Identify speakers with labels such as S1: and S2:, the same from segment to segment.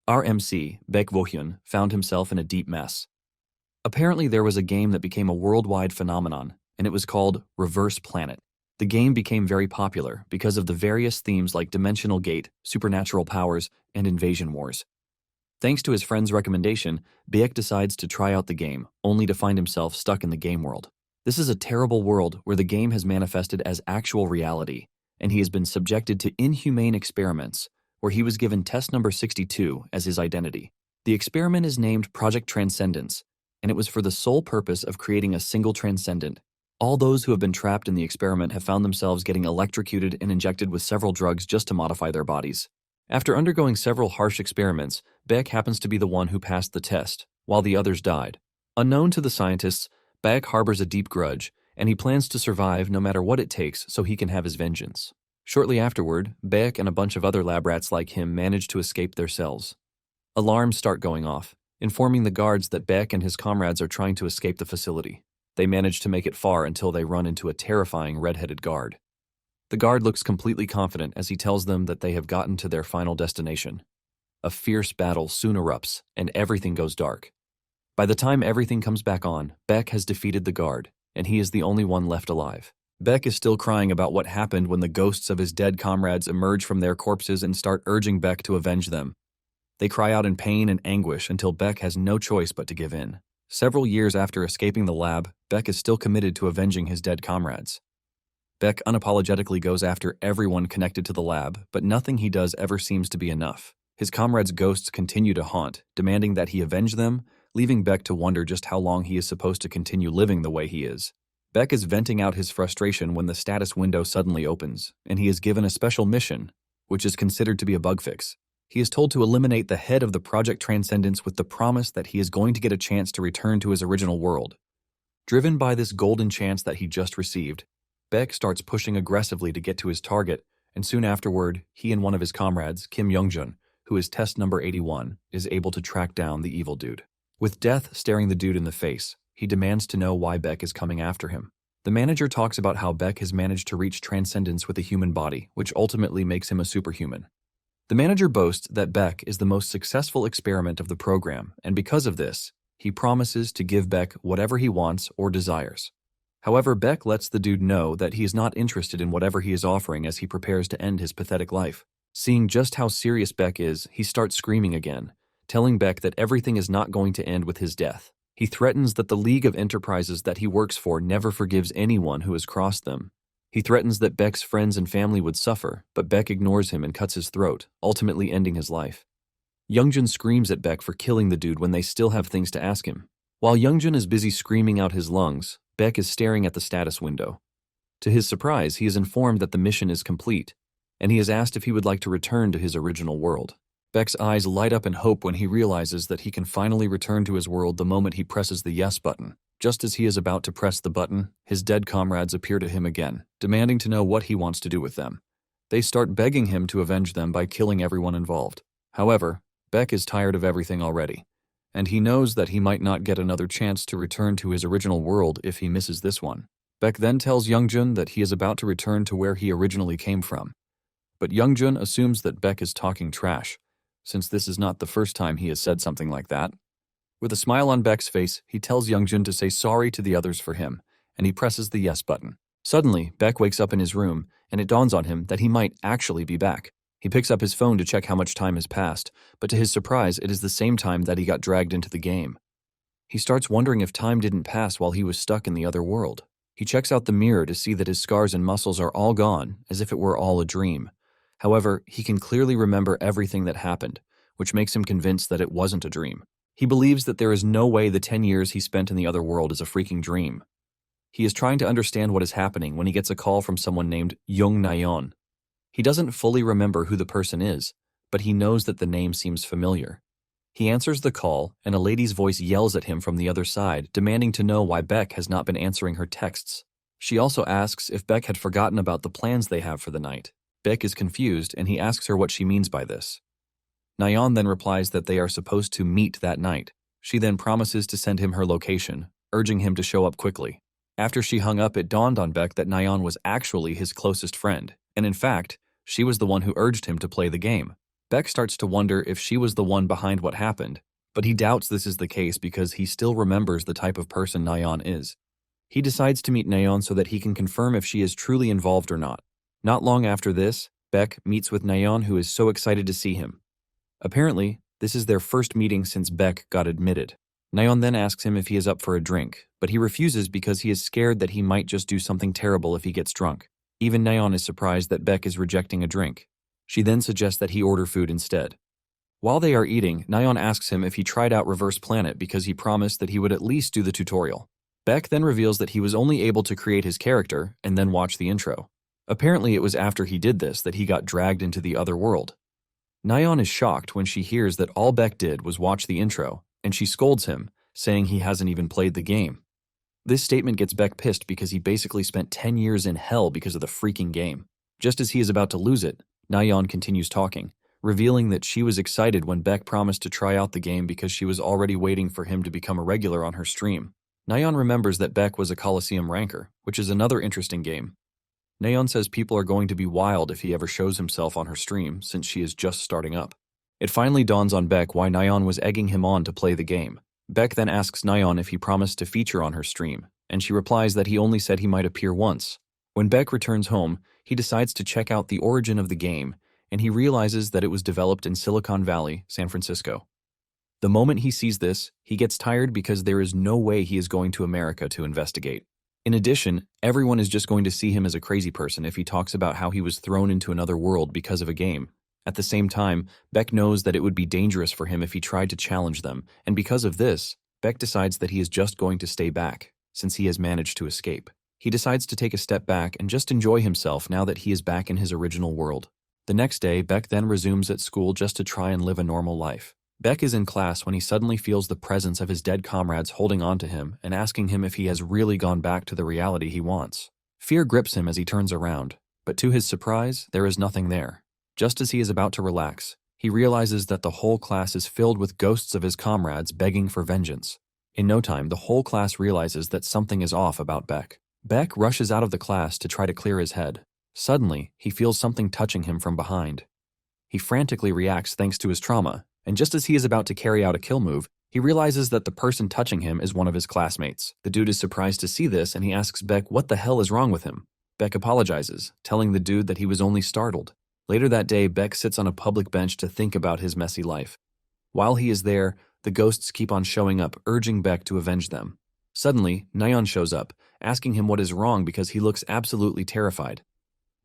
S1: RMC, Baek Wohyun, found himself in a deep mess. Apparently there was a game that became a worldwide phenomenon, and it was called Reverse Planet. The game became very popular because of the various themes like dimensional gate, supernatural powers, and invasion wars. Thanks to his friend's recommendation, Baek decides to try out the game, only to find himself stuck in the game world. This is a terrible world where the game has manifested as actual reality, and he has been subjected to inhumane experiments, where he was given test number 62 as his identity. The experiment is named Project Transcendence, and it was for the sole purpose of creating a single transcendent. All those who have been trapped in the experiment have found themselves getting electrocuted and injected with several drugs just to modify their bodies. After undergoing several harsh experiments, Baek happens to be the one who passed the test, while the others died. Unknown to the scientists, Baek harbors a deep grudge, and he plans to survive no matter what it takes so he can have his vengeance. Shortly afterward, Baek and a bunch of other lab rats like him manage to escape their cells. Alarms start going off, informing the guards that Baek and his comrades are trying to escape the facility. They manage to make it far until they run into a terrifying red-headed guard. The guard looks completely confident as he tells them that they have gotten to their final destination. A fierce battle soon erupts, and everything goes dark. By the time everything comes back on, Baek has defeated the guard, and he is the only one left alive. Baek is still crying about what happened when the ghosts of his dead comrades emerge from their corpses and start urging Baek to avenge them. They cry out in pain and anguish until Baek has no choice but to give in. Several years after escaping the lab, Baek is still committed to avenging his dead comrades. Baek unapologetically goes after everyone connected to the lab, but nothing he does ever seems to be enough. His comrades' ghosts continue to haunt, demanding that he avenge them, leaving Baek to wonder just how long he is supposed to continue living the way he is. Baek is venting out his frustration when the status window suddenly opens, and he is given a special mission, which is considered to be a bug fix. He is told to eliminate the head of the Project Transcendence with the promise that he is going to get a chance to return to his original world. Driven by this golden chance that he just received, Baek starts pushing aggressively to get to his target, and soon afterward, he and one of his comrades, Kim Youngjun, who is test number 81, is able to track down the evil dude. With death staring the dude in the face, he demands to know why Baek is coming after him. The manager talks about how Baek has managed to reach transcendence with a human body, which ultimately makes him a superhuman. The manager boasts that Baek is the most successful experiment of the program, and because of this, he promises to give Baek whatever he wants or desires. However, Baek lets the dude know that he is not interested in whatever he is offering as he prepares to end his pathetic life. Seeing just how serious Baek is, he starts screaming again, telling Baek that everything is not going to end with his death. He threatens that the League of Enterprises that he works for never forgives anyone who has crossed them. He threatens that Baek's friends and family would suffer, but Baek ignores him and cuts his throat, ultimately ending his life. Youngjun screams at Baek for killing the dude when they still have things to ask him. While Youngjun is busy screaming out his lungs, Baek is staring at the status window. To his surprise, he is informed that the mission is complete, and he is asked if he would like to return to his original world. Baek's eyes light up in hope when he realizes that he can finally return to his world the moment he presses the yes button. Just as he is about to press the button, his dead comrades appear to him again, demanding to know what he wants to do with them. They start begging him to avenge them by killing everyone involved. However, Baek is tired of everything already, and he knows that he might not get another chance to return to his original world if he misses this one. Baek then tells Youngjun that he is about to return to where he originally came from. But Youngjun assumes that Baek is talking trash, since this is not the first time he has said something like that. With a smile on Baek's face, he tells Youngjun to say sorry to the others for him, and he presses the yes button. Suddenly, Baek wakes up in his room, and it dawns on him that he might actually be back. He picks up his phone to check how much time has passed, but to his surprise, it is the same time that he got dragged into the game. He starts wondering if time didn't pass while he was stuck in the other world. He checks out the mirror to see that his scars and muscles are all gone, as if it were all a dream. However, he can clearly remember everything that happened, which makes him convinced that it wasn't a dream. He believes that there is no way the 10 years he spent in the other world is a freaking dream. He is trying to understand what is happening when he gets a call from someone named Young Naon. He doesn't fully remember who the person is, but he knows that the name seems familiar. He answers the call, and a lady's voice yells at him from the other side, demanding to know why Baek has not been answering her texts. She also asks if Baek had forgotten about the plans they have for the night. Baek is confused, and he asks her what she means by this. Naon then replies that they are supposed to meet that night. She then promises to send him her location, urging him to show up quickly. After she hung up, it dawned on Baek that Naon was actually his closest friend, and in fact, she was the one who urged him to play the game. Beck starts to wonder if she was the one behind what happened, but he doubts this is the case because he still remembers the type of person Naon is. He decides to meet Naon so that he can confirm if she is truly involved or not. Not long after this, Beck meets with Naon, who is so excited to see him. Apparently, this is their first meeting since Beck got admitted. Naon then asks him if he is up for a drink, but he refuses because he is scared that he might just do something terrible if he gets drunk. Even Naon is surprised that Beck is rejecting a drink. She then suggests that he order food instead. While they are eating, Naon asks him if he tried out Reverse Planet because he promised that he would at least do the tutorial. Beck then reveals that he was only able to create his character and then watch the intro. Apparently it was after he did this that he got dragged into the other world. Naon is shocked when she hears that all Beck did was watch the intro, and she scolds him, saying he hasn't even played the game. This statement gets Beck pissed because he basically spent 10 years in hell because of the freaking game. Just as he is about to lose it, Naon continues talking, revealing that she was excited when Beck promised to try out the game because she was already waiting for him to become a regular on her stream. Naon remembers that Beck was a Coliseum ranker, which is another interesting game. Naon says people are going to be wild if he ever shows himself on her stream since she is just starting up. It finally dawns on Beck why Naon was egging him on to play the game. Beck then asks Naon if he promised to feature on her stream, and she replies that he only said he might appear once. When Beck returns home, he decides to check out the origin of the game, and he realizes that it was developed in Silicon Valley, San Francisco. The moment he sees this, he gets tired because there is no way he is going to America to investigate. In addition, everyone is just going to see him as a crazy person if he talks about how he was thrown into another world because of a game. At the same time, Beck knows that it would be dangerous for him if he tried to challenge them, and because of this, Beck decides that he is just going to stay back, since he has managed to escape. He decides to take a step back and just enjoy himself now that he is back in his original world. The next day, Beck then resumes at school just to try and live a normal life. Beck is in class when he suddenly feels the presence of his dead comrades holding on to him and asking him if he has really gone back to the reality he wants. Fear grips him as he turns around, but to his surprise, there is nothing there. Just as he is about to relax, he realizes that the whole class is filled with ghosts of his comrades begging for vengeance. In no time, the whole class realizes that something is off about Beck. Beck rushes out of the class to try to clear his head. Suddenly, he feels something touching him from behind. He frantically reacts thanks to his trauma, and just as he is about to carry out a kill move, he realizes that the person touching him is one of his classmates. The dude is surprised to see this, and he asks Beck what the hell is wrong with him. Beck apologizes, telling the dude that he was only startled. Later that day, Beck sits on a public bench to think about his messy life. While he is there, the ghosts keep on showing up, urging Beck to avenge them. Suddenly, Naon shows up, asking him what is wrong because he looks absolutely terrified.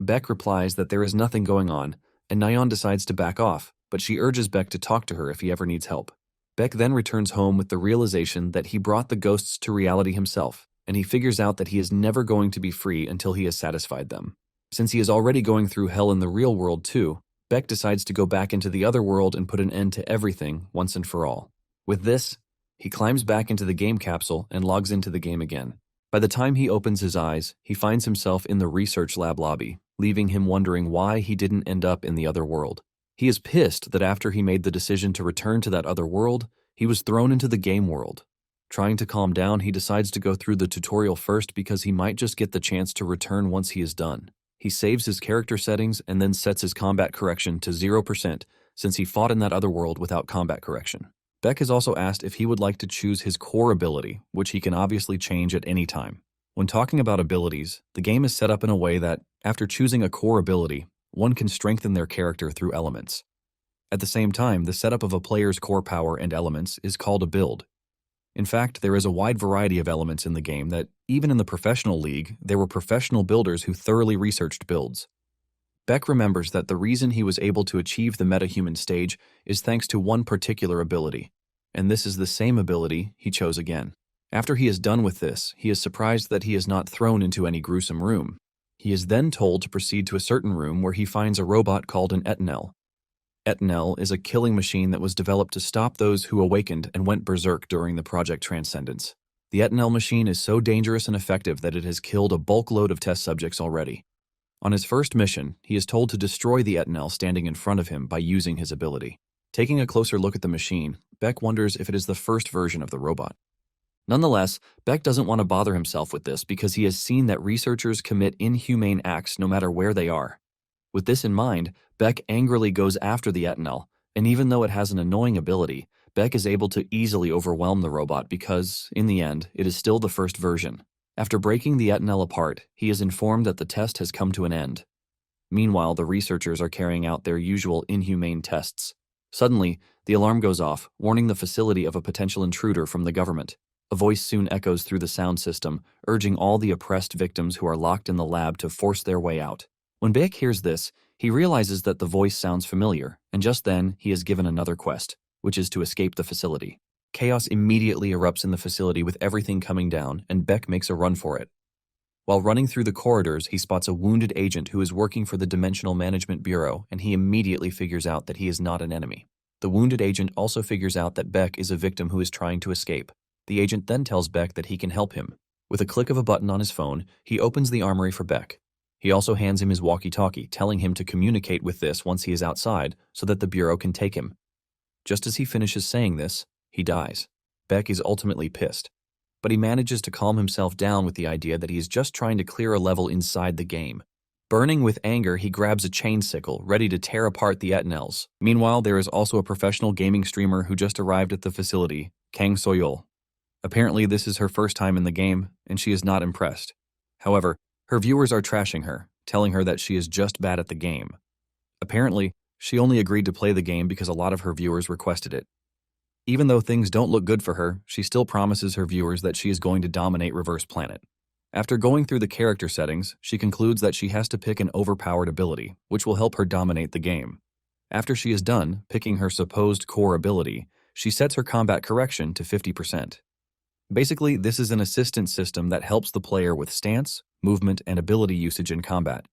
S1: Beck replies that there is nothing going on, and Naon decides to back off, but she urges Beck to talk to her if he ever needs help. Beck then returns home with the realization that he brought the ghosts to reality himself, and he figures out that he is never going to be free until he has satisfied them. Since he is already going through hell in the real world too, Beck decides to go back into the other world and put an end to everything once and for all. With this, he climbs back into the game capsule and logs into the game again. By the time he opens his eyes, he finds himself in the research lab lobby, leaving him wondering why he didn't end up in the other world. He is pissed that after he made the decision to return to that other world, he was thrown into the game world. Trying to calm down, he decides to go through the tutorial first because he might just get the chance to return once he is done. He saves his character settings and then sets his combat correction to 0% since he fought in that other world without combat correction. Beck is also asked if he would like to choose his core ability, which he can obviously change at any time. When talking about abilities, the game is set up in a way that, after choosing a core ability, one can strengthen their character through elements. At the same time, the setup of a player's core power and elements is called a build. In fact, there is a wide variety of elements in the game that, even in the professional league, there were professional builders who thoroughly researched builds. Beck remembers that the reason he was able to achieve the metahuman stage is thanks to one particular ability, and this is the same ability he chose again. After he is done with this, he is surprised that he is not thrown into any gruesome room. He is then told to proceed to a certain room where he finds a robot called an Etanel. Etanel is a killing machine that was developed to stop those who awakened and went berserk during the Project Transcendence. The Etanel machine is so dangerous and effective that it has killed a bulk load of test subjects already. On his first mission, he is told to destroy the Etanel standing in front of him by using his ability. Taking a closer look at the machine, Beck wonders if it is the first version of the robot. Nonetheless, Beck doesn't want to bother himself with this because he has seen that researchers commit inhumane acts no matter where they are. With this in mind, Beck angrily goes after the Etanel, and even though it has an annoying ability, Beck is able to easily overwhelm the robot because, in the end, it is still the first version. After breaking the Etanel apart, he is informed that the test has come to an end. Meanwhile, the researchers are carrying out their usual inhumane tests. Suddenly, the alarm goes off, warning the facility of a potential intruder from the government. A voice soon echoes through the sound system, urging all the oppressed victims who are locked in the lab to force their way out. When Beck hears this, he realizes that the voice sounds familiar, and just then, he is given another quest, which is to escape the facility. Chaos immediately erupts in the facility with everything coming down, and Beck makes a run for it. While running through the corridors, he spots a wounded agent who is working for the Dimensional Management Bureau, and he immediately figures out that he is not an enemy. The wounded agent also figures out that Beck is a victim who is trying to escape. The agent then tells Beck that he can help him. With a click of a button on his phone, he opens the armory for Beck. He also hands him his walkie-talkie, telling him to communicate with this once he is outside so that the Bureau can take him. Just as he finishes saying this, he dies. Beck is ultimately pissed, but he manages to calm himself down with the idea that he is just trying to clear a level inside the game. Burning with anger, he grabs a chain sickle, ready to tear apart the Etanels. Meanwhile, there is also a professional gaming streamer who just arrived at the facility, Kang Soyol. Apparently, this is her first time in the game, and she is not impressed. However, her viewers are trashing her, telling her that she is just bad at the game. Apparently, she only agreed to play the game because a lot of her viewers requested it. Even though things don't look good for her, she still promises her viewers that she is going to dominate Reverse Planet. After going through the character settings, she concludes that she has to pick an overpowered ability, which will help her dominate the game. After she is done picking her supposed core ability, she sets her combat correction to 50%. Basically, this is an assistance system that helps the player with stance, movement, and ability usage in combat.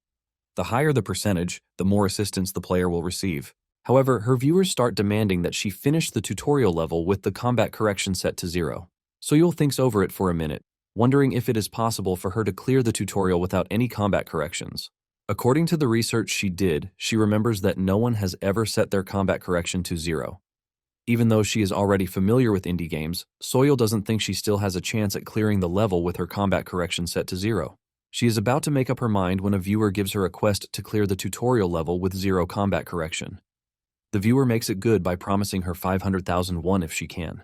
S1: The higher the percentage, the more assistance the player will receive. However, her viewers start demanding that she finish the tutorial level with the combat correction set to 0. Soyol thinks over it for a minute, wondering if it is possible for her to clear the tutorial without any combat corrections. According to the research she did, she remembers that no one has ever set their combat correction to 0. Even though she is already familiar with indie games, Soyol doesn't think she still has a chance at clearing the level with her combat correction set to 0. She is about to make up her mind when a viewer gives her a quest to clear the tutorial level with 0 combat correction. The viewer makes it good by promising her 500,000 won if she can.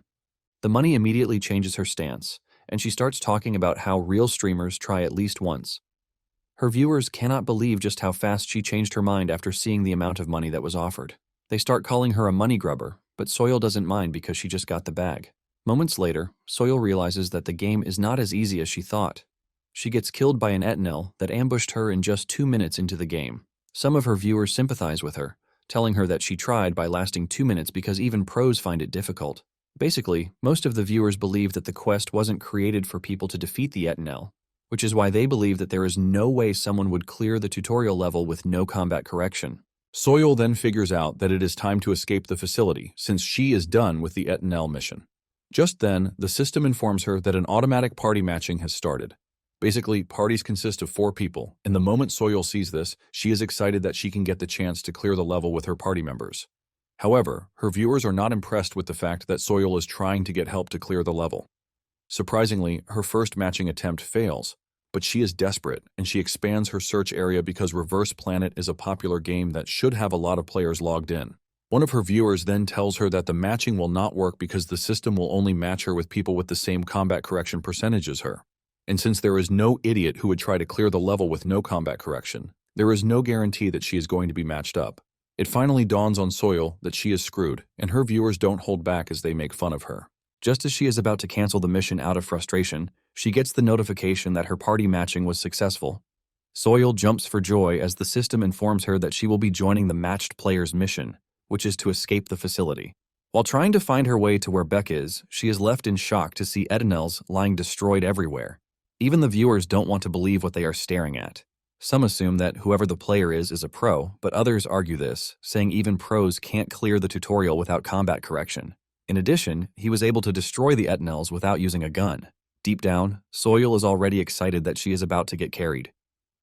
S1: The money immediately changes her stance, and she starts talking about how real streamers try at least once. Her viewers cannot believe just how fast she changed her mind after seeing the amount of money that was offered. They start calling her a money grubber, but Soyol doesn't mind because she just got the bag. Moments later, Soyol realizes that the game is not as easy as she thought. She gets killed by an Etanel that ambushed her in just 2 minutes into the game. Some of her viewers sympathize with her, telling her that she tried by lasting 2 minutes because even pros find it difficult. Basically, most of the viewers believe that the quest wasn't created for people to defeat the Etanel, which is why they believe that there is no way someone would clear the tutorial level with no combat correction. Soyol then figures out that it is time to escape the facility since she is done with the Etanel mission. Just then, the system informs her that an automatic party matching has started. Basically, parties consist of 4 people, and the moment Soyol sees this, she is excited that she can get the chance to clear the level with her party members. However, her viewers are not impressed with the fact that Soyol is trying to get help to clear the level. Surprisingly, her first matching attempt fails, but she is desperate, and she expands her search area because Reverse Planet is a popular game that should have a lot of players logged in. One of her viewers then tells her that the matching will not work because the system will only match her with people with the same combat correction percentage as her. And since there is no idiot who would try to clear the level with no combat correction, there is no guarantee that she is going to be matched up. It finally dawns on Soyol that she is screwed, and her viewers don't hold back as they make fun of her. Just as she is about to cancel the mission out of frustration, she gets the notification that her party matching was successful. Soyol jumps for joy as the system informs her that she will be joining the matched player's mission, which is to escape the facility. While trying to find her way to where Beck is, she is left in shock to see Etanels lying destroyed everywhere. Even the viewers don't want to believe what they are staring at. Some assume that whoever the player is a pro, but others argue this, saying even pros can't clear the tutorial without combat correction. In addition, he was able to destroy the Etanels without using a gun. Deep down, Soyol is already excited that she is about to get carried.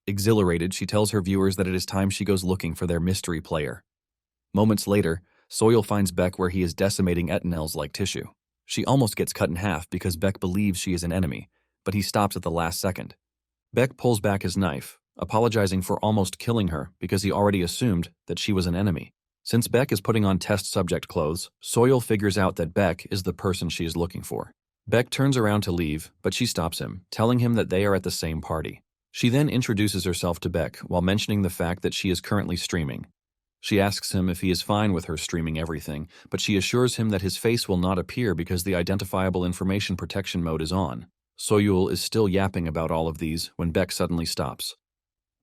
S1: Exhilarated, she tells her viewers that it is time she goes looking for their mystery player. Moments later, Soyol finds Beck where he is decimating Etanels like tissue. She almost gets cut in half because Beck believes she is an enemy, but he stops at the last second. Beck pulls back his knife, apologizing for almost killing her because he already assumed that she was an enemy. Since Beck is putting on test subject clothes, Soyol figures out that Beck is the person she is looking for. Beck turns around to leave, but she stops him, telling him that they are at the same party. She then introduces herself to Beck while mentioning the fact that she is currently streaming. She asks him if he is fine with her streaming everything, but she assures him that his face will not appear because the identifiable information protection mode is on. Soyol is still yapping about all of these when Beck suddenly stops.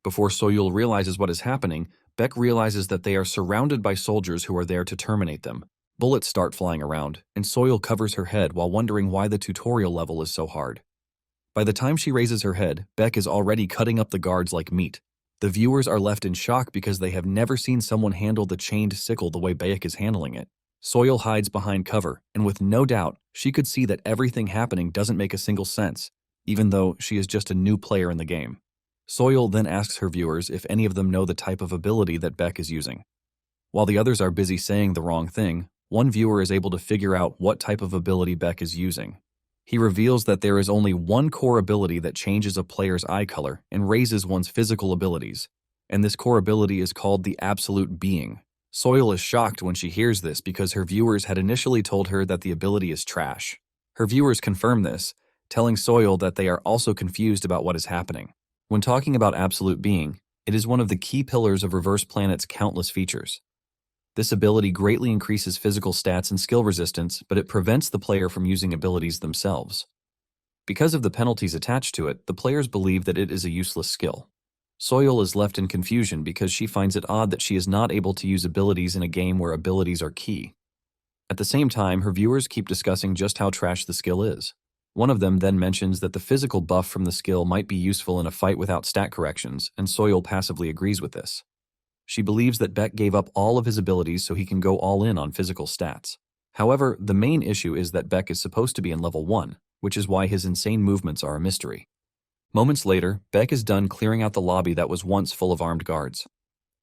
S1: Before Soyol realizes what is happening, Beck realizes that they are surrounded by soldiers who are there to terminate them. Bullets start flying around, and Soyol covers her head while wondering why the tutorial level is so hard. By the time she raises her head, Beck is already cutting up the guards like meat. The viewers are left in shock because they have never seen someone handle the chained sickle the way Beck is handling it. Soyol hides behind cover, and with no doubt, she could see that everything happening doesn't make a single sense, even though she is just a new player in the game. Soyol then asks her viewers if any of them know the type of ability that Beck is using. While the others are busy saying the wrong thing, one viewer is able to figure out what type of ability Beck is using. He reveals that there is only one core ability that changes a player's eye color and raises one's physical abilities, and this core ability is called the Absolute Being. Soyol is shocked when she hears this because her viewers had initially told her that the ability is trash. Her viewers confirm this, telling Soyol that they are also confused about what is happening. When talking about Absolute Being, it is one of the key pillars of Reverse Planet's countless features. This ability greatly increases physical stats and skill resistance, but it prevents the player from using abilities themselves. Because of the penalties attached to it, the players believe that it is a useless skill. Soyol is left in confusion because she finds it odd that she is not able to use abilities in a game where abilities are key. At the same time, her viewers keep discussing just how trash the skill is. One of them then mentions that the physical buff from the skill might be useful in a fight without stat corrections, and Soyol passively agrees with this. She believes that Beck gave up all of his abilities so he can go all in on physical stats. However, the main issue is that Beck is supposed to be in level 1, which is why his insane movements are a mystery. Moments later, Beck is done clearing out the lobby that was once full of armed guards.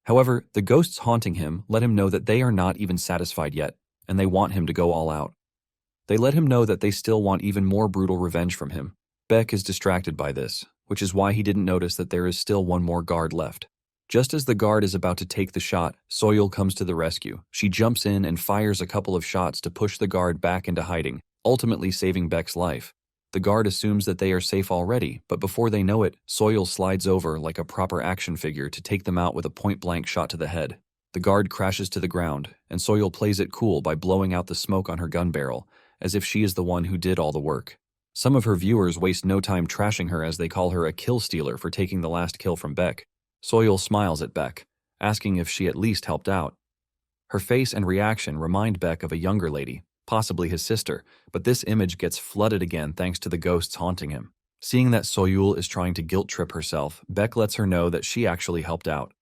S1: However, the ghosts haunting him let him know that they are not even satisfied yet, and they want him to go all out. They let him know that they still want even more brutal revenge from him. Beck is distracted by this, which is why he didn't notice that there is still one more guard left. Just as the guard is about to take the shot, Soyol comes to the rescue. She jumps in and fires a couple of shots to push the guard back into hiding, ultimately saving Beck's life. The guard assumes that they are safe already, but before they know it, Soyol slides over like a proper action figure to take them out with a point-blank shot to the head. The guard crashes to the ground, and Soyol plays it cool by blowing out the smoke on her gun barrel, as if she is the one who did all the work. Some of her viewers waste no time trashing her as they call her a kill stealer for taking the last kill from Beck. Soyol smiles at Beck, asking if she at least helped out. Her face and reaction remind Beck of a younger lady, possibly his sister, but this image gets flooded again thanks to the ghosts haunting him. Seeing that Soyol is trying to guilt-trip herself, Beck lets her know that she actually helped out.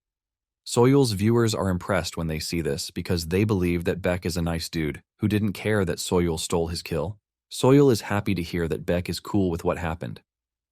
S1: Soyol's viewers are impressed when they see this because they believe that Beck is a nice dude who didn't care that Soyol stole his kill. Soyol is happy to hear that Beck is cool with what happened,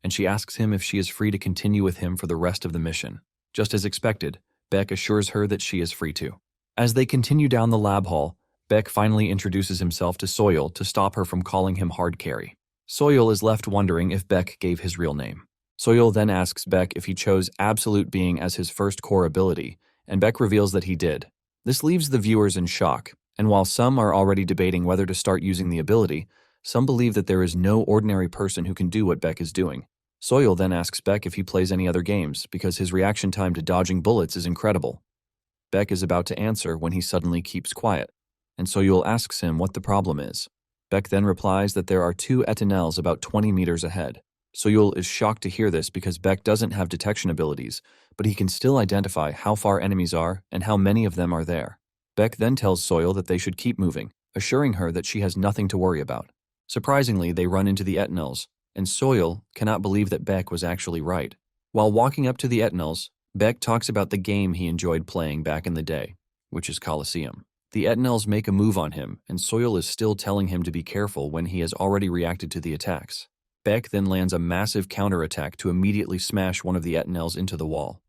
S1: and she asks him if she is free to continue with him for the rest of the mission. Just as expected, Beck assures her that she is free to. As they continue down the lab hall, Beck finally introduces himself to Soyol to stop her from calling him hard carry. Soyol is left wondering if Beck gave his real name. Soyol then asks Beck if he chose Absolute Being as his first core ability, and Beck reveals that he did. This leaves the viewers in shock, and while some are already debating whether to start using the ability, some believe that there is no ordinary person who can do what Beck is doing. Soyol then asks Beck if he plays any other games, because his reaction time to dodging bullets is incredible. Beck is about to answer when he suddenly keeps quiet, and Soyol asks him what the problem is. Beck then replies that there are 2 Etanels about 20 meters ahead. Soyol is shocked to hear this because Beck doesn't have detection abilities, but he can still identify how far enemies are and how many of them are there. Beck then tells Soyol that they should keep moving, assuring her that she has nothing to worry about. Surprisingly, they run into the Etanels, and Soyol cannot believe that Beck was actually right. While walking up to the Etanels, Beck talks about the game he enjoyed playing back in the day, which is Colosseum. The Etanels make a move on him, and Soyol is still telling him to be careful when he has already reacted to the attacks. Beck then lands a massive counterattack to immediately smash one of the Etanels into the wall.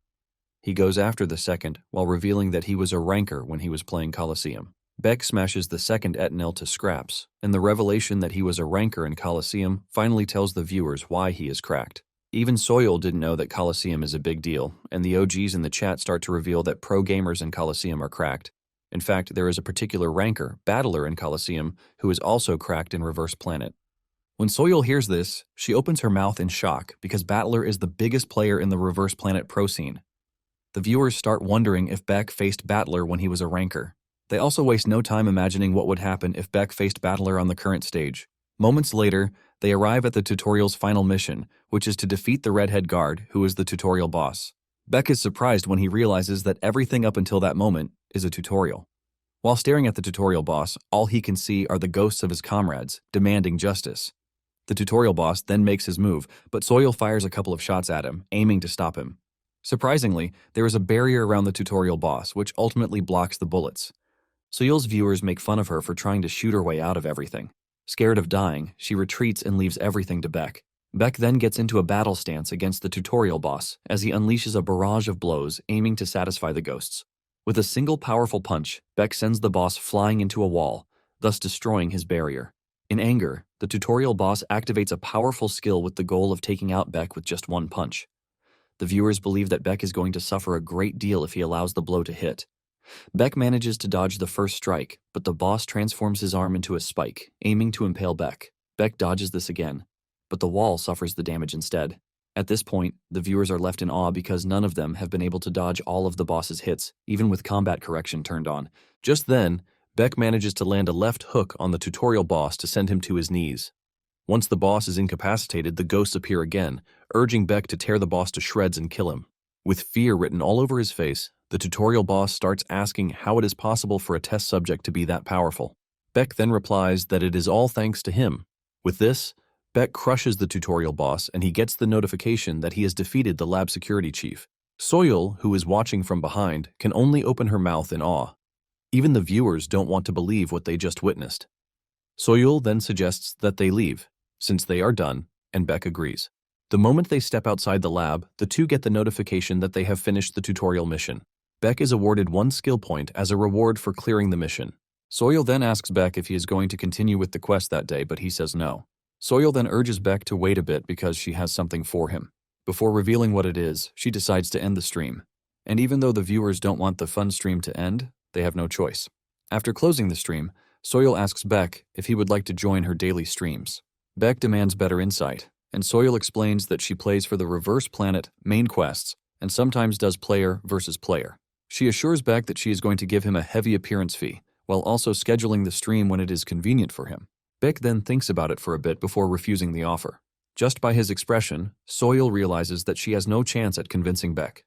S1: He goes after the second, while revealing that he was a ranker when he was playing Colosseum. Beck smashes the second Etanel to scraps, and the revelation that he was a ranker in Colosseum finally tells the viewers why he is cracked. Even Soyol didn't know that Coliseum is a big deal, and the OGs in the chat start to reveal that pro gamers in Coliseum are cracked. In fact, there is a particular ranker, battler in Coliseum, who is also cracked in Reverse Planet. When Soyol hears this, she opens her mouth in shock because Battler is the biggest player in the Reverse Planet pro scene. The viewers start wondering if Beck faced Battler when he was a ranker. They also waste no time imagining what would happen if Beck faced Battler on the current stage. Moments later, they arrive at the tutorial's final mission, which is to defeat the redhead guard, who is the tutorial boss. Beck is surprised when he realizes that everything up until that moment is a tutorial. While staring at the tutorial boss, all he can see are the ghosts of his comrades, demanding justice. The tutorial boss then makes his move, but Soyol fires a couple of shots at him, aiming to stop him. Surprisingly, there is a barrier around the tutorial boss, which ultimately blocks the bullets. Soyol's viewers make fun of her for trying to shoot her way out of everything. Scared of dying, she retreats and leaves everything to Beck. Beck then gets into a battle stance against the tutorial boss as he unleashes a barrage of blows aiming to satisfy the ghosts. With a single powerful punch, Beck sends the boss flying into a wall, thus destroying his barrier. In anger, the tutorial boss activates a powerful skill with the goal of taking out Beck with just one punch. The viewers believe that Beck is going to suffer a great deal if he allows the blow to hit. Beck manages to dodge the first strike, but the boss transforms his arm into a spike, aiming to impale Beck. Beck dodges this again, but the wall suffers the damage instead. At this point, the viewers are left in awe because none of them have been able to dodge all of the boss's hits, even with combat correction turned on. Just then, Beck manages to land a left hook on the tutorial boss to send him to his knees. Once the boss is incapacitated, the ghosts appear again, urging Beck to tear the boss to shreds and kill him. With fear written all over his face, the tutorial boss starts asking how it is possible for a test subject to be that powerful. Beck then replies that it is all thanks to him. With this, Beck crushes the tutorial boss and he gets the notification that he has defeated the lab security chief. Soyol, who is watching from behind, can only open her mouth in awe. Even the viewers don't want to believe what they just witnessed. Soyol then suggests that they leave, since they are done, and Beck agrees. The moment they step outside the lab, the two get the notification that they have finished the tutorial mission. Beck is awarded 1 skill point as a reward for clearing the mission. Soyol then asks Beck if he is going to continue with the quest that day, but he says no. Soyol then urges Beck to wait a bit because she has something for him. Before revealing what it is, she decides to end the stream. And even though the viewers don't want the fun stream to end, they have no choice. After closing the stream, Soyol asks Beck if he would like to join her daily streams. Beck demands better insight, and Soyol explains that she plays for the Reverse Planet main quests and sometimes does player versus player. She assures Beck that she is going to give him a heavy appearance fee, while also scheduling the stream when it is convenient for him. Beck then thinks about it for a bit before refusing the offer. Just by his expression, Soyol realizes that she has no chance at convincing Beck.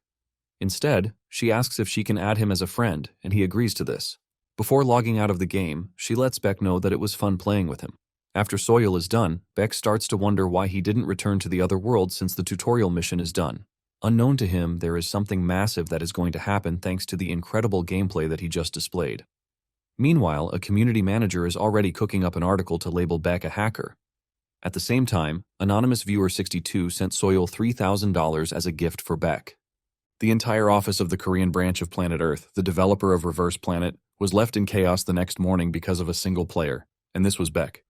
S1: Instead, she asks if she can add him as a friend, and he agrees to this. Before logging out of the game, she lets Beck know that it was fun playing with him. After Soyol is done, Beck starts to wonder why he didn't return to the other world since the tutorial mission is done. Unknown to him, there is something massive that is going to happen thanks to the incredible gameplay that he just displayed. Meanwhile, a community manager is already cooking up an article to label Beck a hacker. At the same time, Anonymous Viewer 62 sent Soyol $3,000 as a gift for Beck. The entire office of the Korean branch of Planet Earth, the developer of Reverse Planet, was left in chaos the next morning because of a single player, and this was Beck.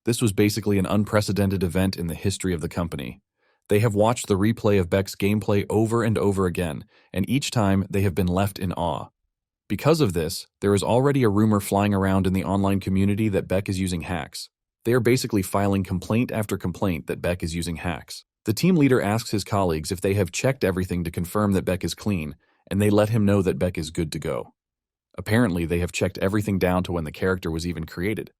S1: This was basically an unprecedented event in the history of the company. They have watched the replay of Beck's gameplay over and over again, and each time they have been left in awe. Because of this, there is already a rumor flying around in the online community that Beck is using hacks. They are basically filing complaint after complaint that Beck is using hacks. The team leader asks his colleagues if they have checked everything to confirm that Beck is clean, and they let him know that Beck is good to go. Apparently, they have checked everything down to when the character was even created.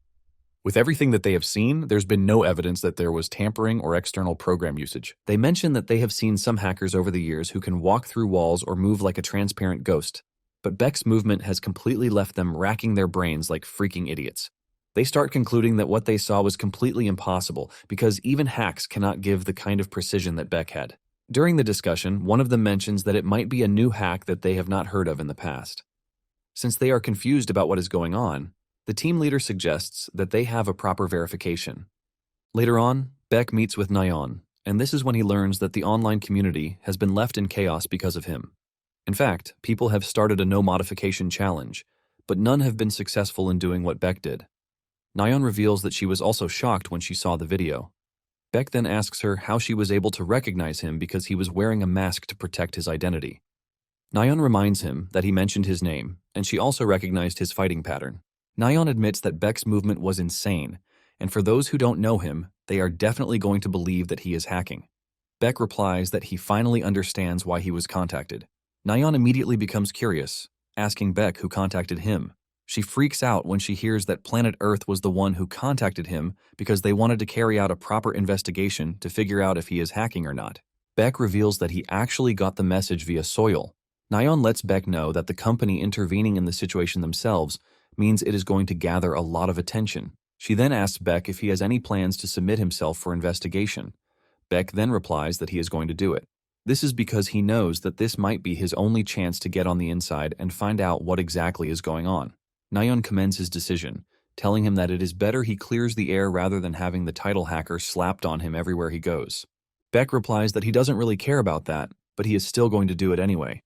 S1: With everything that they have seen, there's been no evidence that there was tampering or external program usage. They mention that they have seen some hackers over the years who can walk through walls or move like a transparent ghost, but Beck's movement has completely left them racking their brains like freaking idiots. They start concluding that what they saw was completely impossible because even hacks cannot give the kind of precision that Beck had. During the discussion, one of them mentions that it might be a new hack that they have not heard of in the past. Since they are confused about what is going on, the team leader suggests that they have a proper verification. Later on, Beck meets with Naon, and this is when he learns that the online community has been left in chaos because of him. In fact, people have started a no-modification challenge, but none have been successful in doing what Beck did. Naon reveals that she was also shocked when she saw the video. Beck then asks her how she was able to recognize him because he was wearing a mask to protect his identity. Naon reminds him that he mentioned his name, and she also recognized his fighting pattern. Naon admits that Beck's movement was insane, and for those who don't know him, they are definitely going to believe that he is hacking. Beck replies that he finally understands why he was contacted. Naon immediately becomes curious, asking Beck who contacted him. She freaks out when she hears that Planet Earth was the one who contacted him because they wanted to carry out a proper investigation to figure out if he is hacking or not. Beck reveals that he actually got the message via Soyol. Naon lets Beck know that the company intervening in the situation themselves means it is going to gather a lot of attention. She then asks Beck if he has any plans to submit himself for investigation. Beck then replies that he is going to do it. This is because he knows that this might be his only chance to get on the inside and find out what exactly is going on. Naon commends his decision, telling him that it is better he clears the air rather than having the title hacker slapped on him everywhere he goes. Beck replies that he doesn't really care about that, but he is still going to do it anyway.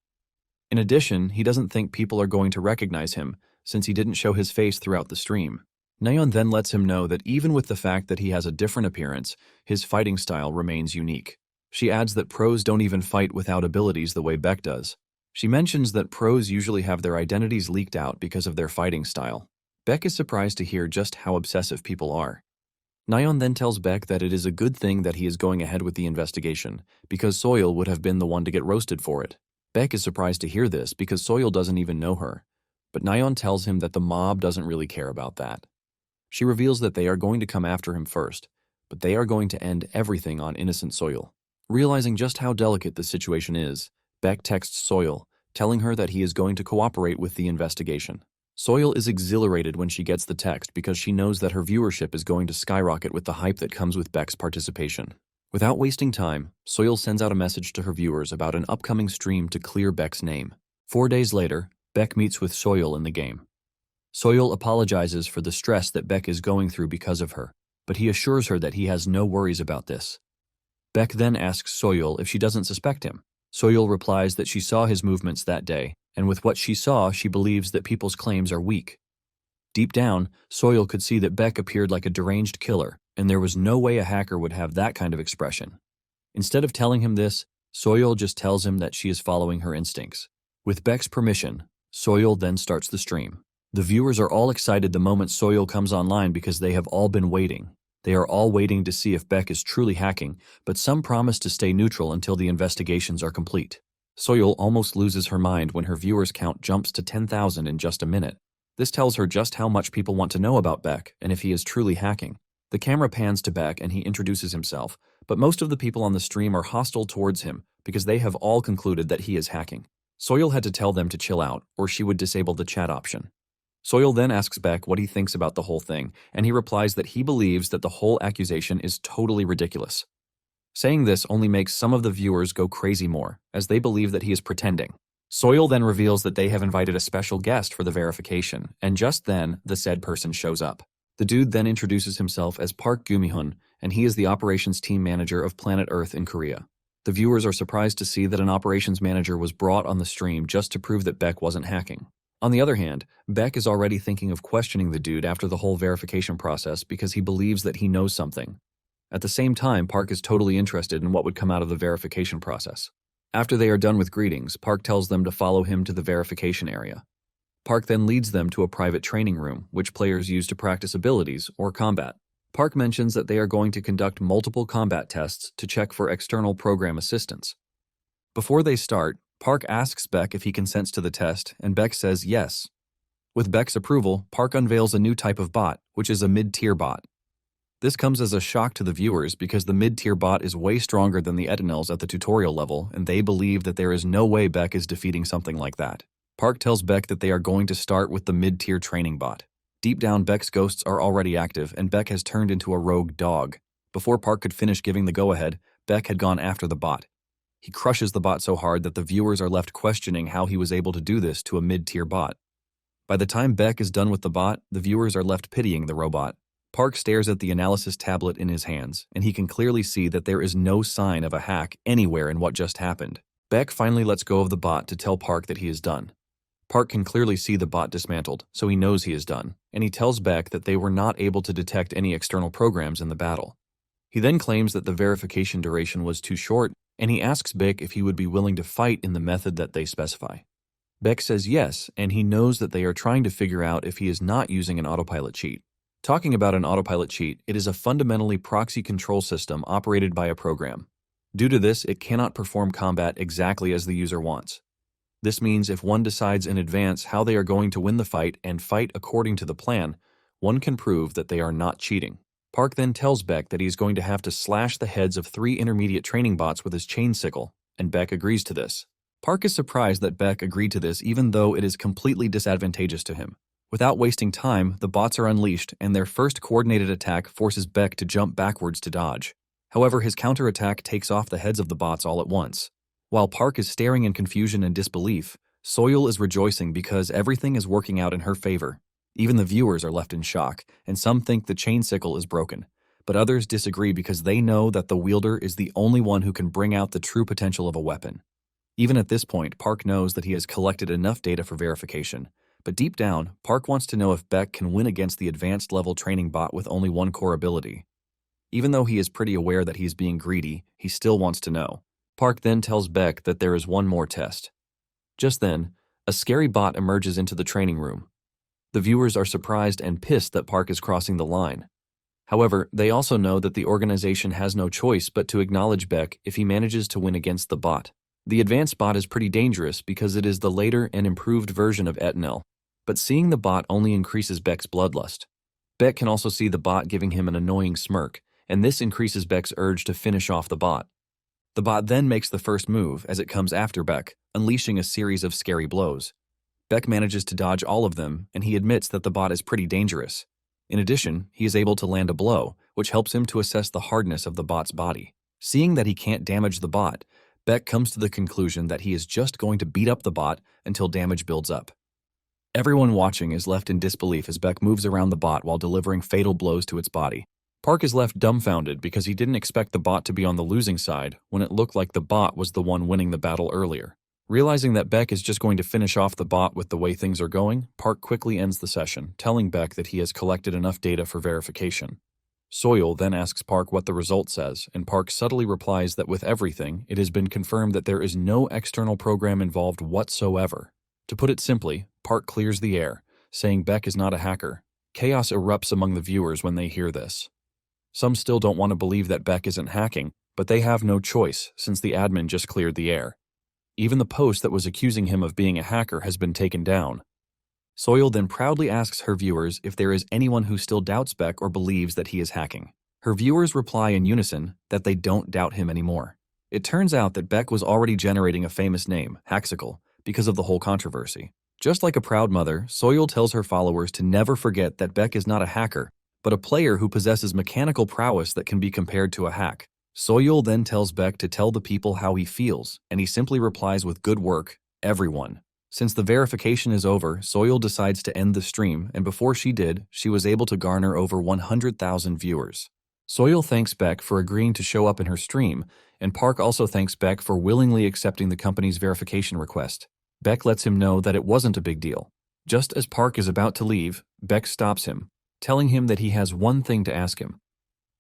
S1: In addition, he doesn't think people are going to recognize him, since he didn't show his face throughout the stream. Naon then lets him know that even with the fact that he has a different appearance, his fighting style remains unique. She adds that pros don't even fight without abilities the way Beck does. She mentions that pros usually have their identities leaked out because of their fighting style. Beck is surprised to hear just how obsessive people are. Naon then tells Beck that it is a good thing that he is going ahead with the investigation, because Soyol would have been the one to get roasted for it. Beck is surprised to hear this because Soyol doesn't even know her, but Naon tells him that the mob doesn't really care about that. She reveals that they are going to come after him first, but they are going to end everything on innocent Soyol. Realizing just how delicate the situation is, Beck texts Soyol, telling her that he is going to cooperate with the investigation. Soyol is exhilarated when she gets the text because she knows that her viewership is going to skyrocket with the hype that comes with Beck's participation. Without wasting time, Soyol sends out a message to her viewers about an upcoming stream to clear Beck's name. 4 days later, Beck meets with Soyol in the game. Soyol apologizes for the stress that Beck is going through because of her, but he assures her that he has no worries about this. Beck then asks Soyol if she doesn't suspect him. Soyol replies that she saw his movements that day, and with what she saw, she believes that people's claims are weak. Deep down, Soyol could see that Beck appeared like a deranged killer, and there was no way a hacker would have that kind of expression. Instead of telling him this, Soyol just tells him that she is following her instincts. With Beck's permission, Soyol then starts the stream. The viewers are all excited the moment Soyol comes online because they have all been waiting. They are all waiting to see if Beck is truly hacking, but some promise to stay neutral until the investigations are complete. Soyol almost loses her mind when her viewers count jumps to 10,000 in just a minute. This tells her just how much people want to know about Beck and if he is truly hacking. The camera pans to Beck and he introduces himself, but most of the people on the stream are hostile towards him because they have all concluded that he is hacking. Soyol had to tell them to chill out, or she would disable the chat option. Soyol then asks Beck what he thinks about the whole thing, and he replies that he believes that the whole accusation is totally ridiculous. Saying this only makes some of the viewers go crazy more, as they believe that he is pretending. Soyol then reveals that they have invited a special guest for the verification, and just then, the said person shows up. The dude then introduces himself as Park Gumihun, and he is the operations team manager of Planet Earth in Korea. The viewers are surprised to see that an operations manager was brought on the stream just to prove that Beck wasn't hacking. On the other hand, Beck is already thinking of questioning the dude after the whole verification process because he believes that he knows something. At the same time, Park is totally interested in what would come out of the verification process. After they are done with greetings, Park tells them to follow him to the verification area. Park then leads them to a private training room, which players use to practice abilities or combat. Park mentions that they are going to conduct multiple combat tests to check for external program assistance. Before they start, Park asks Beck if he consents to the test, and Beck says yes. With Beck's approval, Park unveils a new type of bot, which is a mid-tier bot. This comes as a shock to the viewers because the mid-tier bot is way stronger than the Etanels at the tutorial level, and they believe that there is no way Beck is defeating something like that. Park tells Beck that they are going to start with the mid-tier training bot. Deep down, Beck's ghosts are already active, and Beck has turned into a rogue dog. Before Park could finish giving the go-ahead, Beck had gone after the bot. He crushes the bot so hard that the viewers are left questioning how he was able to do this to a mid-tier bot. By the time Beck is done with the bot, the viewers are left pitying the robot. Park stares at the analysis tablet in his hands, and he can clearly see that there is no sign of a hack anywhere in what just happened. Beck finally lets go of the bot to tell Park that he is done. Park can clearly see the bot dismantled, so he knows he is done, and he tells Beck that they were not able to detect any external programs in the battle. He then claims that the verification duration was too short, and he asks Beck if he would be willing to fight in the method that they specify. Beck says yes, and he knows that they are trying to figure out if he is not using an autopilot cheat. Talking about an autopilot cheat, it is a fundamentally proxy control system operated by a program. Due to this, it cannot perform combat exactly as the user wants. This means if one decides in advance how they are going to win the fight and fight according to the plan, one can prove that they are not cheating. Park then tells Beck that he is going to have to slash the heads of 3 intermediate training bots with his chain sickle, and Beck agrees to this. Park is surprised that Beck agreed to this even though it is completely disadvantageous to him. Without wasting time, the bots are unleashed, and their first coordinated attack forces Beck to jump backwards to dodge. However, his counterattack takes off the heads of the bots all at once. While Park is staring in confusion and disbelief, Soyol is rejoicing because everything is working out in her favor. Even the viewers are left in shock, and some think the chain sickle is broken. But others disagree because they know that the wielder is the only one who can bring out the true potential of a weapon. Even at this point, Park knows that he has collected enough data for verification. But deep down, Park wants to know if Beck can win against the advanced level training bot with only one core ability. Even though he is pretty aware that he is being greedy, he still wants to know. Park then tells Beck that there is one more test. Just then, a scary bot emerges into the training room. The viewers are surprised and pissed that Park is crossing the line. However, they also know that the organization has no choice but to acknowledge Beck if he manages to win against the bot. The advanced bot is pretty dangerous because it is the later and improved version of Etanels, but seeing the bot only increases Beck's bloodlust. Beck can also see the bot giving him an annoying smirk, and this increases Beck's urge to finish off the bot. The bot then makes the first move as it comes after Beck, unleashing a series of scary blows. Beck manages to dodge all of them, and he admits that the bot is pretty dangerous. In addition, he is able to land a blow, which helps him to assess the hardness of the bot's body. Seeing that he can't damage the bot, Beck comes to the conclusion that he is just going to beat up the bot until damage builds up. Everyone watching is left in disbelief as Beck moves around the bot while delivering fatal blows to its body. Park is left dumbfounded because he didn't expect the bot to be on the losing side when it looked like the bot was the one winning the battle earlier. Realizing that Beck is just going to finish off the bot with the way things are going, Park quickly ends the session, telling Beck that he has collected enough data for verification. Soyol then asks Park what the result says, and Park subtly replies that with everything, it has been confirmed that there is no external program involved whatsoever. To put it simply, Park clears the air, saying Beck is not a hacker. Chaos erupts among the viewers when they hear this. Some still don't want to believe that Beck isn't hacking, but they have no choice since the admin just cleared the air. Even the post that was accusing him of being a hacker has been taken down. Soyol then proudly asks her viewers if there is anyone who still doubts Beck or believes that he is hacking. Her viewers reply in unison that they don't doubt him anymore. It turns out that Beck was already generating a famous name, Haxical, because of the whole controversy. Just like a proud mother, Soyol tells her followers to never forget that Beck is not a hacker, but a player who possesses mechanical prowess that can be compared to a hack. Soyol then tells Beck to tell the people how he feels, and he simply replies with good work, everyone. Since the verification is over, Soyol decides to end the stream, and before she did, she was able to garner over 100,000 viewers. Soyol thanks Beck for agreeing to show up in her stream, and Park also thanks Beck for willingly accepting the company's verification request. Beck lets him know that it wasn't a big deal. Just as Park is about to leave, Beck stops him, telling him that he has one thing to ask him.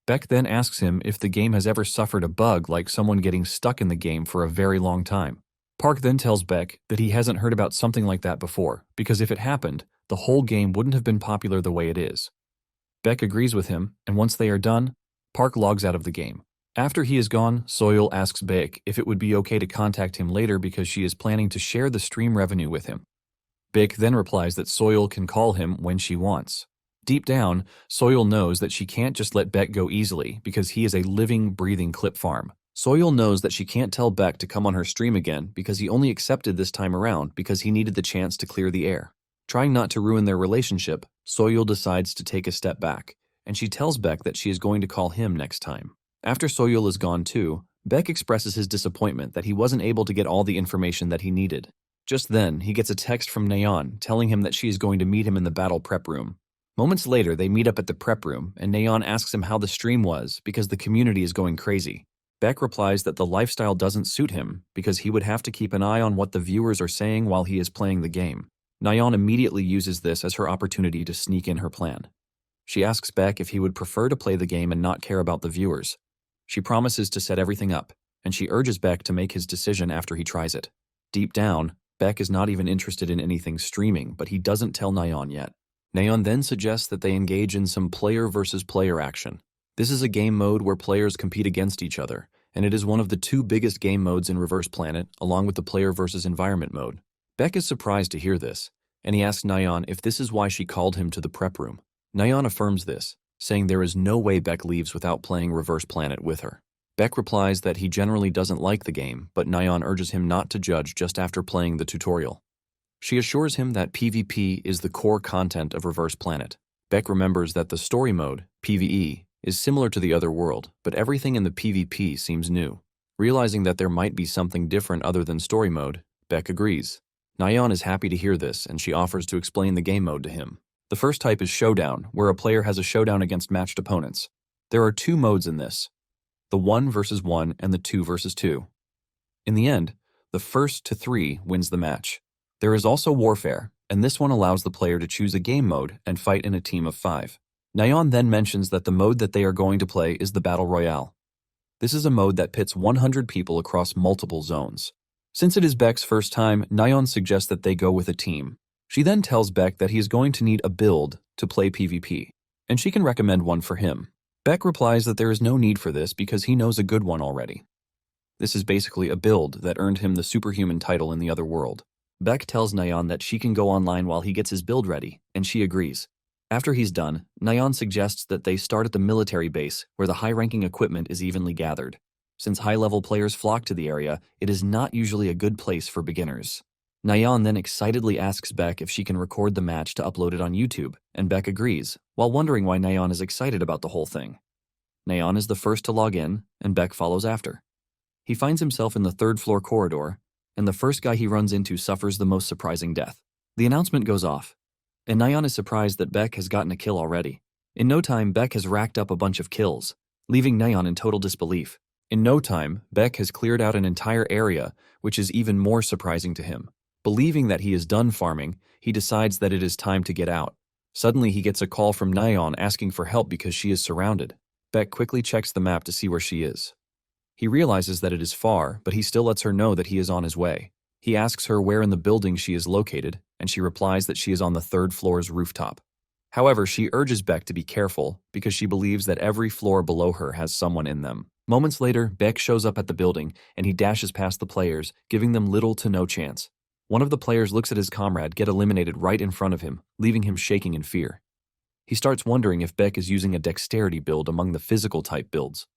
S1: Beck then asks him if the game has ever suffered a bug like someone getting stuck in the game for a very long time. Park then tells Beck that he hasn't heard about something like that before, because if it happened, the whole game wouldn't have been popular the way it is. Beck agrees with him, and once they are done, Park logs out of the game. After he is gone, Soyol asks Beck if it would be okay to contact him later because she is planning to share the stream revenue with him. Beck then replies that Soyol can call him when she wants. Deep down, Soyol knows that she can't just let Beck go easily because he is a living, breathing clip farm. Soyol knows that she can't tell Beck to come on her stream again because he only accepted this time around because he needed the chance to clear the air. Trying not to ruin their relationship, Soyol decides to take a step back, and she tells Beck that she is going to call him next time. After Soyol is gone too, Beck expresses his disappointment that he wasn't able to get all the information that he needed. Just then, he gets a text from Naon telling him that she is going to meet him in the battle prep room. Moments later, they meet up at the prep room, and Naon asks him how the stream was because the community is going crazy. Beck replies that the lifestyle doesn't suit him because he would have to keep an eye on what the viewers are saying while he is playing the game. Naon immediately uses this as her opportunity to sneak in her plan. She asks Beck if he would prefer to play the game and not care about the viewers. She promises to set everything up, and she urges Beck to make his decision after he tries it. Deep down, Beck is not even interested in anything streaming, but he doesn't tell Naon yet. Naon then suggests that they engage in some player versus player action. This is a game mode where players compete against each other, and it is one of the two biggest game modes in Reverse Planet, along with the player versus environment mode. Beck is surprised to hear this, and he asks Naon if this is why she called him to the prep room. Naon affirms this, saying there is no way Beck leaves without playing Reverse Planet with her. Beck replies that he generally doesn't like the game, but Naon urges him not to judge just after playing the tutorial. She assures him that PvP is the core content of Reverse Planet. Beck remembers that the story mode, PvE, is similar to the other world, but everything in the PvP seems new. Realizing that there might be something different other than story mode, Beck agrees. Naon is happy to hear this, and she offers to explain the game mode to him. The first type is Showdown, where a player has a showdown against matched opponents. There are two modes in this, the 1 versus 1 and the 2 versus 2. In the end, the first to 3 wins the match. There is also Warfare, and this one allows the player to choose a game mode and fight in a team of 5. Naon then mentions that the mode that they are going to play is the Battle Royale. This is a mode that pits 100 people across multiple zones. Since it is Beck's first time, Naon suggests that they go with a team. She then tells Beck that he is going to need a build to play PvP, and she can recommend one for him. Beck replies that there is no need for this because he knows a good one already. This is basically a build that earned him the superhuman title in the other world. Beck tells Naon that she can go online while he gets his build ready, and she agrees. After he's done, Naon suggests that they start at the military base, where the high-ranking equipment is evenly gathered. Since high-level players flock to the area, it is not usually a good place for beginners. Naon then excitedly asks Beck if she can record the match to upload it on YouTube, and Beck agrees, while wondering why Naon is excited about the whole thing. Naon is the first to log in, and Beck follows after. He finds himself in the third-floor corridor, and the first guy he runs into suffers the most surprising death. The announcement goes off, and Naon is surprised that Beck has gotten a kill already. In no time, Beck has racked up a bunch of kills, leaving Naon in total disbelief. In no time, Beck has cleared out an entire area, which is even more surprising to him. Believing that he is done farming, he decides that it is time to get out. Suddenly, he gets a call from Naon asking for help because she is surrounded. Beck quickly checks the map to see where she is. He realizes that it is far, but he still lets her know that he is on his way. He asks her where in the building she is located, and she replies that she is on the 3rd floor's rooftop. However, she urges Beck to be careful because she believes that every floor below her has someone in them. Moments later, Beck shows up at the building, and he dashes past the players, giving them little to no chance. One of the players looks at his comrade get eliminated right in front of him, leaving him shaking in fear. He starts wondering if Beck is using a dexterity build among the physical type builds.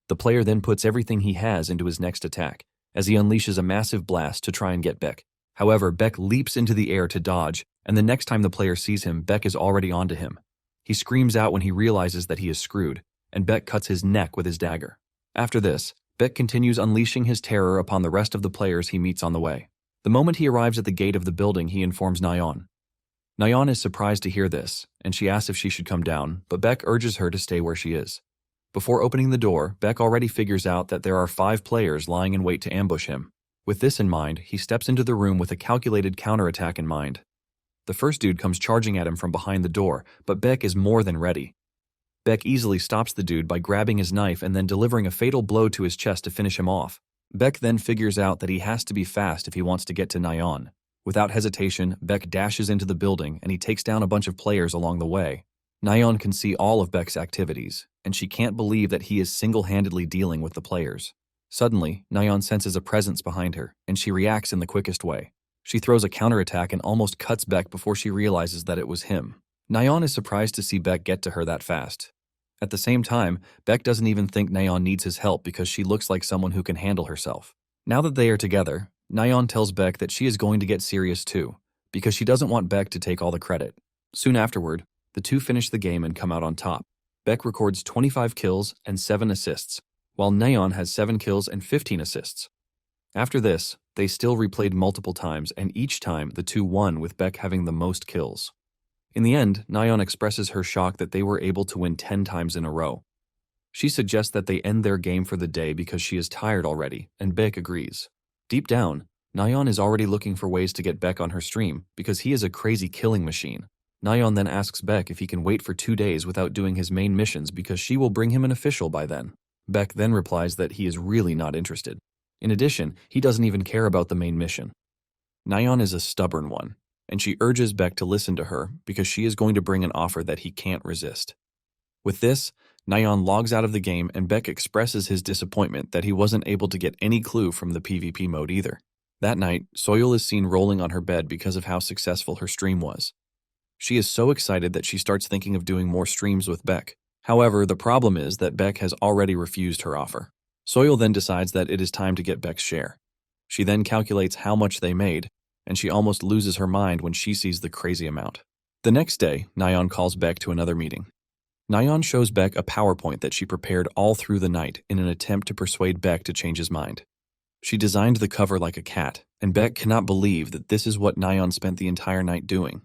S1: The player then puts everything he has into his next attack, as he unleashes a massive blast to try and get Beck. However, Beck leaps into the air to dodge, and the next time the player sees him, Beck is already onto him. He screams out when he realizes that he is screwed, and Beck cuts his neck with his dagger. After this, Beck continues unleashing his terror upon the rest of the players he meets on the way. The moment he arrives at the gate of the building, he informs Naon. Naon is surprised to hear this, and she asks if she should come down, but Beck urges her to stay where she is. Before opening the door, Beck already figures out that there are 5 players lying in wait to ambush him. With this in mind, he steps into the room with a calculated counterattack in mind. The first dude comes charging at him from behind the door, but Beck is more than ready. Beck easily stops the dude by grabbing his knife and then delivering a fatal blow to his chest to finish him off. Beck then figures out that he has to be fast if he wants to get to Naon. Without hesitation, Beck dashes into the building and he takes down a bunch of players along the way. Naon can see all of Beck's activities, and she can't believe that he is single-handedly dealing with the players. Suddenly, Naon senses a presence behind her, and she reacts in the quickest way. She throws a counterattack and almost cuts Beck before she realizes that it was him. Naon is surprised to see Beck get to her that fast. At the same time, Beck doesn't even think Naon needs his help because she looks like someone who can handle herself. Now that they are together, Naon tells Beck that she is going to get serious too, because she doesn't want Beck to take all the credit. Soon afterward, the two finish the game and come out on top. Beck records 25 kills and 7 assists, while Naon has 7 kills and 15 assists. After this, they still replayed multiple times, and each time the two won with Beck having the most kills. In the end, Naon expresses her shock that they were able to win 10 times in a row. She suggests that they end their game for the day because she is tired already, and Beck agrees. Deep down, Naon is already looking for ways to get Beck on her stream because he is a crazy killing machine. Naon then asks Beck if he can wait for 2 days without doing his main missions because she will bring him an official by then. Beck then replies that he is really not interested. In addition, he doesn't even care about the main mission. Naon is a stubborn one, and she urges Beck to listen to her because she is going to bring an offer that he can't resist. With this, Naon logs out of the game and Beck expresses his disappointment that he wasn't able to get any clue from the PvP mode either. That night, Soyol is seen rolling on her bed because of how successful her stream was. She is so excited that she starts thinking of doing more streams with Beck. However, the problem is that Beck has already refused her offer. Soyol then decides that it is time to get Beck's share. She then calculates how much they made, and she almost loses her mind when she sees the crazy amount. The next day, Naon calls Beck to another meeting. Naon shows Beck a PowerPoint that she prepared all through the night in an attempt to persuade Beck to change his mind. She designed the cover like a cat, and Beck cannot believe that this is what Naon spent the entire night doing.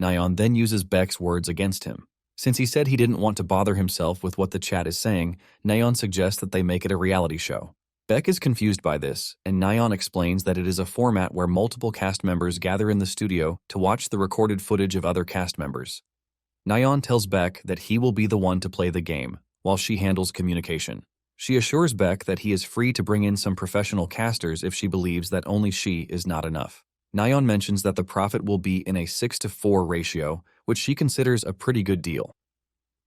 S1: Naon then uses Beck's words against him. Since he said he didn't want to bother himself with what the chat is saying, Naon suggests that they make it a reality show. Beck is confused by this, and Naon explains that it is a format where multiple cast members gather in the studio to watch the recorded footage of other cast members. Naon tells Beck that he will be the one to play the game, while she handles communication. She assures Beck that he is free to bring in some professional casters if she believes that only she is not enough. Naon mentions that the profit will be in a 6-to-4 ratio, which she considers a pretty good deal.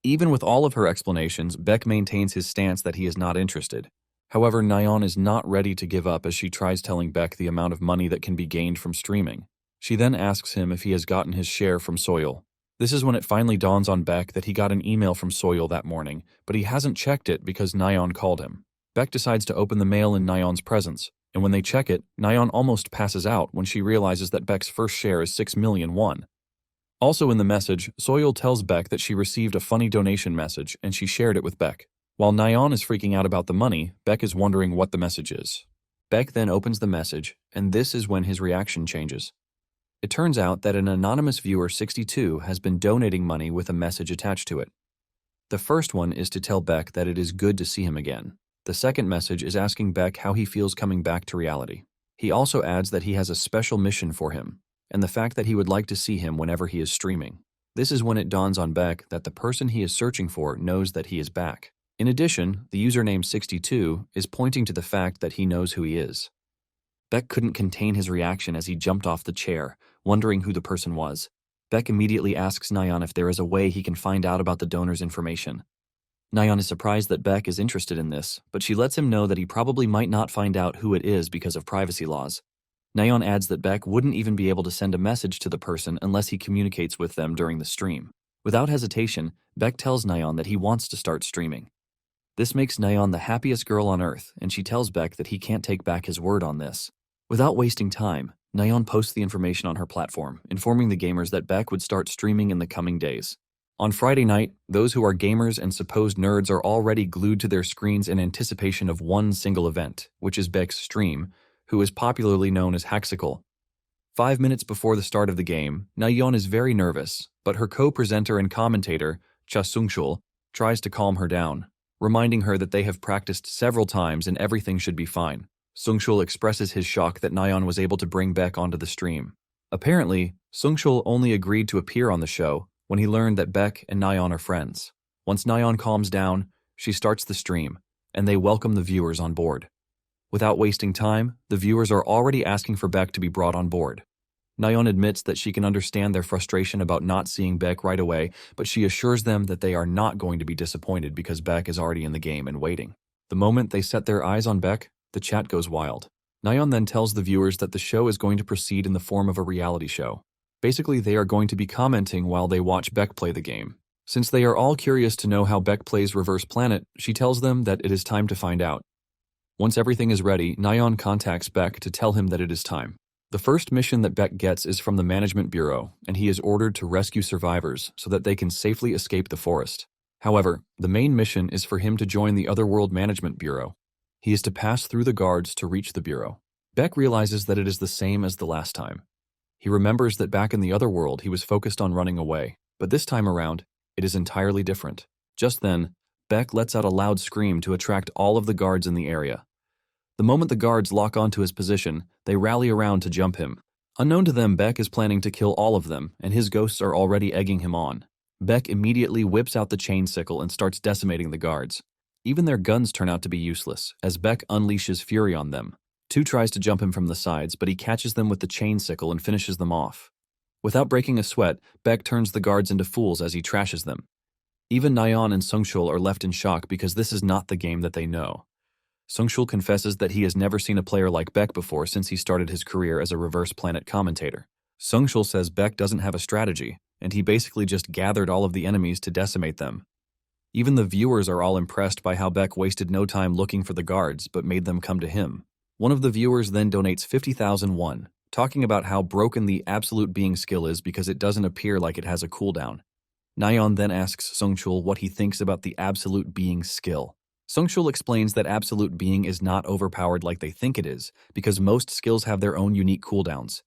S1: Even with all of her explanations, Beck maintains his stance that he is not interested. However, Naon is not ready to give up as she tries telling Beck the amount of money that can be gained from streaming. She then asks him if he has gotten his share from Soyol. This is when it finally dawns on Beck that he got an email from Soyol that morning, but he hasn't checked it because Naon called him. Beck decides to open the mail in Naon's presence, and when they check it, Naon almost passes out when she realizes that Beck's first share is 6 million won. Also in the message, Soyol tells Beck that she received a funny donation message and she shared it with Beck. While Naon is freaking out about the money, Beck is wondering what the message is. Beck then opens the message, and this is when his reaction changes. It turns out that an anonymous viewer 62 has been donating money with a message attached to it. The first one is to tell Beck that it is good to see him again. The second message is asking Beck how he feels coming back to reality. He also adds that he has a special mission for him, and the fact that he would like to see him whenever he is streaming. This is when it dawns on Beck that the person he is searching for knows that he is back. In addition, the username 62 is pointing to the fact that he knows who he is. Beck couldn't contain his reaction as he jumped off the chair, wondering who the person was. Beck immediately asks Naon if there is a way he can find out about the donor's information. Naon is surprised that Beck is interested in this, but she lets him know that he probably might not find out who it is because of privacy laws. Naon adds that Beck wouldn't even be able to send a message to the person unless he communicates with them during the stream. Without hesitation, Beck tells Naon that he wants to start streaming. This makes Naon the happiest girl on earth, and she tells Beck that he can't take back his word on this. Without wasting time, Naon posts the information on her platform, informing the gamers that Beck would start streaming in the coming days. On Friday night, those who are gamers and supposed nerds are already glued to their screens in anticipation of one single event, which is Beck's stream, who is popularly known as Haxical. 5 minutes before the start of the game, Naon is very nervous, but her co-presenter and commentator, Cha Sungshul, tries to calm her down, reminding her that they have practiced several times and everything should be fine. Sungshul expresses his shock that Naon was able to bring Beck onto the stream. Apparently, Sungshul only agreed to appear on the show when he learned that Beck and Naon are friends. Once Naon calms down, she starts the stream, and they welcome the viewers on board. Without wasting time, the viewers are already asking for Beck to be brought on board. Naon admits that she can understand their frustration about not seeing Beck right away, but she assures them that they are not going to be disappointed because Beck is already in the game and waiting. The moment they set their eyes on Beck, the chat goes wild. Naon then tells the viewers that the show is going to proceed in the form of a reality show. Basically, they are going to be commenting while they watch Beck play the game. Since they are all curious to know how Beck plays Reverse Planet, she tells them that it is time to find out. Once everything is ready, Naon contacts Beck to tell him that it is time. The first mission that Beck gets is from the Management Bureau, and he is ordered to rescue survivors so that they can safely escape the forest. However, the main mission is for him to join the Otherworld Management Bureau. He is to pass through the guards to reach the bureau. Beck realizes that it is the same as the last time. He remembers that back in the other world he was focused on running away, but this time around, it is entirely different. Just then, Beck lets out a loud scream to attract all of the guards in the area. The moment the guards lock onto his position, they rally around to jump him. Unknown to them, Beck is planning to kill all of them, and his ghosts are already egging him on. Beck immediately whips out the chain sickle and starts decimating the guards. Even their guns turn out to be useless, as Beck unleashes fury on them. Two tries to jump him from the sides, but he catches them with the chain sickle and finishes them off. Without breaking a sweat, Beck turns the guards into fools as he trashes them. Even Naon and Sungshul are left in shock because this is not the game that they know. Sungshul confesses that he has never seen a player like Beck before since he started his career as a Reverse Planet commentator. Sungshul says Beck doesn't have a strategy, and he basically just gathered all of the enemies to decimate them. Even the viewers are all impressed by how Beck wasted no time looking for the guards but made them come to him. One of the viewers then donates 50,000 won, talking about how broken the Absolute Being skill is because it doesn't appear like it has a cooldown. Naon then asks Sungshul what he thinks about the Absolute Being skill. Sungshul explains that Absolute Being is not overpowered like they think it is, because most skills have their own unique cooldowns.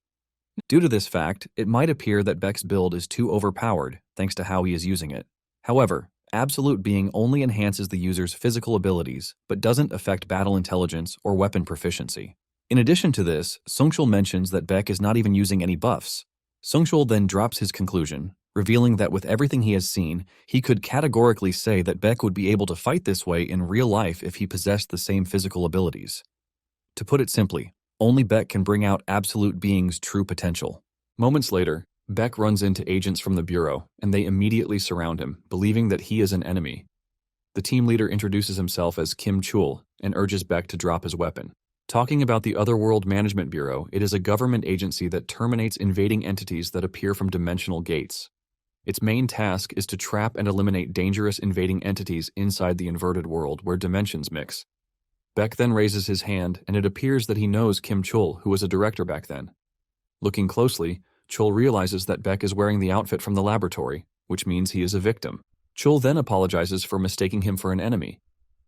S1: Due to this fact, it might appear that Beck's build is too overpowered, thanks to how he is using it. However, Absolute Being only enhances the user's physical abilities, but doesn't affect battle intelligence or weapon proficiency. In addition to this, Sungshul mentions that Beck is not even using any buffs. Sungshul then drops his conclusion, revealing that with everything he has seen, he could categorically say that Beck would be able to fight this way in real life if he possessed the same physical abilities. To put it simply, only Beck can bring out Absolute Being's true potential. Moments later, Beck runs into agents from the Bureau, and they immediately surround him, believing that he is an enemy. The team leader introduces himself as Kim Chul and urges Beck to drop his weapon. Talking about the Otherworld Management Bureau, it is a government agency that terminates invading entities that appear from dimensional gates. Its main task is to trap and eliminate dangerous invading entities inside the inverted world where dimensions mix. Beck then raises his hand, and it appears that he knows Kim Chul, who was a director back then. Looking closely, Chul realizes that Beck is wearing the outfit from the laboratory, which means he is a victim. Chul then apologizes for mistaking him for an enemy.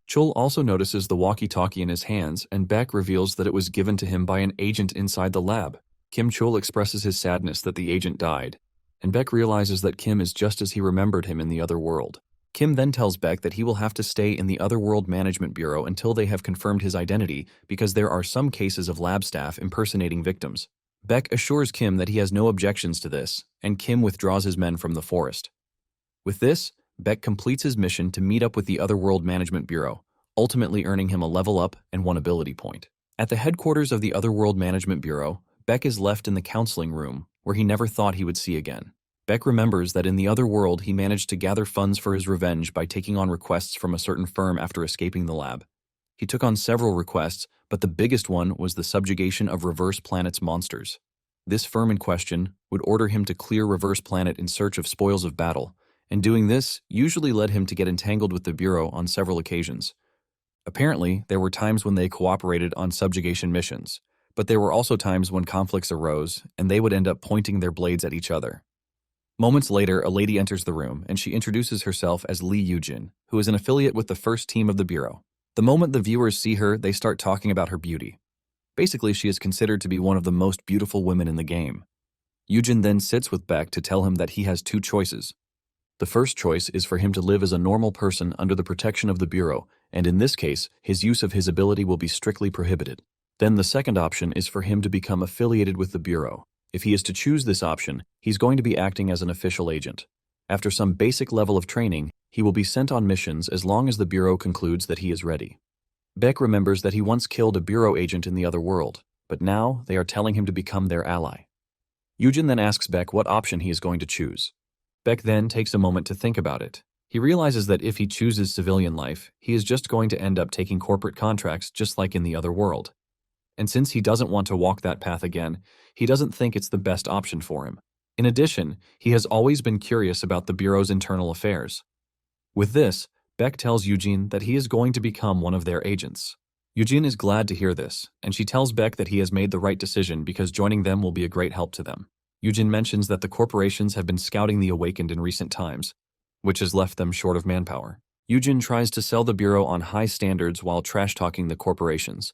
S1: Chul also notices the walkie-talkie in his hands, and Beck reveals that it was given to him by an agent inside the lab. Kim Chul expresses his sadness that the agent died, and Beck realizes that Kim is just as he remembered him in the other world. Kim then tells Beck that he will have to stay in the Otherworld Management Bureau until they have confirmed his identity because there are some cases of lab staff impersonating victims. Beck assures Kim that he has no objections to this, and Kim withdraws his men from the forest. With this, Beck completes his mission to meet up with the Otherworld Management Bureau, ultimately earning him a level up and 1 ability point. At the headquarters of the Otherworld Management Bureau, Beck is left in the counseling room, where he never thought he would see again. Beck remembers that in the other world he managed to gather funds for his revenge by taking on requests from a certain firm after escaping the lab. He took on several requests, but the biggest one was the subjugation of Reverse Planet's monsters. This firm in question would order him to clear Reverse Planet in search of spoils of battle, and doing this usually led him to get entangled with the Bureau on several occasions. Apparently, there were times when they cooperated on subjugation missions, but there were also times when conflicts arose, and they would end up pointing their blades at each other. Moments later, a lady enters the room, and she introduces herself as Lee Yujin, who is an affiliate with the first team of the Bureau. The moment the viewers see her, they start talking about her beauty. Basically, she is considered to be one of the most beautiful women in the game. Yujin then sits with Beck to tell him that he has 2 choices. The first choice is for him to live as a normal person under the protection of the Bureau, and in this case, his use of his ability will be strictly prohibited. Then the second option is for him to become affiliated with the Bureau. If he is to choose this option, he's going to be acting as an official agent. After some basic level of training, he will be sent on missions as long as the Bureau concludes that he is ready. Beck remembers that he once killed a Bureau agent in the other world, but now they are telling him to become their ally. Yujin then asks Beck what option he is going to choose. Beck then takes a moment to think about it. He realizes that if he chooses civilian life, he is just going to end up taking corporate contracts just like in the other world. And since he doesn't want to walk that path again, he doesn't think it's the best option for him. In addition, he has always been curious about the Bureau's internal affairs. With this, Beck tells Eugene that he is going to become one of their agents. Eugene is glad to hear this, and she tells Beck that he has made the right decision because joining them will be a great help to them. Eugene mentions that the corporations have been scouting the Awakened in recent times, which has left them short of manpower. Eugene tries to sell the Bureau on high standards while trash-talking the corporations.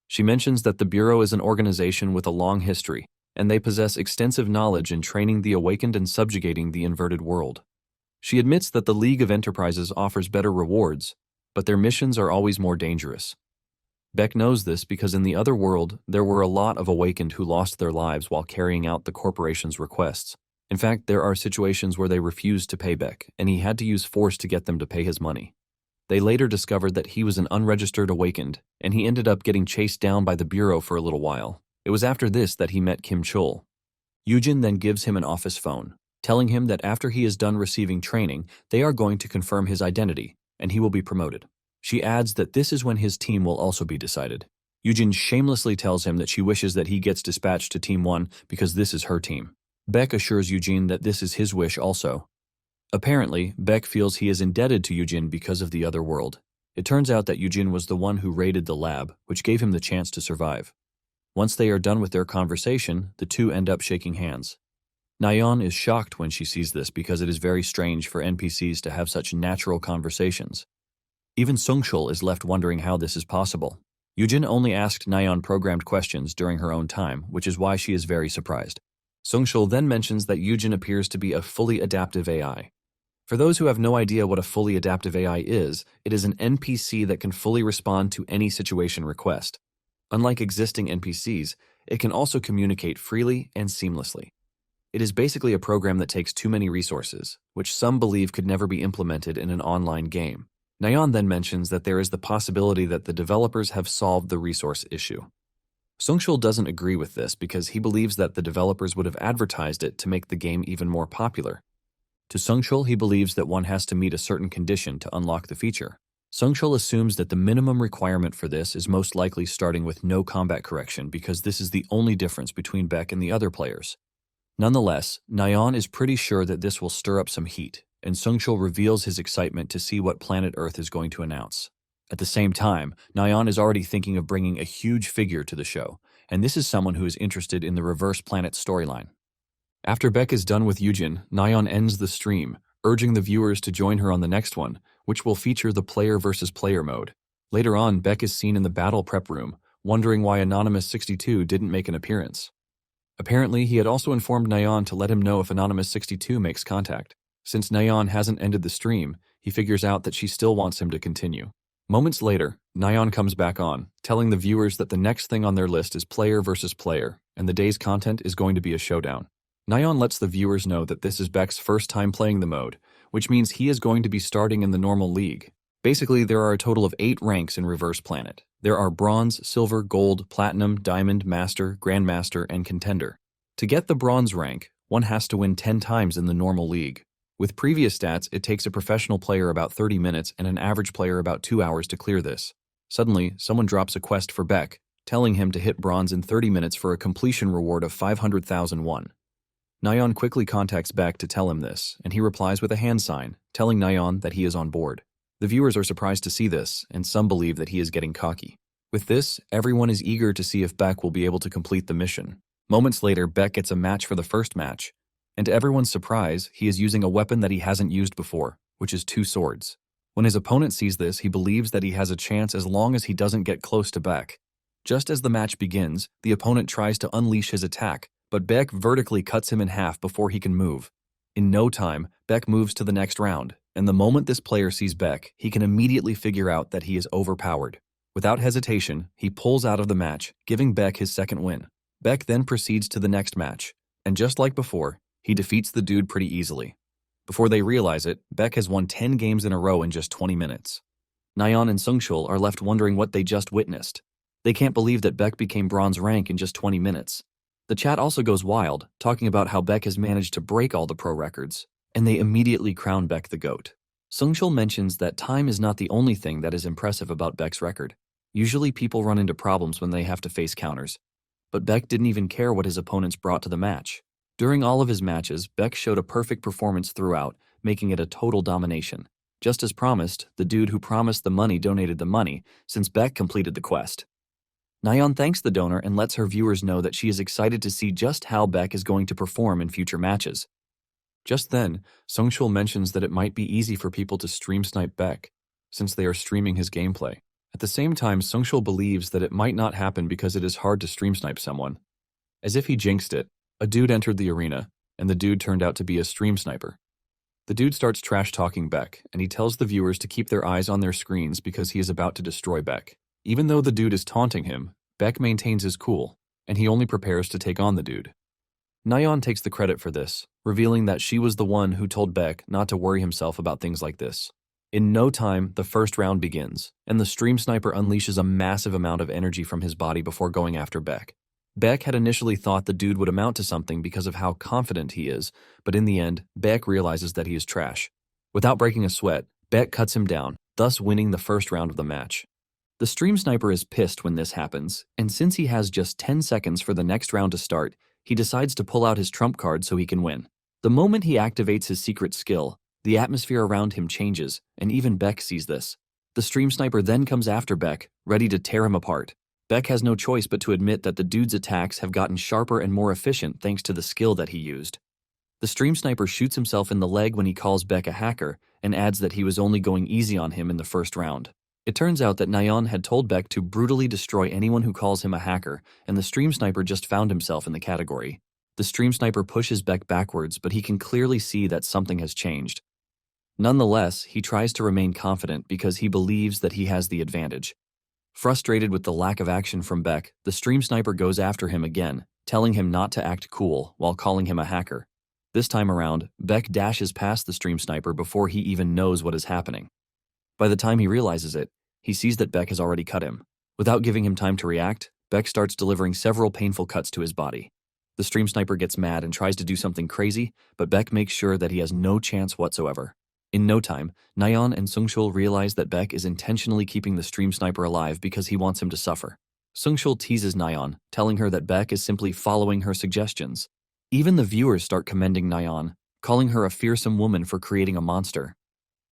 S1: She mentions that the Bureau is an organization with a long history, and they possess extensive knowledge in training the Awakened and subjugating the inverted world. She admits that the League of Enterprises offers better rewards, but their missions are always more dangerous. Beck knows this because in the other world, there were a lot of awakened who lost their lives while carrying out the corporation's requests. In fact, there are situations where they refused to pay Beck, and he had to use force to get them to pay his money. They later discovered that he was an unregistered awakened, and he ended up getting chased down by the Bureau for a little while. It was after this that he met Kim Chol. Yujin then gives him an office phone, telling him that after he is done receiving training, they are going to confirm his identity, and he will be promoted. She adds that this is when his team will also be decided. Yujin shamelessly tells him that she wishes that he gets dispatched to Team 1 because this is her team. Beck assures Yujin that this is his wish also. Apparently, Beck feels he is indebted to Yujin because of the other world. It turns out that Yujin was the one who raided the lab, which gave him the chance to survive. Once they are done with their conversation, the two end up shaking hands. Naon is shocked when she sees this because it is very strange for NPCs to have such natural conversations. Even Sungshul is left wondering how this is possible. Yujin only asked Naon programmed questions during her own time, which is why she is very surprised. Sungshul then mentions that Yujin appears to be a fully adaptive AI. For those who have no idea what a fully adaptive AI is, it is an NPC that can fully respond to any situation request. Unlike existing NPCs, it can also communicate freely and seamlessly. It is basically a program that takes too many resources, which some believe could never be implemented in an online game. Naon then mentions that there is the possibility that the developers have solved the resource issue. Sungshul doesn't agree with this because he believes that the developers would have advertised it to make the game even more popular. To Sungshul, he believes that one has to meet a certain condition to unlock the feature. Sungshul assumes that the minimum requirement for this is most likely starting with no combat correction because this is the only difference between Beck and the other players. Nonetheless, Naon is pretty sure that this will stir up some heat, and Sungshul reveals his excitement to see what planet Earth is going to announce. At the same time, Naon is already thinking of bringing a huge figure to the show, and this is someone who is interested in the Reverse Planet storyline. After Beck is done with Yujin, Naon ends the stream, urging the viewers to join her on the next one, which will feature the player versus player mode. Later on, Beck is seen in the battle prep room, wondering why Anonymous62 didn't make an appearance. Apparently, he had also informed Naon to let him know if Anonymous62 makes contact. Since Naon hasn't ended the stream, he figures out that she still wants him to continue. Moments later, Naon comes back on, telling the viewers that the next thing on their list is player versus player, and the day's content is going to be a showdown. Naon lets the viewers know that this is Beck's first time playing the mode, which means he is going to be starting in the normal league. Basically, there are a total of 8 ranks in Reverse Planet. There are Bronze, Silver, Gold, Platinum, Diamond, Master, Grandmaster, and Contender. To get the Bronze rank, one has to win 10 times in the normal league. With previous stats, it takes a professional player about 30 minutes and an average player about 2 hours to clear this. Suddenly, someone drops a quest for Beck, telling him to hit Bronze in 30 minutes for a completion reward of 500,000 won. Naon quickly contacts Beck to tell him this, and he replies with a hand sign, telling Naon that he is on board. The viewers are surprised to see this, and some believe that he is getting cocky. With this, everyone is eager to see if Beck will be able to complete the mission. Moments later, Beck gets a match for the first match, and to everyone's surprise, he is using a weapon that he hasn't used before, which is 2 swords. When his opponent sees this, he believes that he has a chance as long as he doesn't get close to Beck. Just as the match begins, the opponent tries to unleash his attack, but Beck vertically cuts him in half before he can move. In no time, Beck moves to the next round, and the moment this player sees Beck, he can immediately figure out that he is overpowered. Without hesitation, he pulls out of the match, giving Beck his second win. Beck then proceeds to the next match, and just like before, he defeats the dude pretty easily. Before they realize it, Beck has won 10 games in a row in just 20 minutes. Naon and Sungshul are left wondering what they just witnessed. They can't believe that Beck became Bronze rank in just 20 minutes. The chat also goes wild, talking about how Beck has managed to break all the pro records, and they immediately crown Beck the GOAT. Sungshul mentions that time is not the only thing that is impressive about Beck's record. Usually people run into problems when they have to face counters, but Beck didn't even care what his opponents brought to the match. During all of his matches, Beck showed a perfect performance throughout, making it a total domination. Just as promised, the dude who promised the money donated the money, since Beck completed the quest. Naon thanks the donor and lets her viewers know that she is excited to see just how Beck is going to perform in future matches. Just then, Sungshul mentions that it might be easy for people to stream snipe Beck, since they are streaming his gameplay. At the same time, Sungshul believes that it might not happen because it is hard to stream snipe someone. As if he jinxed it, a dude entered the arena, and the dude turned out to be a stream sniper. The dude starts trash-talking Beck, and he tells the viewers to keep their eyes on their screens because he is about to destroy Beck. Even though the dude is taunting him, Beck maintains his cool, and he only prepares to take on the dude. Naon takes the credit for this, revealing that she was the one who told Beck not to worry himself about things like this. In no time, the first round begins, and the stream sniper unleashes a massive amount of energy from his body before going after Beck. Beck had initially thought the dude would amount to something because of how confident he is, but in the end, Beck realizes that he is trash. Without breaking a sweat, Beck cuts him down, thus winning the first round of the match. The stream sniper is pissed when this happens, and since he has just 10 seconds for the next round to start, he decides to pull out his trump card so he can win. The moment he activates his secret skill, the atmosphere around him changes, and even Beck sees this. The stream sniper then comes after Beck, ready to tear him apart. Beck has no choice but to admit that the dude's attacks have gotten sharper and more efficient thanks to the skill that he used. The stream sniper shoots himself in the leg when he calls Beck a hacker and adds that he was only going easy on him in the first round. It turns out that Naon had told Beck to brutally destroy anyone who calls him a hacker, and the stream sniper just found himself in the category. The stream sniper pushes Beck backwards, but he can clearly see that something has changed. Nonetheless, he tries to remain confident because he believes that he has the advantage. Frustrated with the lack of action from Beck, the stream sniper goes after him again, telling him not to act cool while calling him a hacker. This time around, Beck dashes past the stream sniper before he even knows what is happening. By the time he realizes it, he sees that Beck has already cut him. Without giving him time to react, Beck starts delivering several painful cuts to his body. The stream sniper gets mad and tries to do something crazy, but Beck makes sure that he has no chance whatsoever. In no time, Naon and Sungshul realize that Beck is intentionally keeping the stream sniper alive because he wants him to suffer. Sungshul teases Naon, telling her that Beck is simply following her suggestions. Even the viewers start commending Naon, calling her a fearsome woman for creating a monster.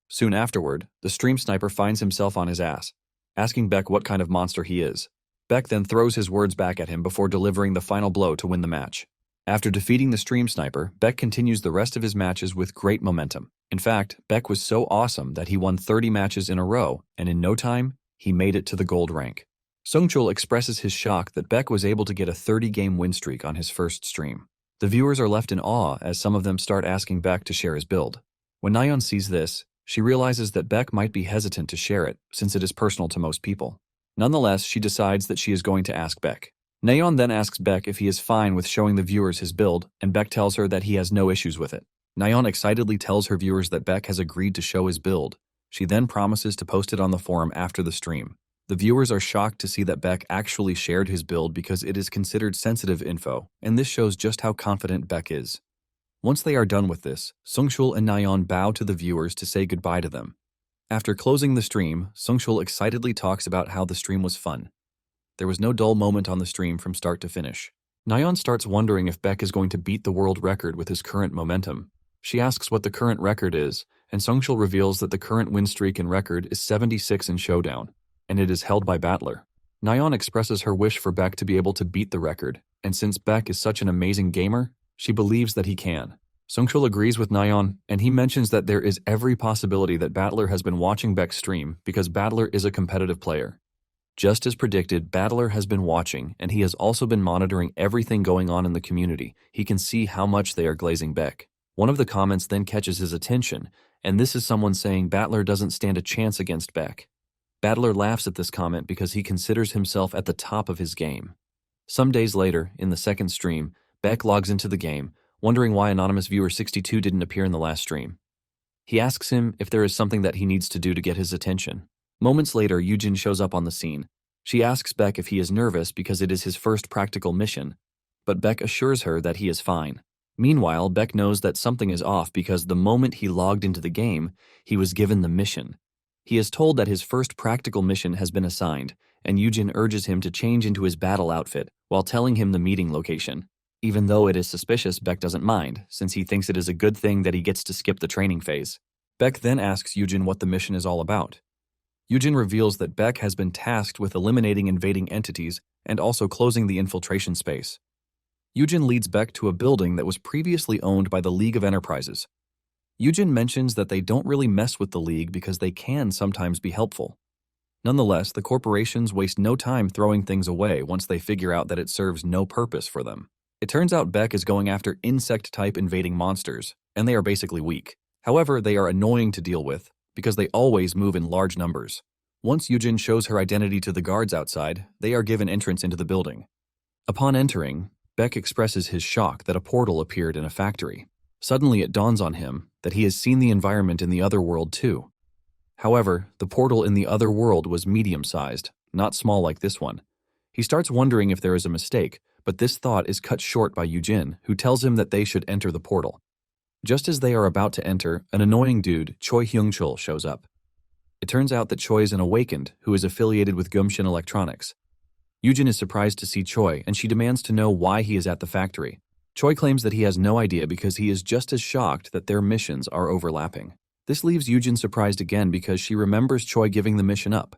S1: Soon afterward, the stream sniper finds himself on his ass, asking Beck what kind of monster he is. Beck then throws his words back at him before delivering the final blow to win the match. After defeating the stream sniper, Beck continues the rest of his matches with great momentum. In fact, Beck was so awesome that he won 30 matches in a row, and in no time, he made it to the gold rank. Sungchul expresses his shock that Beck was able to get a 30-game win streak on his first stream. The viewers are left in awe as some of them start asking Beck to share his build. When Naon sees this, she realizes that Beck might be hesitant to share it since it is personal to most people. Nonetheless, she decides that she is going to ask Beck. Naon then asks Beck if he is fine with showing the viewers his build, and Beck tells her that he has no issues with it. Naon excitedly tells her viewers that Beck has agreed to show his build. She then promises to post it on the forum after the stream. The viewers are shocked to see that Beck actually shared his build because it is considered sensitive info, and this shows just how confident Beck is. Once they are done with this, Sungshul and Naon bow to the viewers to say goodbye to them. After closing the stream, Sungshul excitedly talks about how the stream was fun. There was no dull moment on the stream from start to finish. Naon starts wondering if Beck is going to beat the world record with his current momentum. She asks what the current record is, and Sungshul reveals that the current win streak and record is 76 in Showdown, and it is held by Battler. Naon expresses her wish for Beck to be able to beat the record, and since Beck is such an amazing gamer, she believes that he can. Sungshul agrees with Naon, and he mentions that there is every possibility that Battler has been watching Beck's stream because Battler is a competitive player. Just as predicted, Battler has been watching, and he has also been monitoring everything going on in the community. He can see how much they are glazing Beck. One of the comments then catches his attention, and this is someone saying Battler doesn't stand a chance against Beck. Battler laughs at this comment because he considers himself at the top of his game. Some days later, in the second stream, Beck logs into the game, wondering why Anonymous Viewer 62 didn't appear in the last stream. He asks him if there is something that he needs to do to get his attention. Moments later, Yujin shows up on the scene. She asks Beck if he is nervous because it is his first practical mission, but Beck assures her that he is fine. Meanwhile, Beck knows that something is off because the moment he logged into the game, he was given the mission. He is told that his first practical mission has been assigned, and Yujin urges him to change into his battle outfit while telling him the meeting location. Even though it is suspicious, Beck doesn't mind, since he thinks it is a good thing that he gets to skip the training phase. Beck then asks Yujin what the mission is all about. Yujin reveals that Beck has been tasked with eliminating invading entities and also closing the infiltration space. Yujin leads Beck to a building that was previously owned by the League of Enterprises. Yujin mentions that they don't really mess with the League because they can sometimes be helpful. Nonetheless, the corporations waste no time throwing things away once they figure out that it serves no purpose for them. It turns out Beck is going after insect-type invading monsters, and they are basically weak. However, they are annoying to deal with, because they always move in large numbers. Once Yujin shows her identity to the guards outside, they are given entrance into the building. Upon entering, Beck expresses his shock that a portal appeared in a factory. Suddenly it dawns on him that he has seen the environment in the other world too. However, the portal in the other world was medium-sized, not small like this one. He starts wondering if there is a mistake, but this thought is cut short by Yujin, who tells him that they should enter the portal. Just as they are about to enter, an annoying dude, Choi Hyung-chul, shows up. It turns out that Choi is an awakened who is affiliated with Gumshin Electronics. Yujin is surprised to see Choi, and she demands to know why he is at the factory. Choi claims that he has no idea because he is just as shocked that their missions are overlapping. This leaves Yujin surprised again because she remembers Choi giving the mission up.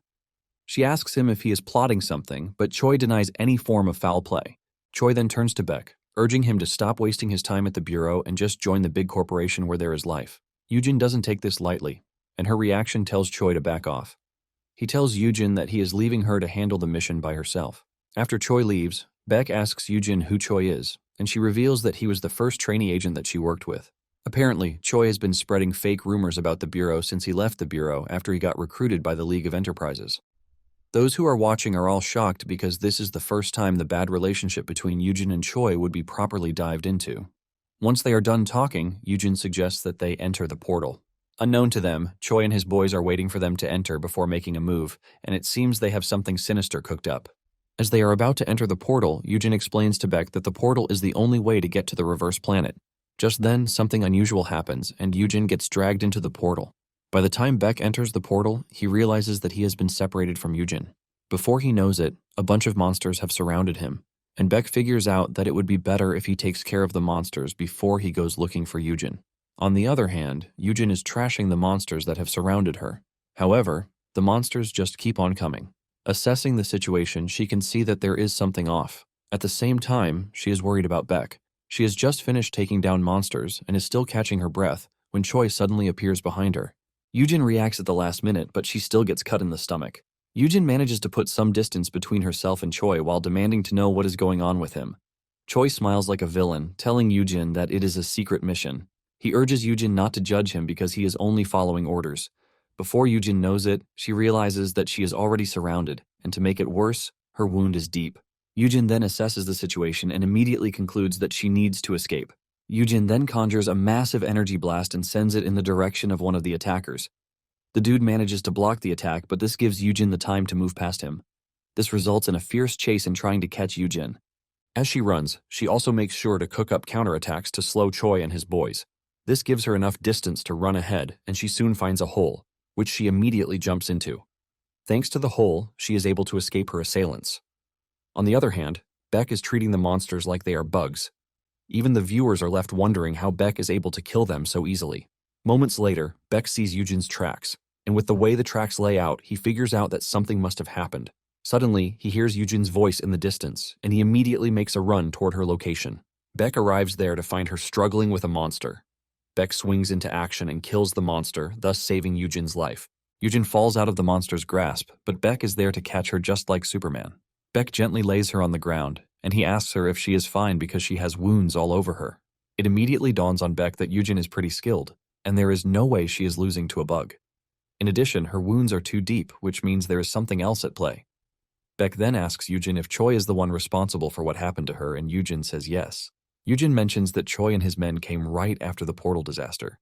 S1: She asks him if he is plotting something, but Choi denies any form of foul play. Choi then turns to Beck, urging him to stop wasting his time at the bureau and just join the big corporation where there is life. Yujin doesn't take this lightly, and her reaction tells Choi to back off. He tells Yujin that he is leaving her to handle the mission by herself. After Choi leaves, Beck asks Yujin who Choi is, and she reveals that he was the first trainee agent that she worked with. Apparently, Choi has been spreading fake rumors about the bureau since he left the bureau after he got recruited by the League of Enterprises. Those who are watching are all shocked because this is the first time the bad relationship between Yujin and Choi would be properly dived into. Once they are done talking, Yujin suggests that they enter the portal. Unknown to them, Choi and his boys are waiting for them to enter before making a move, and it seems they have something sinister cooked up. As they are about to enter the portal, Yujin explains to Beck that the portal is the only way to get to the reverse planet. Just then, something unusual happens, and Yujin gets dragged into the portal. By the time Beck enters the portal, he realizes that he has been separated from Yujin. Before he knows it, a bunch of monsters have surrounded him, and Beck figures out that it would be better if he takes care of the monsters before he goes looking for Yujin. On the other hand, Yujin is trashing the monsters that have surrounded her. However, the monsters just keep on coming. Assessing the situation, she can see that there is something off. At the same time, she is worried about Beck. She has just finished taking down monsters and is still catching her breath when Choi suddenly appears behind her. Yujin reacts at the last minute, but she still gets cut in the stomach. Yujin manages to put some distance between herself and Choi while demanding to know what is going on with him. Choi smiles like a villain, telling Yujin that it is a secret mission. He urges Yujin not to judge him because he is only following orders. Before Yujin knows it, she realizes that she is already surrounded, and to make it worse, her wound is deep. Yujin then assesses the situation and immediately concludes that she needs to escape. Yujin then conjures a massive energy blast and sends it in the direction of one of the attackers. The dude manages to block the attack, but this gives Yujin the time to move past him. This results in a fierce chase in trying to catch Yujin. As she runs, she also makes sure to cook up counterattacks to slow Choi and his boys. This gives her enough distance to run ahead, and she soon finds a hole, which she immediately jumps into. Thanks to the hole, she is able to escape her assailants. On the other hand, Beck is treating the monsters like they are bugs. Even the viewers are left wondering how Beck is able to kill them so easily. Moments later, Beck sees Yujin's tracks, and with the way the tracks lay out, he figures out that something must have happened. Suddenly, he hears Yujin's voice in the distance, and he immediately makes a run toward her location. Beck arrives there to find her struggling with a monster. Beck swings into action and kills the monster, thus saving Yujin's life. Yujin falls out of the monster's grasp, but Beck is there to catch her just like Superman. Beck gently lays her on the ground, and he asks her if she is fine because she has wounds all over her. It immediately dawns on Beck that Yujin is pretty skilled, and there is no way she is losing to a bug. In addition, her wounds are too deep, which means there is something else at play. Beck then asks Yujin if Choi is the one responsible for what happened to her, and Yujin says yes. Yujin mentions that Choi and his men came right after the portal disaster.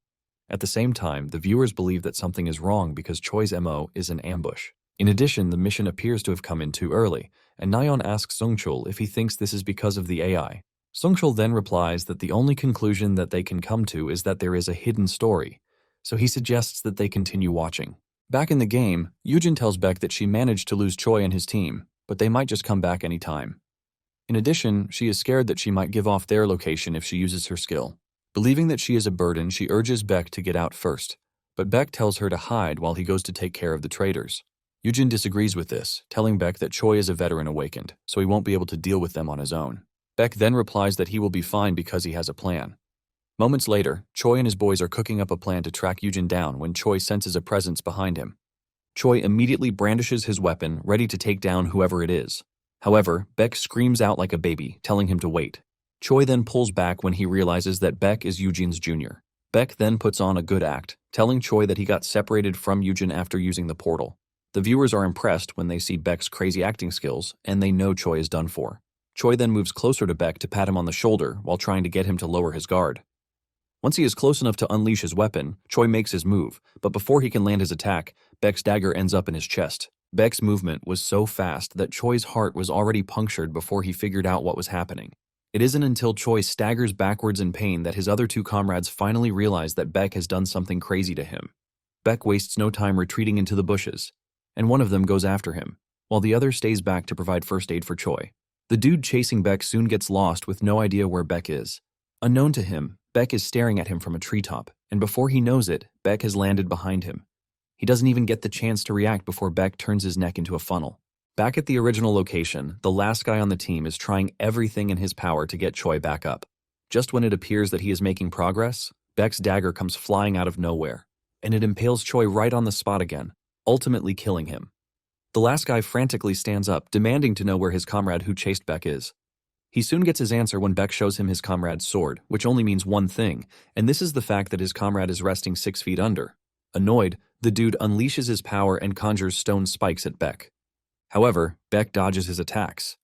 S1: At the same time, the viewers believe that something is wrong because Choi's MO is an ambush. In addition, the mission appears to have come in too early, and Naon asks Sungchul if he thinks this is because of the AI. Sungchul then replies that the only conclusion that they can come to is that there is a hidden story, so he suggests that they continue watching. Back in the game, Yujin tells Beck that she managed to lose Choi and his team, but they might just come back anytime. In addition, she is scared that she might give off their location if she uses her skill. Believing that she is a burden, she urges Beck to get out first, but Beck tells her to hide while he goes to take care of the traitors. Yujin disagrees with this, telling Beck that Choi is a veteran awakened, so he won't be able to deal with them on his own. Beck then replies that he will be fine because he has a plan. Moments later, Choi and his boys are cooking up a plan to track Yujin down when Choi senses a presence behind him. Choi immediately brandishes his weapon, ready to take down whoever it is. However, Beck screams out like a baby, telling him to wait. Choi then pulls back when he realizes that Beck is Yujin's junior. Beck then puts on a good act, telling Choi that he got separated from Yujin after using the portal. The viewers are impressed when they see Beck's crazy acting skills, and they know Choi is done for. Choi then moves closer to Beck to pat him on the shoulder while trying to get him to lower his guard. Once he is close enough to unleash his weapon, Choi makes his move, but before he can land his attack, Beck's dagger ends up in his chest. Beck's movement was so fast that Choi's heart was already punctured before he figured out what was happening. It isn't until Choi staggers backwards in pain that his other two comrades finally realize that Beck has done something crazy to him. Beck wastes no time retreating into the bushes, and one of them goes after him, while the other stays back to provide first aid for Choi. The dude chasing Beck soon gets lost with no idea where Beck is. Unknown to him, Beck is staring at him from a treetop, and before he knows it, Beck has landed behind him. He doesn't even get the chance to react before Beck turns his neck into a funnel. Back at the original location, the last guy on the team is trying everything in his power to get Choi back up. Just when it appears that he is making progress, Beck's dagger comes flying out of nowhere, and it impales Choi right on the spot again, ultimately killing him. The last guy frantically stands up, demanding to know where his comrade who chased Beck is. He soon gets his answer when Beck shows him his comrade's sword, which only means one thing, and this is the fact that his comrade is resting 6 feet under. Annoyed, the dude unleashes his power and conjures stone spikes at Beck. However, Beck dodges his attacks.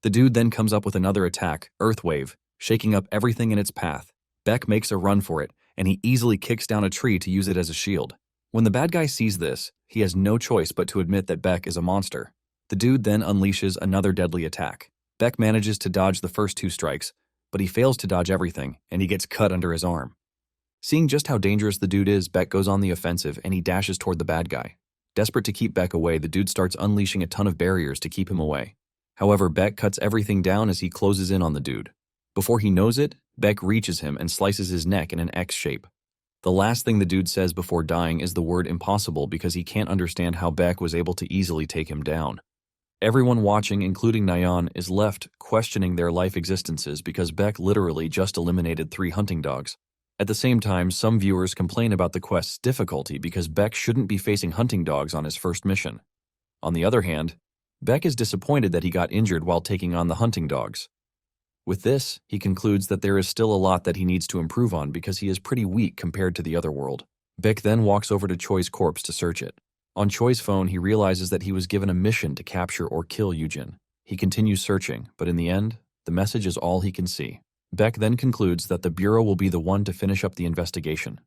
S1: The dude then comes up with another attack, Earth Wave, shaking up everything in its path. Beck makes a run for it, and he easily kicks down a tree to use it as a shield. When the bad guy sees this, he has no choice but to admit that Beck is a monster. The dude then unleashes another deadly attack. Beck manages to dodge the first 2 strikes, but he fails to dodge everything, and he gets cut under his arm. Seeing just how dangerous the dude is, Beck goes on the offensive and he dashes toward the bad guy. Desperate to keep Beck away, the dude starts unleashing a ton of barriers to keep him away. However, Beck cuts everything down as he closes in on the dude. Before he knows it, Beck reaches him and slices his neck in an X shape. The last thing the dude says before dying is the word impossible because he can't understand how Beck was able to easily take him down. Everyone watching, including Naon, is left questioning their life existences because Beck literally just eliminated 3 hunting dogs. At the same time, some viewers complain about the quest's difficulty because Beck shouldn't be facing hunting dogs on his first mission. On the other hand, Beck is disappointed that he got injured while taking on the hunting dogs. With this, he concludes that there is still a lot that he needs to improve on because he is pretty weak compared to the other world. Beck then walks over to Choi's corpse to search it. On Choi's phone, he realizes that he was given a mission to capture or kill Yujin. He continues searching, but in the end, the message is all he can see. Beck then concludes that the Bureau will be the one to finish up the investigation.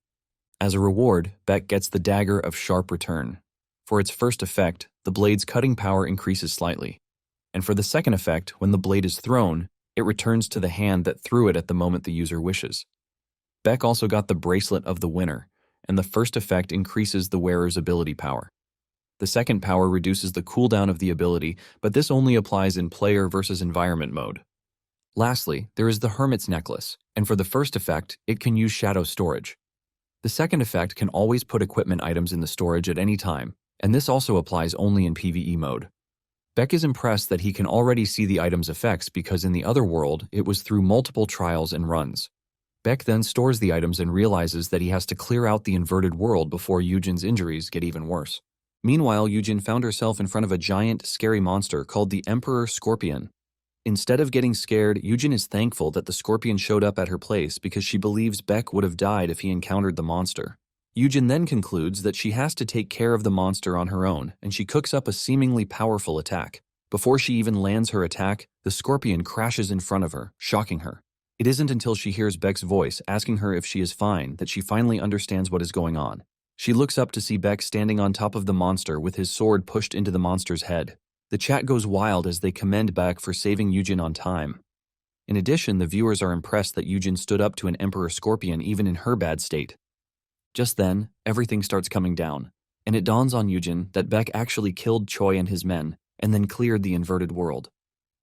S1: As a reward, Beck gets the Dagger of Sharp Return. For its first effect, the blade's cutting power increases slightly. And for the second effect, when the blade is thrown, it returns to the hand that threw it at the moment the user wishes. Beck also got the Bracelet of the Winner, and the first effect increases the wearer's ability power. The second power reduces the cooldown of the ability, but this only applies in player versus environment mode. Lastly, there is the Hermit's Necklace, and for the first effect, it can use shadow storage. The second effect can always put equipment items in the storage at any time, and this also applies only in PvE mode. Beck is impressed that he can already see the item's effects because in the other world, it was through multiple trials and runs. Beck then stores the items and realizes that he has to clear out the inverted world before Yujin's injuries get even worse. Meanwhile, Yujin found herself in front of a giant, scary monster called the Emperor Scorpion. Instead of getting scared, Yujin is thankful that the scorpion showed up at her place because she believes Beck would have died if he encountered the monster. Yujin then concludes that she has to take care of the monster on her own, and she cooks up a seemingly powerful attack. Before she even lands her attack, the scorpion crashes in front of her, shocking her. It isn't until she hears Beck's voice asking her if she is fine that she finally understands what is going on. She looks up to see Beck standing on top of the monster with his sword pushed into the monster's head. The chat goes wild as they commend Beck for saving Yujin on time. In addition, the viewers are impressed that Yujin stood up to an Emperor Scorpion even in her bad state. Just then, everything starts coming down, and it dawns on Yujin that Beck actually killed Choi and his men, and then cleared the inverted world.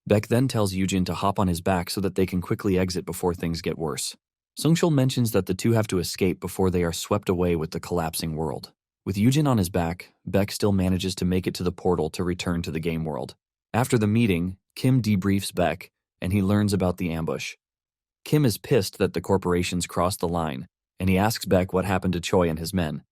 S1: Beck then tells Yujin to hop on his back so that they can quickly exit before things get worse. Sungshul mentions that the two have to escape before they are swept away with the collapsing world. With Yujin on his back, Beck still manages to make it to the portal to return to the game world. After the meeting, Kim debriefs Beck, and he learns about the ambush. Kim is pissed that the corporations crossed the line, and he asks Beck what happened to Choi and his men.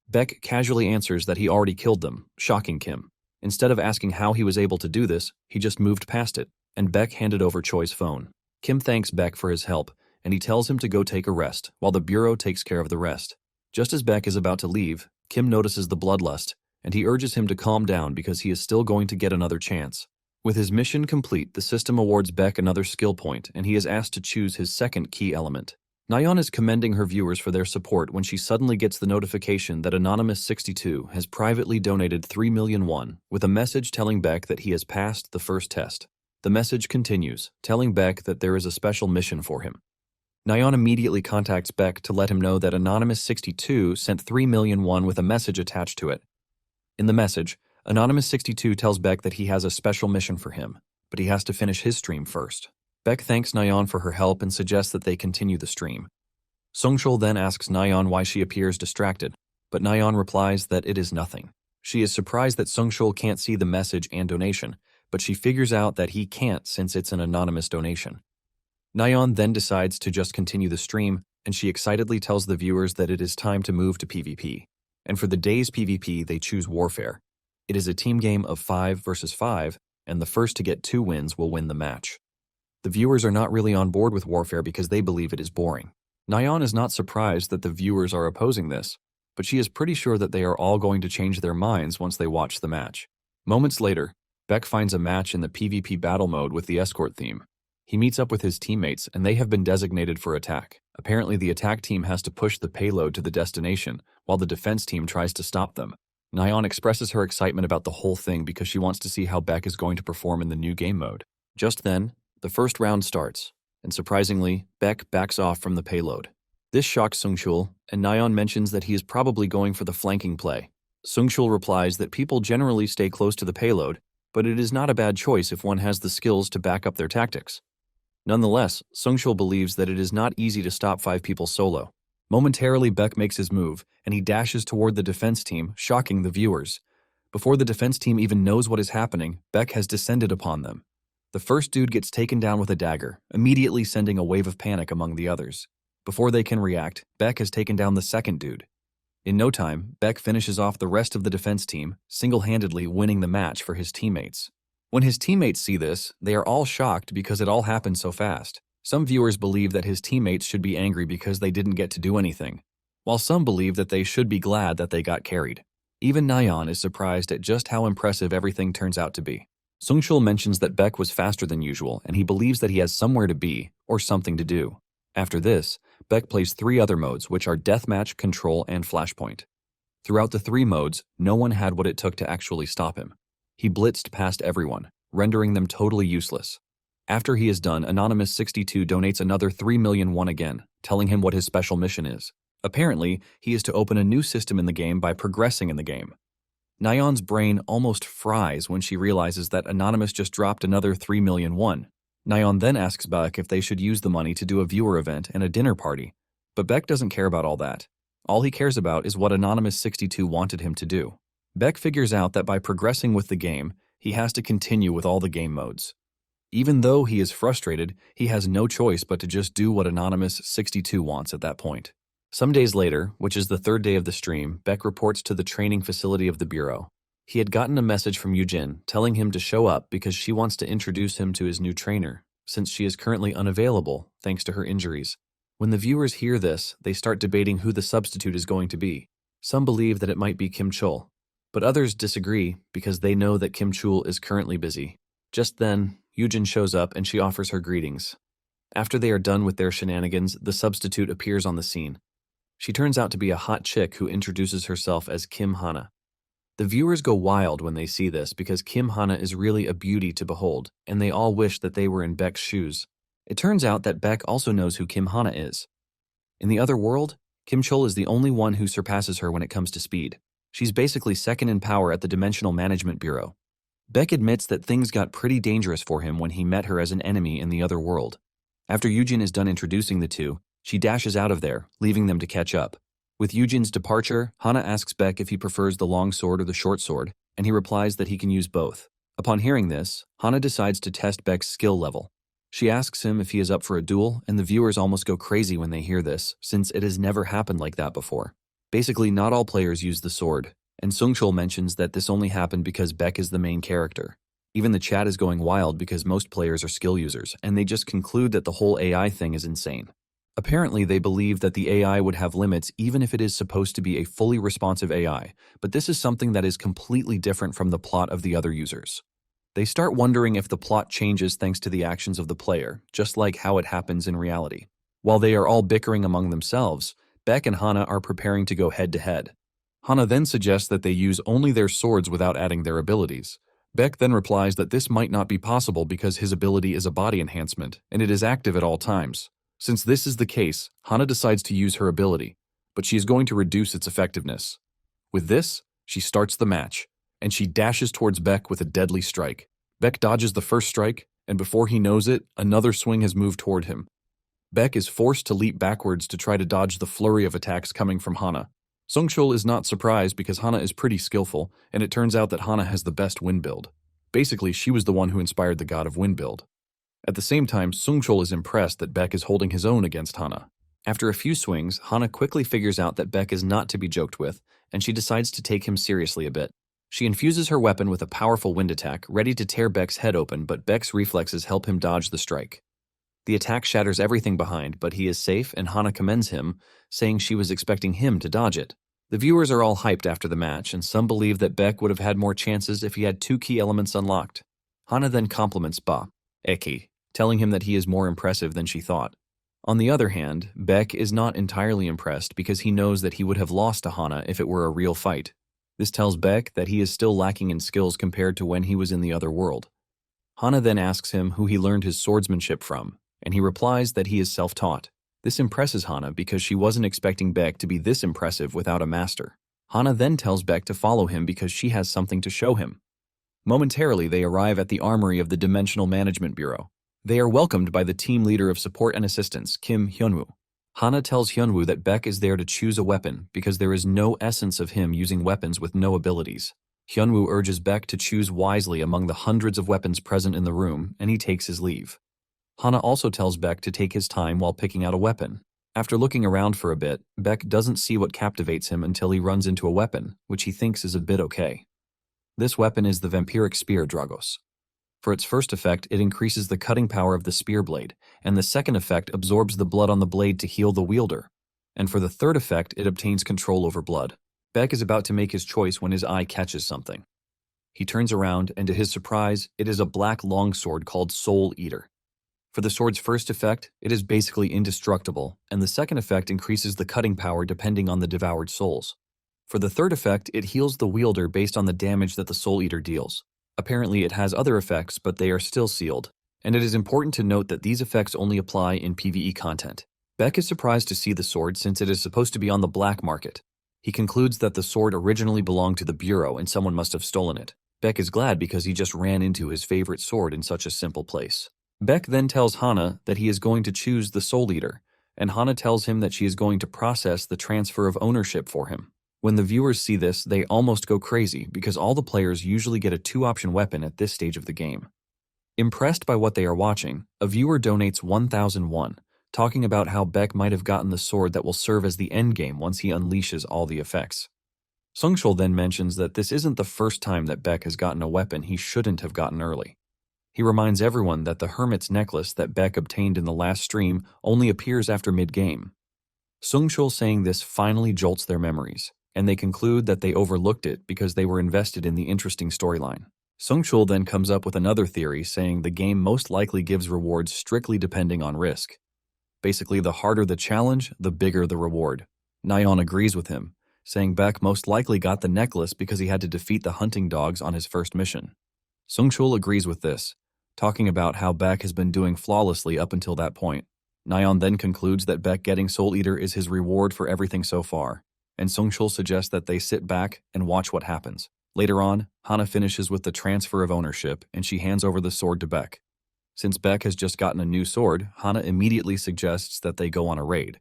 S1: Beck casually answers that he already killed them, shocking Kim. Instead of asking how he was able to do this, he just moved past it, and Beck handed over Choi's phone. Kim thanks Beck for his help, and he tells him to go take a rest, while the Bureau takes care of the rest. Just as Beck is about to leave, Kim notices the bloodlust, and he urges him to calm down because he is still going to get another chance. With his mission complete, the system awards Beck another skill point, and he is asked to choose his second key element. Naon is commending her viewers for their support when she suddenly gets the notification that Anonymous62 has privately donated 3 million won, with a message telling Beck that he has passed the first test. The message continues, telling Beck that there is a special mission for him. Naon immediately contacts Beck to let him know that Anonymous62 sent 3 million won with a message attached to it. In the message, Anonymous62 tells Beck that he has a special mission for him, but he has to finish his stream first. Beck thanks Naon for her help and suggests that they continue the stream. Sungchul then asks Naon why she appears distracted, but Naon replies that it is nothing. She is surprised that Sungchul can't see the message and donation, but she figures out that he can't since it's an anonymous donation. Naon then decides to just continue the stream, and she excitedly tells the viewers that it is time to move to PvP. And for the day's PvP, they choose Warfare. It is a team game of 5 versus 5, and the first to get 2 wins will win the match. The viewers are not really on board with Warfare because they believe it is boring. Naon is not surprised that the viewers are opposing this, but she is pretty sure that they are all going to change their minds once they watch the match. Moments later, Beck finds a match in the PvP battle mode with the escort theme. He meets up with his teammates and they have been designated for attack. Apparently the attack team has to push the payload to the destination, while the defense team tries to stop them. Naon expresses her excitement about the whole thing because she wants to see how Beck is going to perform in the new game mode. Just then, the first round starts, and surprisingly, Beck backs off from the payload. This shocks Sungchul, and Naon mentions that he is probably going for the flanking play. Sungchul replies that people generally stay close to the payload, but it is not a bad choice if one has the skills to back up their tactics. Nonetheless, Sungchul believes that it is not easy to stop 5 people solo. Momentarily, Beck makes his move, and he dashes toward the defense team, shocking the viewers. Before the defense team even knows what is happening, Beck has descended upon them. The first dude gets taken down with a dagger, immediately sending a wave of panic among the others. Before they can react, Beck has taken down the second dude. In no time, Beck finishes off the rest of the defense team, single-handedly winning the match for his teammates. When his teammates see this, they are all shocked because it all happened so fast. Some viewers believe that his teammates should be angry because they didn't get to do anything, while some believe that they should be glad that they got carried. Even Naon is surprised at just how impressive everything turns out to be. Sungchul mentions that Beck was faster than usual, and he believes that he has somewhere to be, or something to do. After this, Beck plays 3 other modes, which are Deathmatch, Control, and Flashpoint. Throughout the 3 modes, no one had what it took to actually stop him. He blitzed past everyone, rendering them totally useless. After he is done, Anonymous62 donates another 3 million won again, telling him what his special mission is. Apparently, he is to open a new system in the game by progressing in the game. Naon's brain almost fries when she realizes that Anonymous just dropped another 3 million won. Naon then asks Beck if they should use the money to do a viewer event and a dinner party, but Beck doesn't care about all that. All he cares about is what Anonymous62 wanted him to do. Beck figures out that by progressing with the game, he has to continue with all the game modes. Even though he is frustrated, he has no choice but to just do what Anonymous62 wants at that point. Some days later, which is the 3rd day of the stream, Beck reports to the training facility of the Bureau. He had gotten a message from Yujin telling him to show up because she wants to introduce him to his new trainer, since she is currently unavailable thanks to her injuries. When the viewers hear this, they start debating who the substitute is going to be. Some believe that it might be Kim Chul, but others disagree because they know that Kim Chul is currently busy. Just then, Yujin shows up and she offers her greetings. After they are done with their shenanigans, the substitute appears on the scene. She turns out to be a hot chick who introduces herself as Kim Hana. The viewers go wild when they see this because Kim Hana is really a beauty to behold, and they all wish that they were in Beck's shoes. It turns out that Beck also knows who Kim Hana is. In the other world, Kim Chul is the only one who surpasses her when it comes to speed. She's basically second in power at the Dimensional Management Bureau. Beck admits that things got pretty dangerous for him when he met her as an enemy in the other world. After Yujin is done introducing the two, she dashes out of there, leaving them to catch up. With Yujin's departure, Hana asks Beck if he prefers the long sword or the short sword, and he replies that he can use both. Upon hearing this, Hana decides to test Beck's skill level. She asks him if he is up for a duel, and the viewers almost go crazy when they hear this, since it has never happened like that before. Basically, not all players use the sword, and Sungchul mentions that this only happened because Beck is the main character. Even the chat is going wild because most players are skill users, and they just conclude that the whole AI thing is insane. Apparently, they believe that the AI would have limits even if it is supposed to be a fully responsive AI, but this is something that is completely different from the plot of the other users. They start wondering if the plot changes thanks to the actions of the player, just like how it happens in reality. While they are all bickering among themselves, Beck and Hana are preparing to go head-to-head. Hana then suggests that they use only their swords without adding their abilities. Beck then replies that this might not be possible because his ability is a body enhancement, and it is active at all times. Since this is the case, Hana decides to use her ability, but she is going to reduce its effectiveness. With this, she starts the match, and she dashes towards Beck with a deadly strike. Beck dodges the first strike, and before he knows it, another swing has moved toward him. Beck is forced to leap backwards to try to dodge the flurry of attacks coming from Hana. Sungshul is not surprised because Hana is pretty skillful, and it turns out that Hana has the best wind build. Basically, she was the one who inspired the god of wind build. At the same time, Sungshul is impressed that Beck is holding his own against Hana. After a few swings, Hana quickly figures out that Beck is not to be joked with, and she decides to take him seriously a bit. She infuses her weapon with a powerful wind attack, ready to tear Beck's head open, but Beck's reflexes help him dodge the strike. The attack shatters everything behind, but he is safe, and Hana commends him, saying she was expecting him to dodge it. The viewers are all hyped after the match, and some believe that Beck would have had more chances if he had 2 key elements unlocked. Hana then compliments Eki, telling him that he is more impressive than she thought. On the other hand, Beck is not entirely impressed because he knows that he would have lost to Hana if it were a real fight. This tells Beck that he is still lacking in skills compared to when he was in the other world. Hana then asks him who he learned his swordsmanship from, and he replies that he is self-taught. This impresses Hana because she wasn't expecting Beck to be this impressive without a master. Hana then tells Beck to follow him because she has something to show him. Momentarily, they arrive at the armory of the Dimensional Management Bureau. They are welcomed by the team leader of support and assistance, Kim Hyunwoo. Hana tells Hyunwoo that Beck is there to choose a weapon because there is no essence of him using weapons with no abilities. Hyunwoo urges Beck to choose wisely among the hundreds of weapons present in the room, and he takes his leave. Hana also tells Beck to take his time while picking out a weapon. After looking around for a bit, Beck doesn't see what captivates him until he runs into a weapon, which he thinks is a bit okay. This weapon is the Vampiric Spear Dragos. For its first effect, it increases the cutting power of the spear blade, and the second effect absorbs the blood on the blade to heal the wielder. And for the third effect, it obtains control over blood. Beck is about to make his choice when his eye catches something. He turns around, and to his surprise, it is a black longsword called Soul Eater. For the sword's first effect, it is basically indestructible, and the second effect increases the cutting power depending on the devoured souls. For the third effect, it heals the wielder based on the damage that the Soul Eater deals. Apparently, it has other effects, but they are still sealed, and it is important to note that these effects only apply in PvE content. Beck is surprised to see the sword since it is supposed to be on the black market. He concludes that the sword originally belonged to the Bureau and someone must have stolen it. Beck is glad because he just ran into his favorite sword in such a simple place. Beck then tells Hana that he is going to choose the Soul Eater, and Hana tells him that she is going to process the transfer of ownership for him. When the viewers see this, they almost go crazy because all the players usually get a 2-option weapon at this stage of the game. Impressed by what they are watching, a viewer donates 1,001, talking about how Beck might have gotten the sword that will serve as the endgame once he unleashes all the effects. Sungshul then mentions that this isn't the first time that Beck has gotten a weapon he shouldn't have gotten early. He reminds everyone that the Hermit's necklace that Beck obtained in the last stream only appears after mid-game. Sungshul saying this finally jolts their memories, and they conclude that they overlooked it because they were invested in the interesting storyline. Sungshul then comes up with another theory saying the game most likely gives rewards strictly depending on risk. Basically, the harder the challenge, the bigger the reward. Naon agrees with him, saying Beck most likely got the necklace because he had to defeat the hunting dogs on his first mission. Sungshul agrees with this, talking about how Beck has been doing flawlessly up until that point. Naon then concludes that Beck getting Soul Eater is his reward for everything so far, and Sungshul suggests that they sit back and watch what happens. Later on, Hana finishes with the transfer of ownership, and she hands over the sword to Beck. Since Beck has just gotten a new sword, Hana immediately suggests that they go on a raid.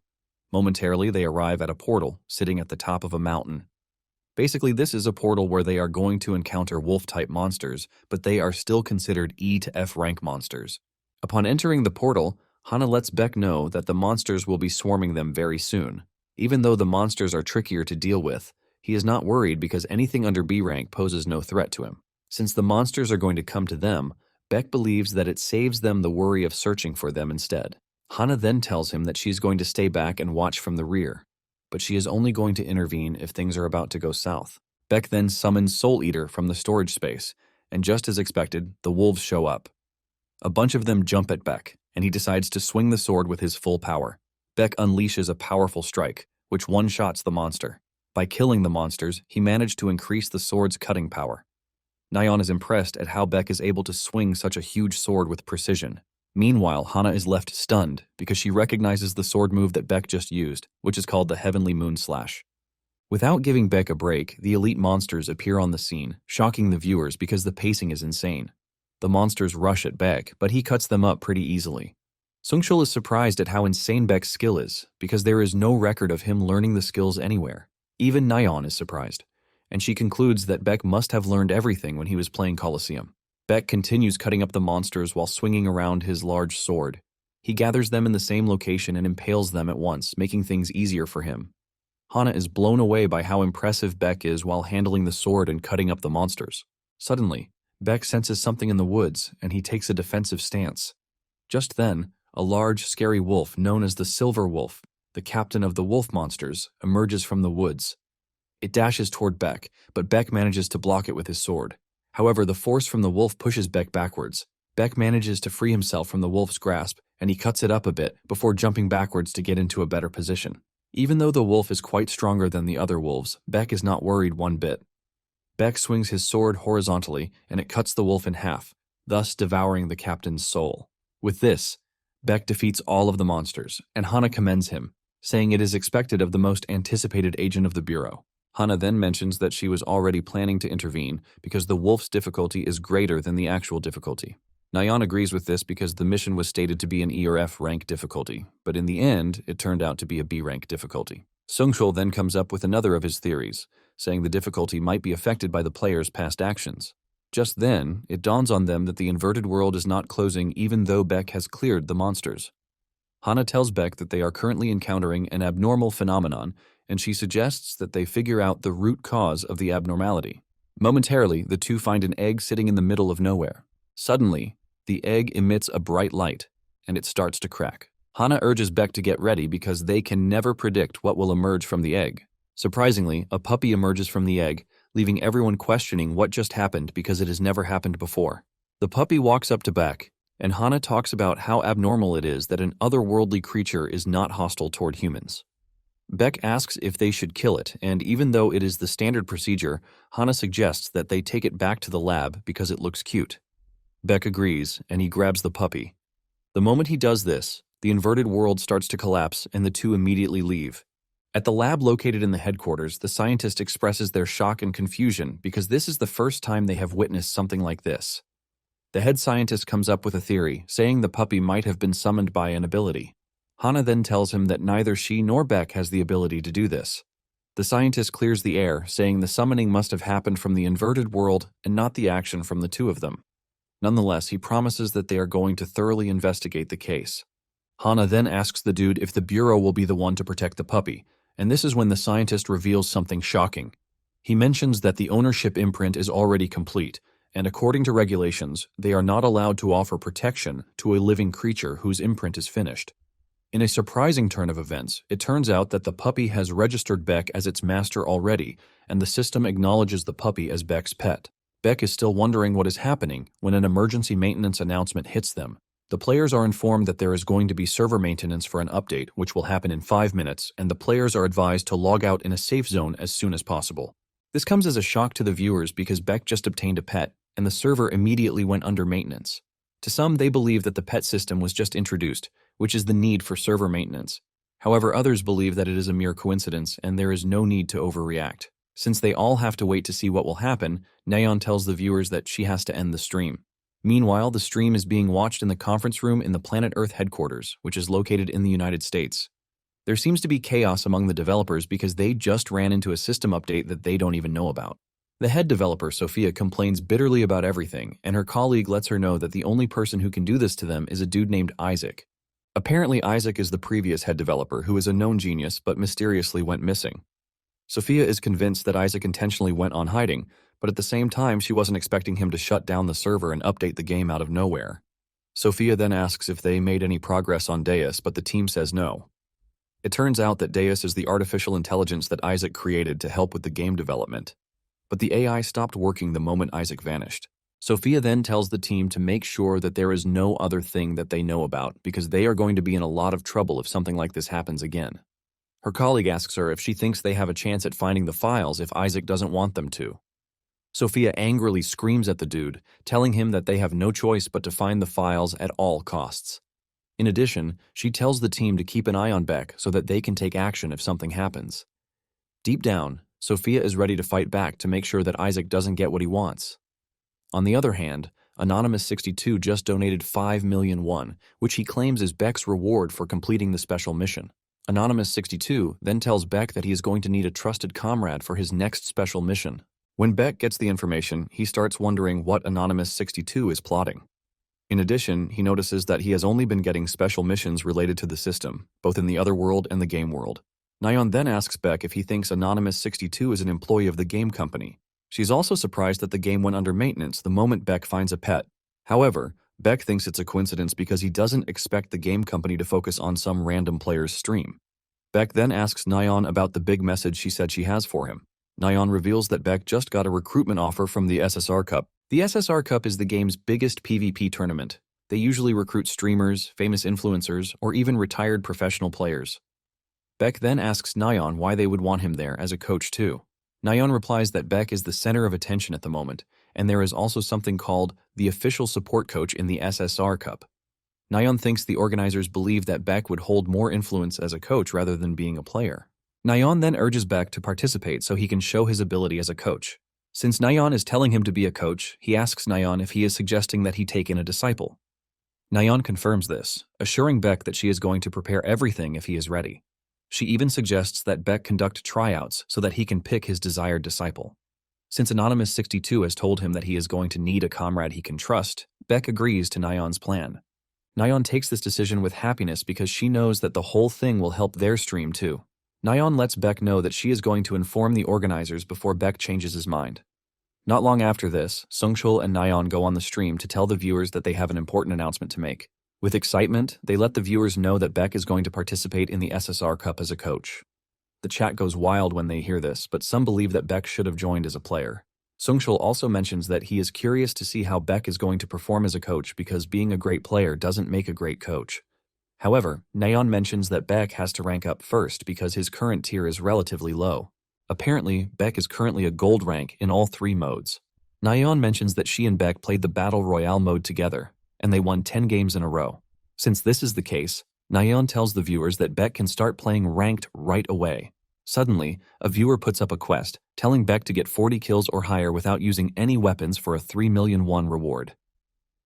S1: Momentarily, they arrive at a portal, sitting at the top of a mountain. Basically, this is a portal where they are going to encounter wolf-type monsters, but they are still considered E to F rank monsters. Upon entering the portal, Hana lets Beck know that the monsters will be swarming them very soon. Even though the monsters are trickier to deal with, he is not worried because anything under B rank poses no threat to him. Since the monsters are going to come to them, Beck believes that it saves them the worry of searching for them instead. Hana then tells him that she is going to stay back and watch from the rear, but she is only going to intervene if things are about to go south. Beck then summons Soul Eater from the storage space, and just as expected, the wolves show up. A bunch of them jump at Beck, and he decides to swing the sword with his full power. Beck unleashes a powerful strike, which one-shots the monster. By killing the monsters, he managed to increase the sword's cutting power. Naon is impressed at how Beck is able to swing such a huge sword with precision. Meanwhile, Hana is left stunned because she recognizes the sword move that Beck just used, which is called the Heavenly Moon Slash. Without giving Beck a break, the elite monsters appear on the scene, shocking the viewers because the pacing is insane. The monsters rush at Beck, but he cuts them up pretty easily. Sungchul is surprised at how insane Beck's skill is, because there is no record of him learning the skills anywhere. Even Naon is surprised, and she concludes that Beck must have learned everything when he was playing Colosseum. Beck continues cutting up the monsters while swinging around his large sword. He gathers them in the same location and impales them at once, making things easier for him. Hana is blown away by how impressive Beck is while handling the sword and cutting up the monsters. Suddenly, Beck senses something in the woods, and he takes a defensive stance. Just then, a large, scary wolf known as the Silver Wolf, the captain of the wolf monsters, emerges from the woods. It dashes toward Beck, but Beck manages to block it with his sword. However, the force from the wolf pushes Beck backwards. Beck manages to free himself from the wolf's grasp, and he cuts it up a bit before jumping backwards to get into a better position. Even though the wolf is quite stronger than the other wolves, Beck is not worried one bit. Beck swings his sword horizontally, and it cuts the wolf in half, thus devouring the captain's soul. With this, Beck defeats all of the monsters, and Hana commends him, saying it is expected of the most anticipated agent of the Bureau. Hana then mentions that she was already planning to intervene because the wolf's difficulty is greater than the actual difficulty. Naon agrees with this because the mission was stated to be an E or F rank difficulty, but in the end, it turned out to be a B rank difficulty. Sungchul then comes up with another of his theories, saying the difficulty might be affected by the player's past actions. Just then, it dawns on them that the inverted world is not closing even though Beck has cleared the monsters. Hana tells Beck that they are currently encountering an abnormal phenomenon, and she suggests that they figure out the root cause of the abnormality. Momentarily, the two find an egg sitting in the middle of nowhere. Suddenly, the egg emits a bright light, and it starts to crack. Hana urges Beck to get ready because they can never predict what will emerge from the egg. Surprisingly, a puppy emerges from the egg, leaving everyone questioning what just happened because it has never happened before. The puppy walks up to Beck, and Hana talks about how abnormal it is that an otherworldly creature is not hostile toward humans. Beck asks if they should kill it, and even though it is the standard procedure, Hana suggests that they take it back to the lab because it looks cute. Beck agrees, and he grabs the puppy. The moment he does this, the inverted world starts to collapse, and the two immediately leave. At the lab located in the headquarters, the scientist expresses their shock and confusion because this is the first time they have witnessed something like this. The head scientist comes up with a theory, saying the puppy might have been summoned by an ability. Hana then tells him that neither she nor Beck has the ability to do this. The scientist clears the air, saying the summoning must have happened from the inverted world and not the action from the two of them. Nonetheless, he promises that they are going to thoroughly investigate the case. Hana then asks the dude if the Bureau will be the one to protect the puppy, and this is when the scientist reveals something shocking. He mentions that the ownership imprint is already complete, and according to regulations, they are not allowed to offer protection to a living creature whose imprint is finished. In a surprising turn of events, it turns out that the puppy has registered Beck as its master already, and the system acknowledges the puppy as Beck's pet. Beck is still wondering what is happening when an emergency maintenance announcement hits them. The players are informed that there is going to be server maintenance for an update, which will happen in 5 minutes, and the players are advised to log out in a safe zone as soon as possible. This comes as a shock to the viewers because Beck just obtained a pet, and the server immediately went under maintenance. To some, they believe that the pet system was just introduced, which is the need for server maintenance. However, others believe that it is a mere coincidence and there is no need to overreact. Since they all have to wait to see what will happen, Naon tells the viewers that she has to end the stream. Meanwhile, the stream is being watched in the conference room in the Planet Earth headquarters, which is located in the United States. There seems to be chaos among the developers because they just ran into a system update that they don't even know about. The head developer, Sophia, complains bitterly about everything, and her colleague lets her know that the only person who can do this to them is a dude named Isaac. Apparently, Isaac is the previous head developer who is a known genius but mysteriously went missing. Sophia is convinced that Isaac intentionally went on hiding, but at the same time she wasn't expecting him to shut down the server and update the game out of nowhere. Sophia then asks if they made any progress on Deus, but the team says no. It turns out that Deus is the artificial intelligence that Isaac created to help with the game development. But the AI stopped working the moment Isaac vanished. Sophia then tells the team to make sure that there is no other thing that they know about because they are going to be in a lot of trouble if something like this happens again. Her colleague asks her if she thinks they have a chance at finding the files if Isaac doesn't want them to. Sophia angrily screams at the dude, telling him that they have no choice but to find the files at all costs. In addition, she tells the team to keep an eye on Beck so that they can take action if something happens. Deep down, Sophia is ready to fight back to make sure that Isaac doesn't get what he wants. On the other hand, Anonymous62 just donated 5 million won, which he claims is Beck's reward for completing the special mission. Anonymous62 then tells Beck that he is going to need a trusted comrade for his next special mission. When Beck gets the information, he starts wondering what Anonymous62 is plotting. In addition, he notices that he has only been getting special missions related to the system, both in the other world and the game world. Naon then asks Beck if he thinks Anonymous62 is an employee of the game company. She's also surprised that the game went under maintenance the moment Beck finds a pet. However, Beck thinks it's a coincidence because he doesn't expect the game company to focus on some random player's stream. Beck then asks Naon about the big message she said she has for him. Naon reveals that Beck just got a recruitment offer from the SSR Cup. The SSR Cup is the game's biggest PvP tournament. They usually recruit streamers, famous influencers, or even retired professional players. Beck then asks Naon why they would want him there as a coach too. Naon replies that Beck is the center of attention at the moment, and there is also something called the official support coach in the SSR Cup. Naon thinks the organizers believe that Beck would hold more influence as a coach rather than being a player. Naon then urges Beck to participate so he can show his ability as a coach. Since Naon is telling him to be a coach, he asks Naon if he is suggesting that he take in a disciple. Naon confirms this, assuring Beck that she is going to prepare everything if he is ready. She even suggests that Beck conduct tryouts so that he can pick his desired disciple. Since Anonymous62 has told him that he is going to need a comrade he can trust, Beck agrees to Naon's plan. Naon takes this decision with happiness because she knows that the whole thing will help their stream too. Naon lets Beck know that she is going to inform the organizers before Beck changes his mind. Not long after this, Sungchul and Naon go on the stream to tell the viewers that they have an important announcement to make. With excitement, they let the viewers know that Beck is going to participate in the SSR Cup as a coach. The chat goes wild when they hear this, but some believe that Beck should have joined as a player. Sungchul also mentions that he is curious to see how Beck is going to perform as a coach because being a great player doesn't make a great coach. However, Naon mentions that Beck has to rank up first because his current tier is relatively low. Apparently, Beck is currently a gold rank in all 3 modes. Naon mentions that she and Beck played the Battle Royale mode together, and they won 10 games in a row. Since this is the case, Naon tells the viewers that Beck can start playing ranked right away. Suddenly, a viewer puts up a quest, telling Beck to get 40 kills or higher without using any weapons for a 3 million won reward.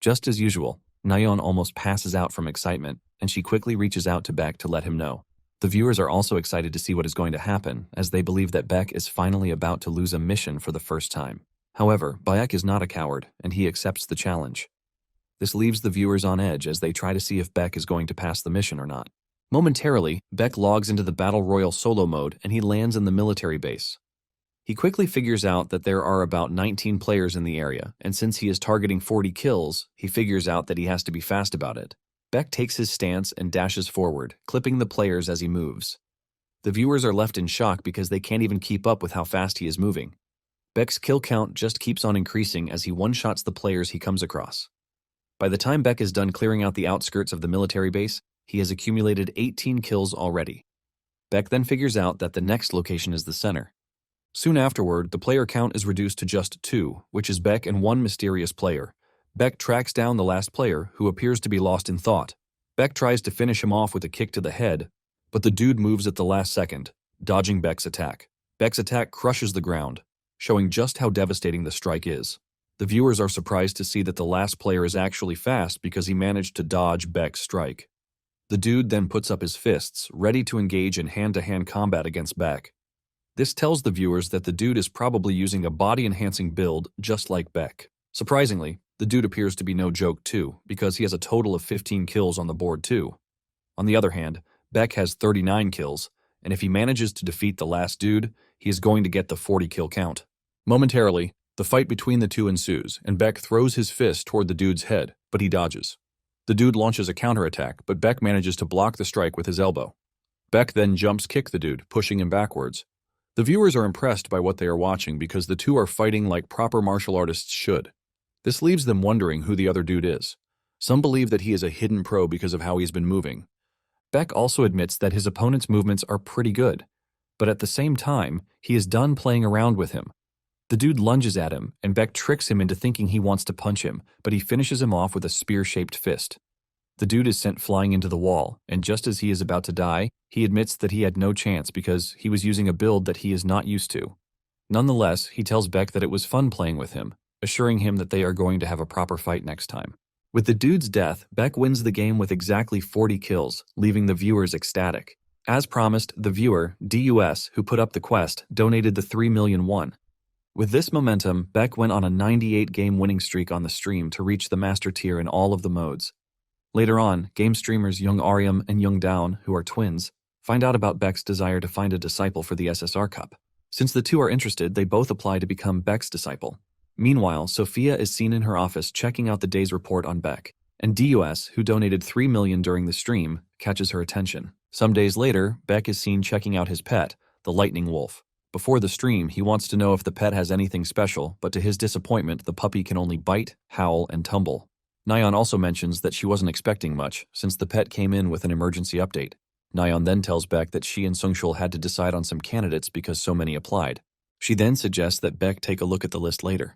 S1: Just as usual, Naon almost passes out from excitement, and she quickly reaches out to Beck to let him know. The viewers are also excited to see what is going to happen, as they believe that Beck is finally about to lose a mission for the first time. However, Beck is not a coward, and he accepts the challenge. This leaves the viewers on edge as they try to see if Beck is going to pass the mission or not. Momentarily, Beck logs into the Battle Royale solo mode and he lands in the military base. He quickly figures out that there are about 19 players in the area, and since he is targeting 40 kills, he figures out that he has to be fast about it. Beck takes his stance and dashes forward, clipping the players as he moves. The viewers are left in shock because they can't even keep up with how fast he is moving. Beck's kill count just keeps on increasing as he one-shots the players he comes across. By the time Beck is done clearing out the outskirts of the military base, he has accumulated 18 kills already. Beck then figures out that the next location is the center. Soon afterward, the player count is reduced to just 2, which is Beck and one mysterious player. Beck tracks down the last player, who appears to be lost in thought. Beck tries to finish him off with a kick to the head, but the dude moves at the last second, dodging Beck's attack. Beck's attack crushes the ground, showing just how devastating the strike is. The viewers are surprised to see that the last player is actually fast because he managed to dodge Beck's strike. The dude then puts up his fists, ready to engage in hand-to-hand combat against Beck. This tells the viewers that the dude is probably using a body-enhancing build just like Beck. Surprisingly, the dude appears to be no joke too, because he has a total of 15 kills on the board too. On the other hand, Beck has 39 kills, and if he manages to defeat the last dude, he is going to get the 40 kill count. Momentarily, the fight between the two ensues, and Beck throws his fist toward the dude's head, but he dodges. The dude launches a counterattack, but Beck manages to block the strike with his elbow. Beck then jumps kick the dude, pushing him backwards. The viewers are impressed by what they are watching because the two are fighting like proper martial artists should. This leaves them wondering who the other dude is. Some believe that he is a hidden pro because of how he's been moving. Beck also admits that his opponent's movements are pretty good, but at the same time, he is done playing around with him. The dude lunges at him, and Beck tricks him into thinking he wants to punch him, but he finishes him off with a spear-shaped fist. The dude is sent flying into the wall, and just as he is about to die, he admits that he had no chance because he was using a build that he is not used to. Nonetheless, he tells Beck that it was fun playing with him, assuring him that they are going to have a proper fight next time. With the dude's death, Beck wins the game with exactly 40 kills, leaving the viewers ecstatic. As promised, the viewer, DUS, who put up the quest, donated the 3 million won. With this momentum, Beck went on a 98-game winning streak on the stream to reach the master tier in all of the modes. Later on, game streamers Young Aryam and Young Dawn, who are twins, find out about Beck's desire to find a disciple for the SSR Cup. Since the two are interested, they both apply to become Beck's disciple. Meanwhile, Sophia is seen in her office checking out the day's report on Beck, and DUS, who donated 3 million during the stream, catches her attention. Some days later, Beck is seen checking out his pet, the lightning wolf. Before the stream, he wants to know if the pet has anything special, but to his disappointment, the puppy can only bite, howl, and tumble. Naon also mentions that she wasn't expecting much, since the pet came in with an emergency update. Naon then tells Beck that she and Sungshul had to decide on some candidates because so many applied. She then suggests that Beck take a look at the list later.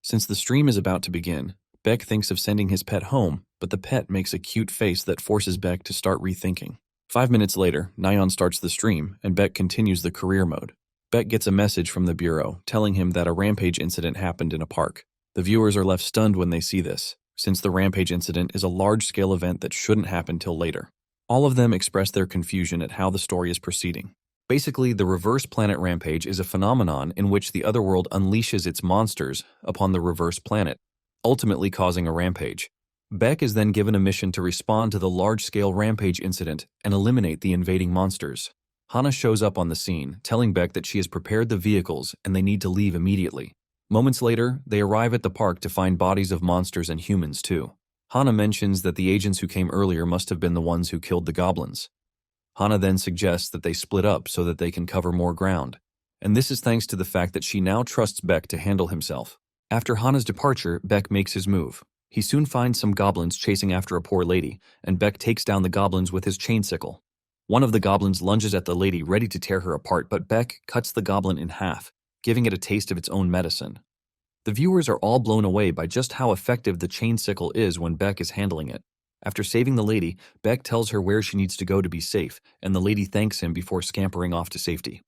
S1: Since the stream is about to begin, Beck thinks of sending his pet home, but the pet makes a cute face that forces Beck to start rethinking. 5 minutes later, Naon starts the stream, and Beck continues the career mode. Beck gets a message from the Bureau, telling him that a rampage incident happened in a park. The viewers are left stunned when they see this, since the rampage incident is a large-scale event that shouldn't happen till later. All of them express their confusion at how the story is proceeding. Basically, the reverse planet rampage is a phenomenon in which the otherworld unleashes its monsters upon the reverse planet, ultimately causing a rampage. Beck is then given a mission to respond to the large-scale rampage incident and eliminate the invading monsters. Hana shows up on the scene, telling Beck that she has prepared the vehicles and they need to leave immediately. Moments later, they arrive at the park to find bodies of monsters and humans too. Hana mentions that the agents who came earlier must have been the ones who killed the goblins. Hana then suggests that they split up so that they can cover more ground, and this is thanks to the fact that she now trusts Beck to handle himself. After Hana's departure, Beck makes his move. He soon finds some goblins chasing after a poor lady, and Beck takes down the goblins with his chain sickle. One of the goblins lunges at the lady, ready to tear her apart, but Beck cuts the goblin in half, giving it a taste of its own medicine. The viewers are all blown away by just how effective the chain sickle is when Beck is handling it. After saving the lady, Beck tells her where she needs to go to be safe, and the lady thanks him before scampering off to safety.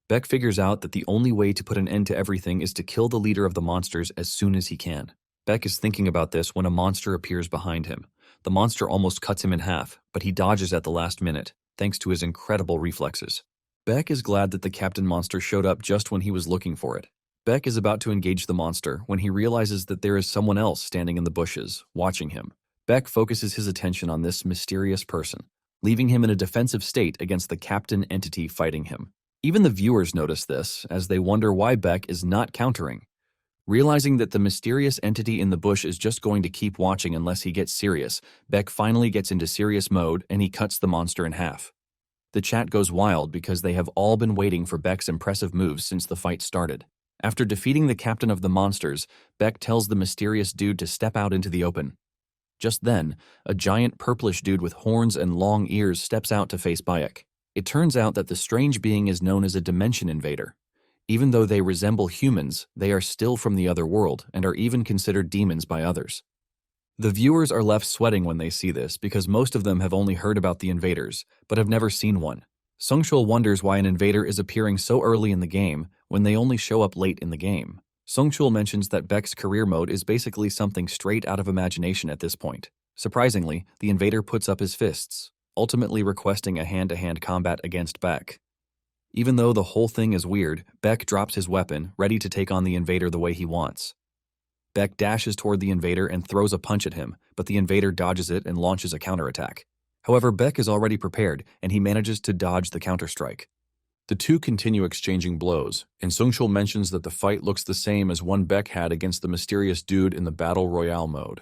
S1: Beck figures out that the only way to put an end to everything is to kill the leader of the monsters as soon as he can. Beck is thinking about this when a monster appears behind him. The monster almost cuts him in half, but he dodges at the last minute, thanks to his incredible reflexes. Beck is glad that the captain monster showed up just when he was looking for it. Beck is about to engage the monster when he realizes that there is someone else standing in the bushes, watching him. Beck focuses his attention on this mysterious person, leaving him in a defensive state against the captain entity fighting him. Even the viewers notice this, as they wonder why Beck is not countering. Realizing that the mysterious entity in the bush is just going to keep watching unless he gets serious, Beck finally gets into serious mode and he cuts the monster in half. The chat goes wild because they have all been waiting for Beck's impressive moves since the fight started. After defeating the captain of the monsters, Beck tells the mysterious dude to step out into the open. Just then, a giant purplish dude with horns and long ears steps out to face Bayek. It turns out that the strange being is known as a dimension invader. Even though they resemble humans, they are still from the other world and are even considered demons by others. The viewers are left sweating when they see this because most of them have only heard about the invaders, but have never seen one. Sungshul wonders why an invader is appearing so early in the game when they only show up late in the game. Sungshul mentions that Beck's career mode is basically something straight out of imagination at this point. Surprisingly, the invader puts up his fists, ultimately requesting a hand-to-hand combat against Beck. Even though the whole thing is weird, Beck drops his weapon, ready to take on the invader the way he wants. Beck dashes toward the invader and throws a punch at him, but the invader dodges it and launches a counterattack. However, Beck is already prepared, and he manages to dodge the counterstrike. The two continue exchanging blows, and Sungshul mentions that the fight looks the same as one Beck had against the mysterious dude in the Battle Royale mode.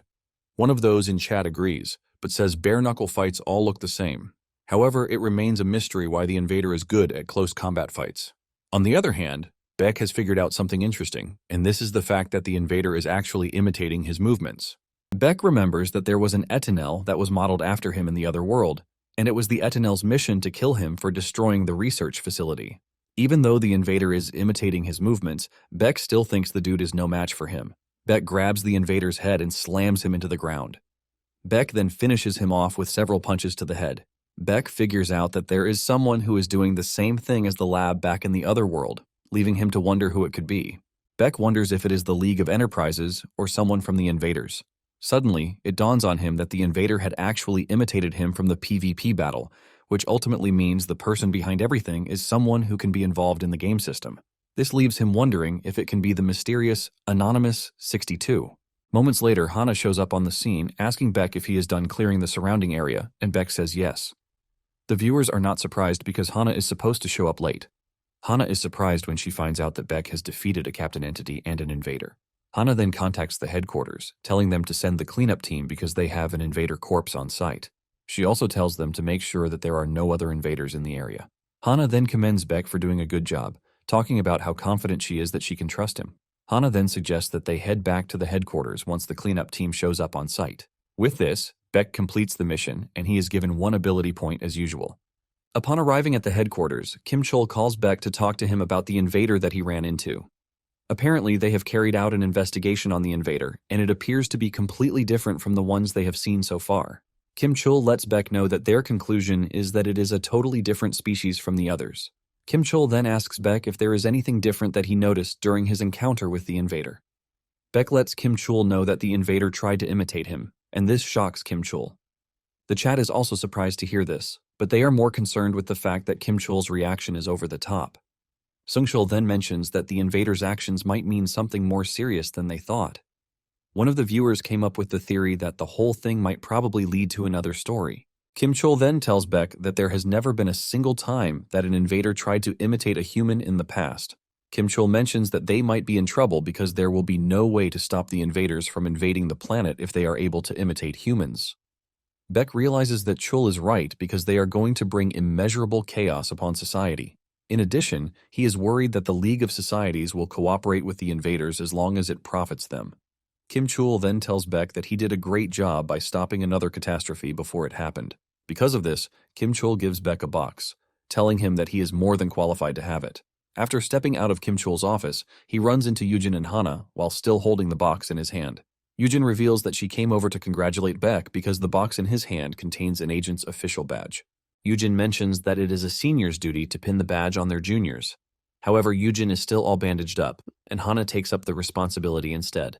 S1: One of those in chat agrees, but says bare-knuckle fights all look the same. However, it remains a mystery why the invader is good at close combat fights. On the other hand, Beck has figured out something interesting, and this is the fact that the invader is actually imitating his movements. Beck remembers that there was an Etanel that was modeled after him in the other world, and it was the Etanel's mission to kill him for destroying the research facility. Even though the invader is imitating his movements, Beck still thinks the dude is no match for him. Beck grabs the invader's head and slams him into the ground. Beck then finishes him off with several punches to the head. Beck figures out that there is someone who is doing the same thing as the lab back in the other world, leaving him to wonder who it could be. Beck wonders if it is the League of Enterprises or someone from the invaders. Suddenly, it dawns on him that the invader had actually imitated him from the PvP battle, which ultimately means the person behind everything is someone who can be involved in the game system. This leaves him wondering if it can be the mysterious Anonymous 62. Moments later, Hana shows up on the scene, asking Beck if he is done clearing the surrounding area, and Beck says yes. The viewers are not surprised because Hana is supposed to show up late. Hana is surprised when she finds out that Beck has defeated a captain entity and an invader. Hana then contacts the headquarters, telling them to send the cleanup team because they have an invader corpse on site. She also tells them to make sure that there are no other invaders in the area. Hana then commends Beck for doing a good job, talking about how confident she is that she can trust him. Hana then suggests that they head back to the headquarters once the cleanup team shows up on site. With this, Beck completes the mission, and he is given one ability point as usual. Upon arriving at the headquarters, Kim Chol calls Beck to talk to him about the invader that he ran into. Apparently, they have carried out an investigation on the invader, and it appears to be completely different from the ones they have seen so far. Kim Chol lets Beck know that their conclusion is that it is a totally different species from the others. Kim Chol then asks Beck if there is anything different that he noticed during his encounter with the invader. Beck lets Kim Chol know that the invader tried to imitate him, and this shocks Kim Chol. The chat is also surprised to hear this, but they are more concerned with the fact that Kim Chol's reaction is over the top. Sungshul then mentions that the invader's actions might mean something more serious than they thought. One of the viewers came up with the theory that the whole thing might probably lead to another story. Kim Chol then tells Beck that there has never been a single time that an invader tried to imitate a human in the past. Kim Chol mentions that they might be in trouble because there will be no way to stop the invaders from invading the planet if they are able to imitate humans. Beck realizes that Chol is right because they are going to bring immeasurable chaos upon society. In addition, he is worried that the League of Societies will cooperate with the invaders as long as it profits them. Kim Chol then tells Beck that he did a great job by stopping another catastrophe before it happened. Because of this, Kim Chol gives Beck a box, telling him that he is more than qualified to have it. After stepping out of Kim Chol's office, he runs into Yujin and Hana while still holding the box in his hand. Yujin reveals that she came over to congratulate Beck because the box in his hand contains an agent's official badge. Yujin mentions that it is a senior's duty to pin the badge on their juniors. However, Yujin is still all bandaged up, and Hana takes up the responsibility instead.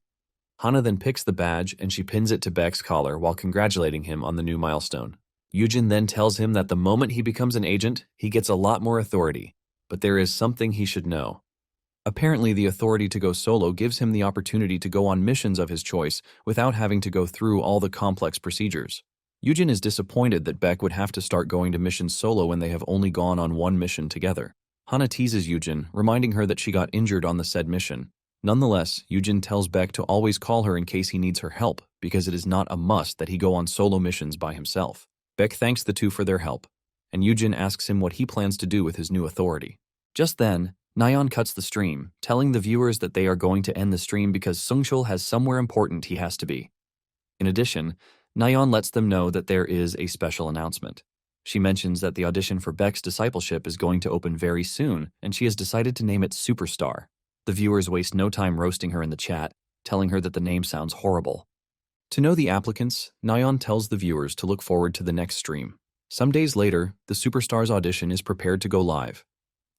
S1: Hana then picks the badge and she pins it to Beck's collar while congratulating him on the new milestone. Yujin then tells him that the moment he becomes an agent, he gets a lot more authority, but there is something he should know. Apparently, the authority to go solo gives him the opportunity to go on missions of his choice without having to go through all the complex procedures. Yujin is disappointed that Beck would have to start going to missions solo when they have only gone on one mission together. Hana teases Yujin, reminding her that she got injured on the said mission. Nonetheless, Yujin tells Beck to always call her in case he needs her help, because it is not a must that he go on solo missions by himself. Beck thanks the two for their help, and Yujin asks him what he plans to do with his new authority. Just then, Naon cuts the stream, telling the viewers that they are going to end the stream because Sungshul has somewhere important he has to be. In addition, Naon lets them know that there is a special announcement. She mentions that the audition for Beck's discipleship is going to open very soon, and she has decided to name it Superstar. The viewers waste no time roasting her in the chat, telling her that the name sounds horrible. To know the applicants, Naon tells the viewers to look forward to the next stream. Some days later, the Superstar's audition is prepared to go live.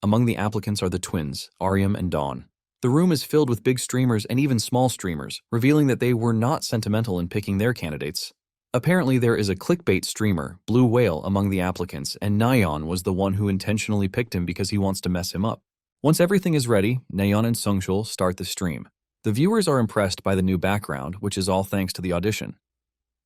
S1: Among the applicants are the twins, Aryam and Dawn. The room is filled with big streamers and even small streamers, revealing that they were not sentimental in picking their candidates. Apparently, there is a clickbait streamer, Blue Whale, among the applicants, and Naon was the one who intentionally picked him because he wants to mess him up. Once everything is ready, Naon and Sungshul start the stream. The viewers are impressed by the new background, which is all thanks to the audition.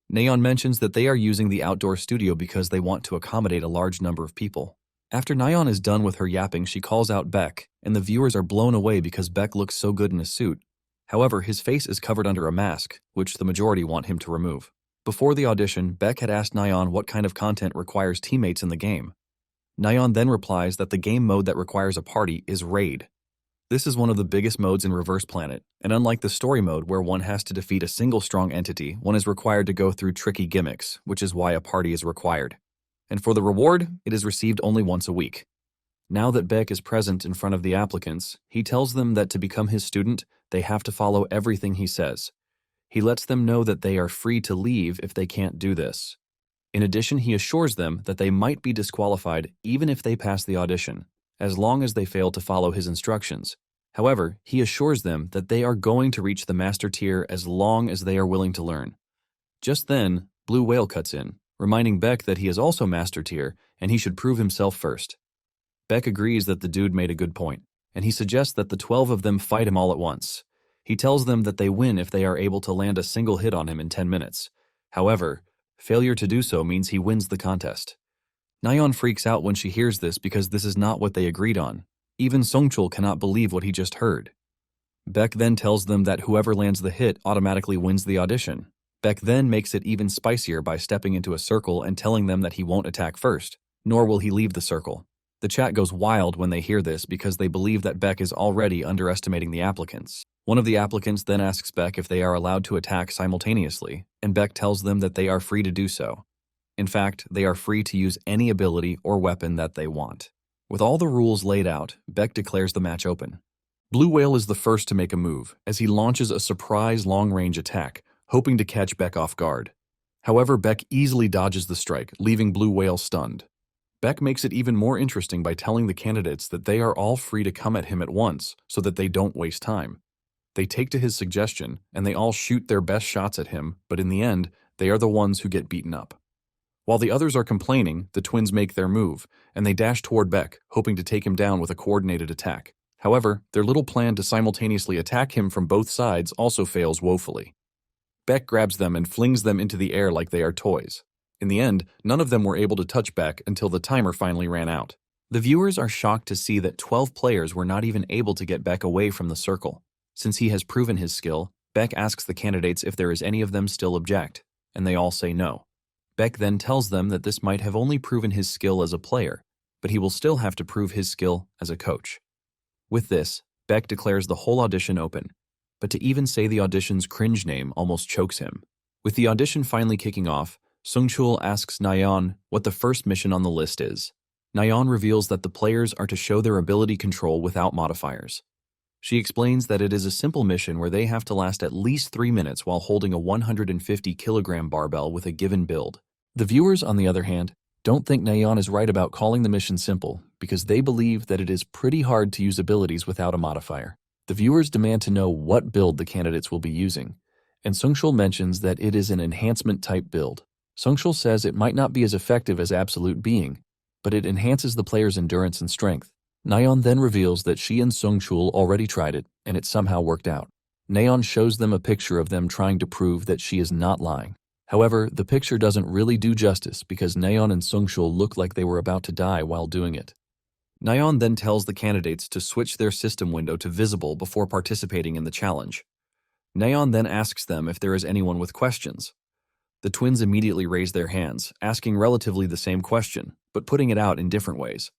S1: Naon mentions that they are using the outdoor studio because they want to accommodate a large number of people. After Naon is done with her yapping, she calls out Beck, and the viewers are blown away because Beck looks so good in a suit. However, his face is covered under a mask, which the majority want him to remove. Before the audition, Beck had asked Naon what kind of content requires teammates in the game. Naon then replies that the game mode that requires a party is Raid. This is one of the biggest modes in Reverse Planet, and unlike the story mode where one has to defeat a single strong entity, one is required to go through tricky gimmicks, which is why a party is required. And for the reward, it is received only once a week. Now that Beck is present in front of the applicants, he tells them that to become his student, they have to follow everything he says. He lets them know that they are free to leave if they can't do this. In addition, he assures them that they might be disqualified even if they pass the audition, as long as they fail to follow his instructions. However, he assures them that they are going to reach the master tier as long as they are willing to learn. Just then, Blue Whale cuts in, reminding Beck that he is also master tier and he should prove himself first. Beck agrees that the dude made a good point, and he suggests that the 12 of them fight him all at once. He tells them that they win if they are able to land a single hit on him in 10 minutes. However, failure to do so means he wins the contest. Naon freaks out when she hears this because this is not what they agreed on. Even Songchul cannot believe what he just heard. Beck then tells them that whoever lands the hit automatically wins the audition. Beck then makes it even spicier by stepping into a circle and telling them that he won't attack first, nor will he leave the circle. The chat goes wild when they hear this because they believe that Beck is already underestimating the applicants. One of the applicants then asks Beck if they are allowed to attack simultaneously, and Beck tells them that they are free to do so. In fact, they are free to use any ability or weapon that they want. With all the rules laid out, Beck declares the match open. Blue Whale is the first to make a move, as he launches a surprise long-range attack, hoping to catch Beck off guard. However, Beck easily dodges the strike, leaving Blue Whale stunned. Beck makes it even more interesting by telling the candidates that they are all free to come at him at once so that they don't waste time. They take to his suggestion, and they all shoot their best shots at him, but in the end, they are the ones who get beaten up. While the others are complaining, the twins make their move, and they dash toward Beck, hoping to take him down with a coordinated attack. However, their little plan to simultaneously attack him from both sides also fails woefully. Beck grabs them and flings them into the air like they are toys. In the end, none of them were able to touch Beck until the timer finally ran out. The viewers are shocked to see that 12 players were not even able to get Beck away from the circle. Since he has proven his skill, Beck asks the candidates if there is any of them still object, and they all say no. Beck then tells them that this might have only proven his skill as a player, but he will still have to prove his skill as a coach. With this, Beck declares the whole audition open, but to even say the audition's cringe name almost chokes him. With the audition finally kicking off, Songchul asks Naon what the first mission on the list is. Naon reveals that the players are to show their ability control without modifiers. She explains that it is a simple mission where they have to last at least 3 minutes while holding a 150-kilogram barbell with a given build. The viewers, on the other hand, don't think Naon is right about calling the mission simple because they believe that it is pretty hard to use abilities without a modifier. The viewers demand to know what build the candidates will be using, and Songchul mentions that it is an enhancement-type build. Songchul says it might not be as effective as Absolute Being, but it enhances the player's endurance and strength. Naon then reveals that she and Songchul already tried it, and it somehow worked out. Naon shows them a picture of them trying to prove that she is not lying. However, the picture doesn't really do justice because Naon and Songchul look like they were about to die while doing it. Naon then tells the candidates to switch their system window to visible before participating in the challenge. Naon then asks them if there is anyone with questions. The twins immediately raise their hands, asking relatively the same question, but putting it out in different ways.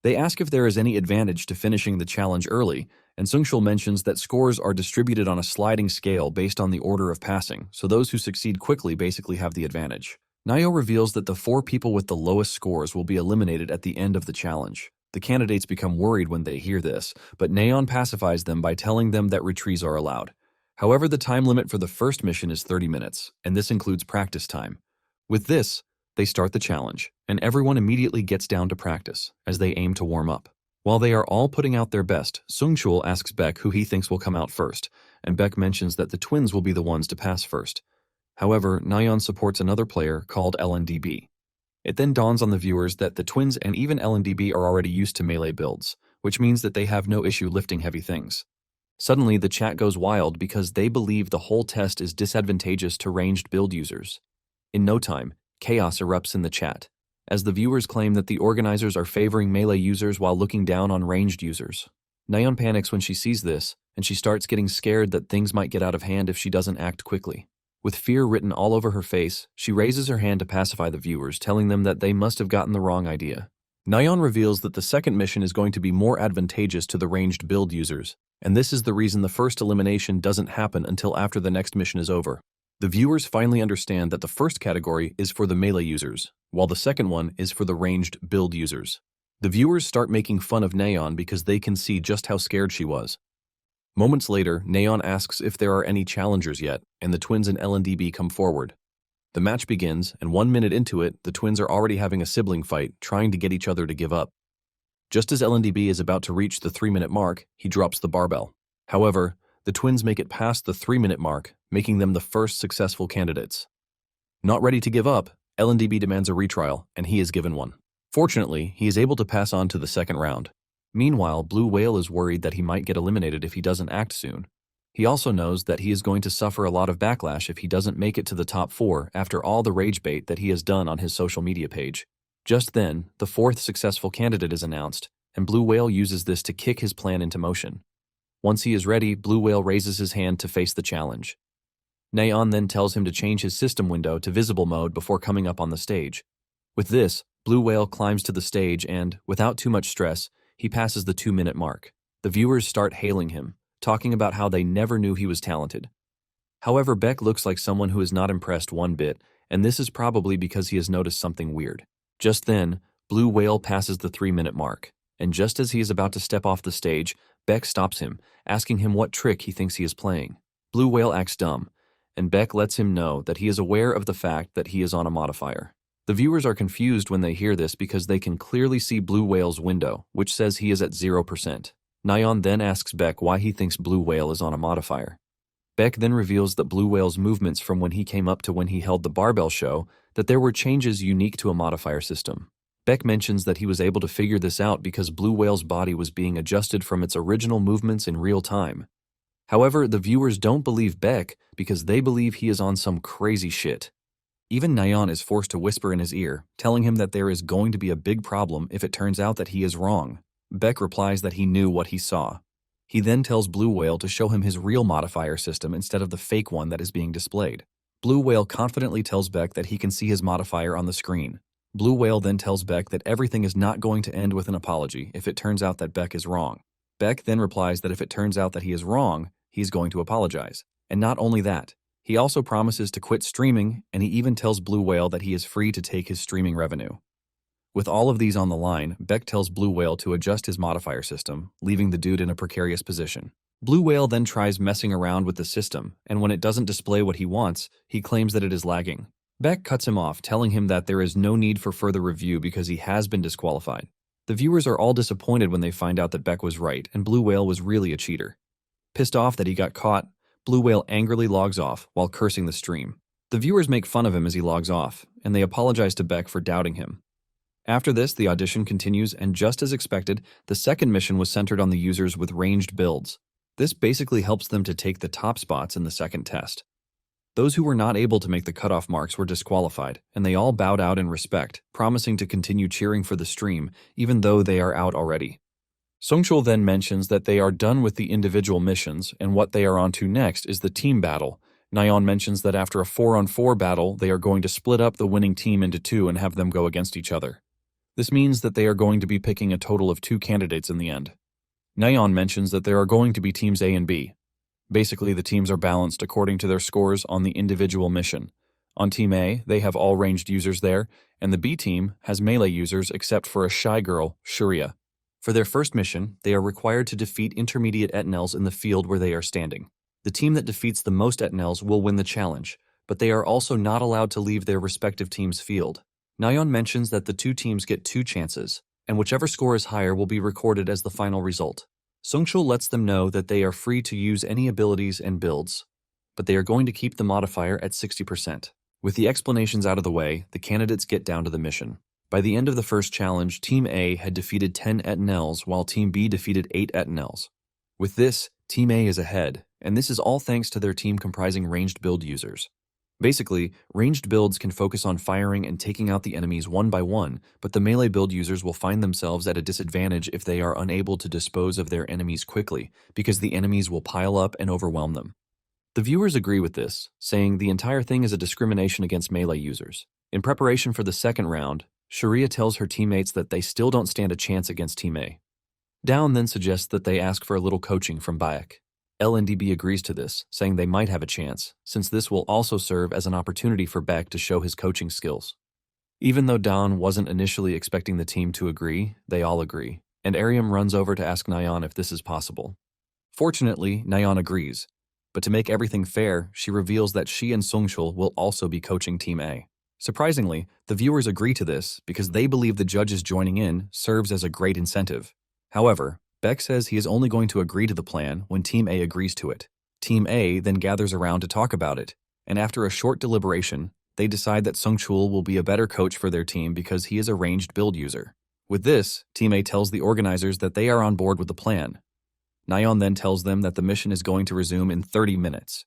S1: They ask if there is any advantage to finishing the challenge early, and Songchul mentions that scores are distributed on a sliding scale based on the order of passing, so those who succeed quickly basically have the advantage. Nayo reveals that the 4 people with the lowest scores will be eliminated at the end of the challenge. The candidates become worried when they hear this, but Naon pacifies them by telling them that retreats are allowed. However, the time limit for the first mission is 30 minutes, and this includes practice time. With this, they start the challenge, and everyone immediately gets down to practice, as they aim to warm up. While they are all putting out their best, Songchul asks Beck who he thinks will come out first, and Beck mentions that the twins will be the ones to pass first. However, Nayeon supports another player called LNDB. It then dawns on the viewers that the twins and even LNDB are already used to melee builds, which means that they have no issue lifting heavy things. Suddenly, the chat goes wild because they believe the whole test is disadvantageous to ranged build users. In no time, chaos erupts in the chat, as the viewers claim that the organizers are favoring melee users while looking down on ranged users. Nayeon panics when she sees this, and she starts getting scared that things might get out of hand if she doesn't act quickly. With fear written all over her face, she raises her hand to pacify the viewers, telling them that they must have gotten the wrong idea. Naon reveals that the second mission is going to be more advantageous to the ranged build users, and this is the reason the first elimination doesn't happen until after the next mission is over. The viewers finally understand that the first category is for the melee users, while the second one is for the ranged build users. The viewers start making fun of Naon because they can see just how scared she was. Moments later, Naon asks if there are any challengers yet, and the twins and LNDB come forward. The match begins, and 1 minute into it, the twins are already having a sibling fight, trying to get each other to give up. Just as LNDB is about to reach the 3-minute mark, he drops the barbell. However, the twins make it past the 3-minute mark, making them the first successful candidates. Not ready to give up, LNDB demands a retrial, and he is given one. Fortunately, he is able to pass on to the second round. Meanwhile, Blue Whale is worried that he might get eliminated if he doesn't act soon. He also knows that he is going to suffer a lot of backlash if he doesn't make it to the top 4 after all the rage bait that he has done on his social media page. Just then, the 4th successful candidate is announced, and Blue Whale uses this to kick his plan into motion. Once he is ready, Blue Whale raises his hand to face the challenge. Naon then tells him to change his system window to visible mode before coming up on the stage. With this, Blue Whale climbs to the stage and, without too much stress, he passes the 2-minute mark. The viewers start hailing him, talking about how they never knew he was talented. However, Beck looks like someone who is not impressed one bit, and this is probably because he has noticed something weird. Just then, Blue Whale passes the 3-minute mark, and just as he is about to step off the stage, Beck stops him, asking him what trick he thinks he is playing. Blue Whale acts dumb, and Beck lets him know that he is aware of the fact that he is on a modifier. The viewers are confused when they hear this because they can clearly see Blue Whale's window, which says he is at 0%. Naon then asks Beck why he thinks Blue Whale is on a modifier. Beck then reveals that Blue Whale's movements from when he came up to when he held the barbell show that there were changes unique to a modifier system. Beck mentions that he was able to figure this out because Blue Whale's body was being adjusted from its original movements in real time. However, the viewers don't believe Beck because they believe he is on some crazy shit. Even Naon is forced to whisper in his ear, telling him that there is going to be a big problem if it turns out that he is wrong. Beck replies that he knew what he saw. He then tells Blue Whale to show him his real modifier system instead of the fake one that is being displayed. Blue Whale confidently tells Beck that he can see his modifier on the screen. Blue Whale then tells Beck that everything is not going to end with an apology if it turns out that Beck is wrong. Beck then replies that if it turns out that he is wrong, he is going to apologize. And not only that, he also promises to quit streaming, and he even tells Blue Whale that he is free to take his streaming revenue. With all of these on the line, Beck tells Blue Whale to adjust his modifier system, leaving the dude in a precarious position. Blue Whale then tries messing around with the system, and when it doesn't display what he wants, he claims that it is lagging. Beck cuts him off, telling him that there is no need for further review because he has been disqualified. The viewers are all disappointed when they find out that Beck was right and Blue Whale was really a cheater. Pissed off that he got caught, Blue Whale angrily logs off while cursing the stream. The viewers make fun of him as he logs off, and they apologize to Beck for doubting him. After this, the audition continues, and just as expected, the second mission was centered on the users with ranged builds. This basically helps them to take the top spots in the second test. Those who were not able to make the cutoff marks were disqualified, and they all bowed out in respect, promising to continue cheering for the stream, even though they are out already. Songchul then mentions that they are done with the individual missions, and what they are on to next is the team battle. Naon mentions that after a 4-on-4 battle, they are going to split up the winning team into 2 and have them go against each other. This means that they are going to be picking a total of 2 candidates in the end. Naon mentions that there are going to be teams A and B. Basically, the teams are balanced according to their scores on the individual mission. On Team A, they have all ranged users there, and the B team has melee users except for a shy girl, Shuria. For their first mission, they are required to defeat intermediate Etanels in the field where they are standing. The team that defeats the most Etanels will win the challenge, but they are also not allowed to leave their respective team's field. Naon mentions that the 2 teams get 2 chances, and whichever score is higher will be recorded as the final result. Songchul lets them know that they are free to use any abilities and builds, but they are going to keep the modifier at 60%. With the explanations out of the way, the candidates get down to the mission. By the end of the first challenge, Team A had defeated 10 Etanels, while Team B defeated 8 Etanels. With this, Team A is ahead, and this is all thanks to their team comprising ranged build users. Basically, ranged builds can focus on firing and taking out the enemies one by one, but the melee build users will find themselves at a disadvantage if they are unable to dispose of their enemies quickly, because the enemies will pile up and overwhelm them. The viewers agree with this, saying the entire thing is a discrimination against melee users. In preparation for the second round, Sharia tells her teammates that they still don't stand a chance against Team A. Daon then suggests that they ask for a little coaching from Bayek. LNDB agrees to this, saying they might have a chance, since this will also serve as an opportunity for Beck to show his coaching skills. Even though Daon wasn't initially expecting the team to agree, they all agree, and Ariam runs over to ask Naon if this is possible. Fortunately, Naon agrees, but to make everything fair, she reveals that she and Sungchul will also be coaching Team A. Surprisingly, the viewers agree to this because they believe the judges joining in serves as a great incentive. However, Beck says he is only going to agree to the plan when Team A agrees to it. Team A then gathers around to talk about it, and after a short deliberation, they decide that Sungchul will be a better coach for their team because he is a ranged build user. With this, Team A tells the organizers that they are on board with the plan. Naon then tells them that the mission is going to resume in 30 minutes.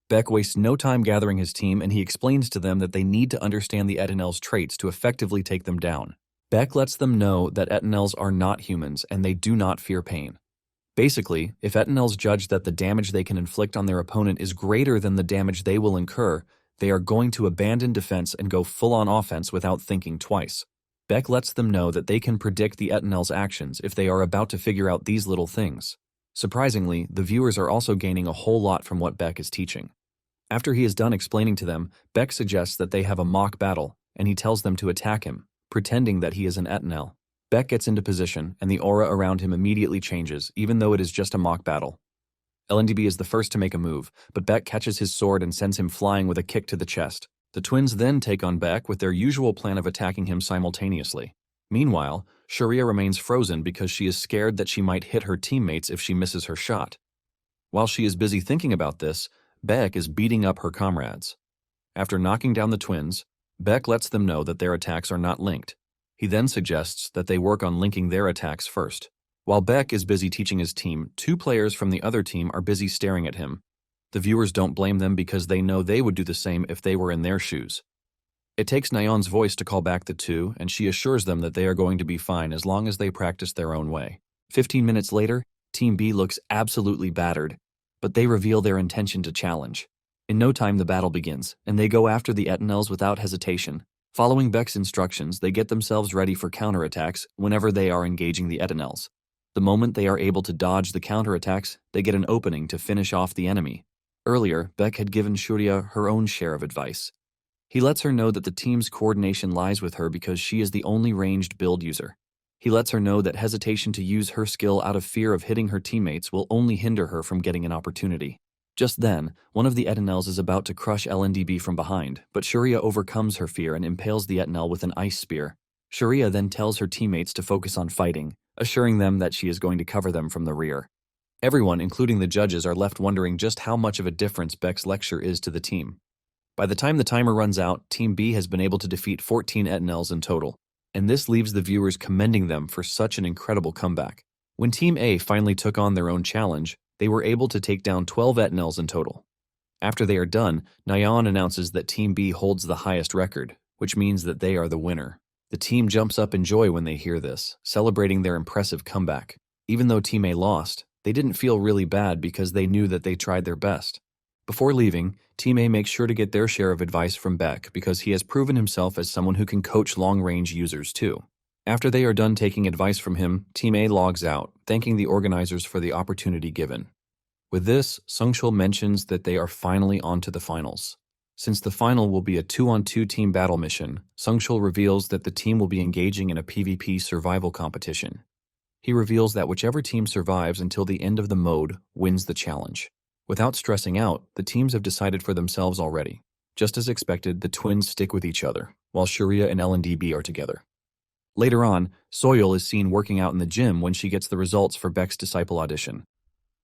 S1: Beck wastes no time gathering his team, and he explains to them that they need to understand the Etanels' traits to effectively take them down. Beck lets them know that Etanels are not humans and they do not fear pain. Basically, if Etanels judge that the damage they can inflict on their opponent is greater than the damage they will incur, they are going to abandon defense and go full-on offense without thinking twice. Beck lets them know that they can predict the Etanels' actions if they are about to figure out these little things. Surprisingly, the viewers are also gaining a whole lot from what Beck is teaching. After he is done explaining to them, Beck suggests that they have a mock battle, and he tells them to attack him, pretending that he is an Etanel. Beck gets into position, and the aura around him immediately changes, even though it is just a mock battle. LNDB is the first to make a move, but Beck catches his sword and sends him flying with a kick to the chest. The twins then take on Beck with their usual plan of attacking him simultaneously. Meanwhile, Sharia remains frozen because she is scared that she might hit her teammates if she misses her shot. While she is busy thinking about this, Beck is beating up her comrades. After knocking down the twins, Beck lets them know that their attacks are not linked. He then suggests that they work on linking their attacks first. While Beck is busy teaching his team, two players from the other team are busy staring at him. The viewers don't blame them because they know they would do the same if they were in their shoes. It takes Naon's voice to call back the two, and she assures them that they are going to be fine as long as they practice their own way. 15 minutes later, Team B looks absolutely battered, but they reveal their intention to challenge. In no time, the battle begins, and they go after the Etanels without hesitation. Following Beck's instructions, they get themselves ready for counterattacks whenever they are engaging the Etanels. The moment they are able to dodge the counterattacks, they get an opening to finish off the enemy. Earlier, Beck had given Sharia her own share of advice. He lets her know that the team's coordination lies with her because she is the only ranged build user. He lets her know that hesitation to use her skill out of fear of hitting her teammates will only hinder her from getting an opportunity. Just then, one of the Etanels is about to crush LNDB from behind, but Sharia overcomes her fear and impales the Etanel with an ice spear. Sharia then tells her teammates to focus on fighting, assuring them that she is going to cover them from the rear. Everyone, including the judges, are left wondering just how much of a difference Beck's lecture is to the team. By the time the timer runs out, Team B has been able to defeat 14 Etanels in total, and this leaves the viewers commending them for such an incredible comeback. When Team A finally took on their own challenge, they were able to take down 12 Etanels in total. After they are done, Naon announces that Team B holds the highest record, which means that they are the winner. The team jumps up in joy when they hear this, celebrating their impressive comeback. Even though Team A lost, they didn't feel really bad because they knew that they tried their best. Before leaving, Team A makes sure to get their share of advice from Beck because he has proven himself as someone who can coach long-range users too. After they are done taking advice from him, Team A logs out, thanking the organizers for the opportunity given. With this, Sungchul mentions that they are finally on to the finals. Since the final will be a 2-on-2 team battle mission, Sungchul reveals that the team will be engaging in a PvP survival competition. He reveals that whichever team survives until the end of the mode wins the challenge. Without stressing out, the teams have decided for themselves already. Just as expected, the twins stick with each other, while Sharia and LNDB are together. Later on, Soyol is seen working out in the gym when she gets the results for Beck's disciple audition.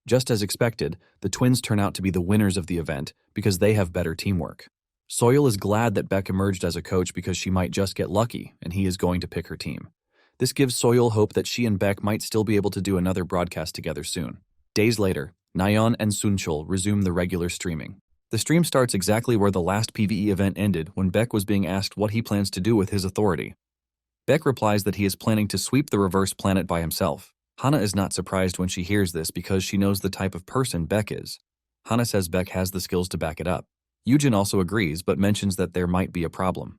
S1: Just as expected, the twins turn out to be the winners of the event because they have better teamwork. Soyol is glad that Beck emerged as a coach because she might just get lucky and he is going to pick her team. This gives Soyol hope that she and Beck might still be able to do another broadcast together soon. Days later, Naon and Sungchul resume the regular streaming. The stream starts exactly where the last PvE event ended when Beck was being asked what he plans to do with his authority. Beck replies that he is planning to sweep the reverse planet by himself. Hana is not surprised when she hears this because she knows the type of person Beck is. Hana says Beck has the skills to back it up. Yujin also agrees but mentions that there might be a problem.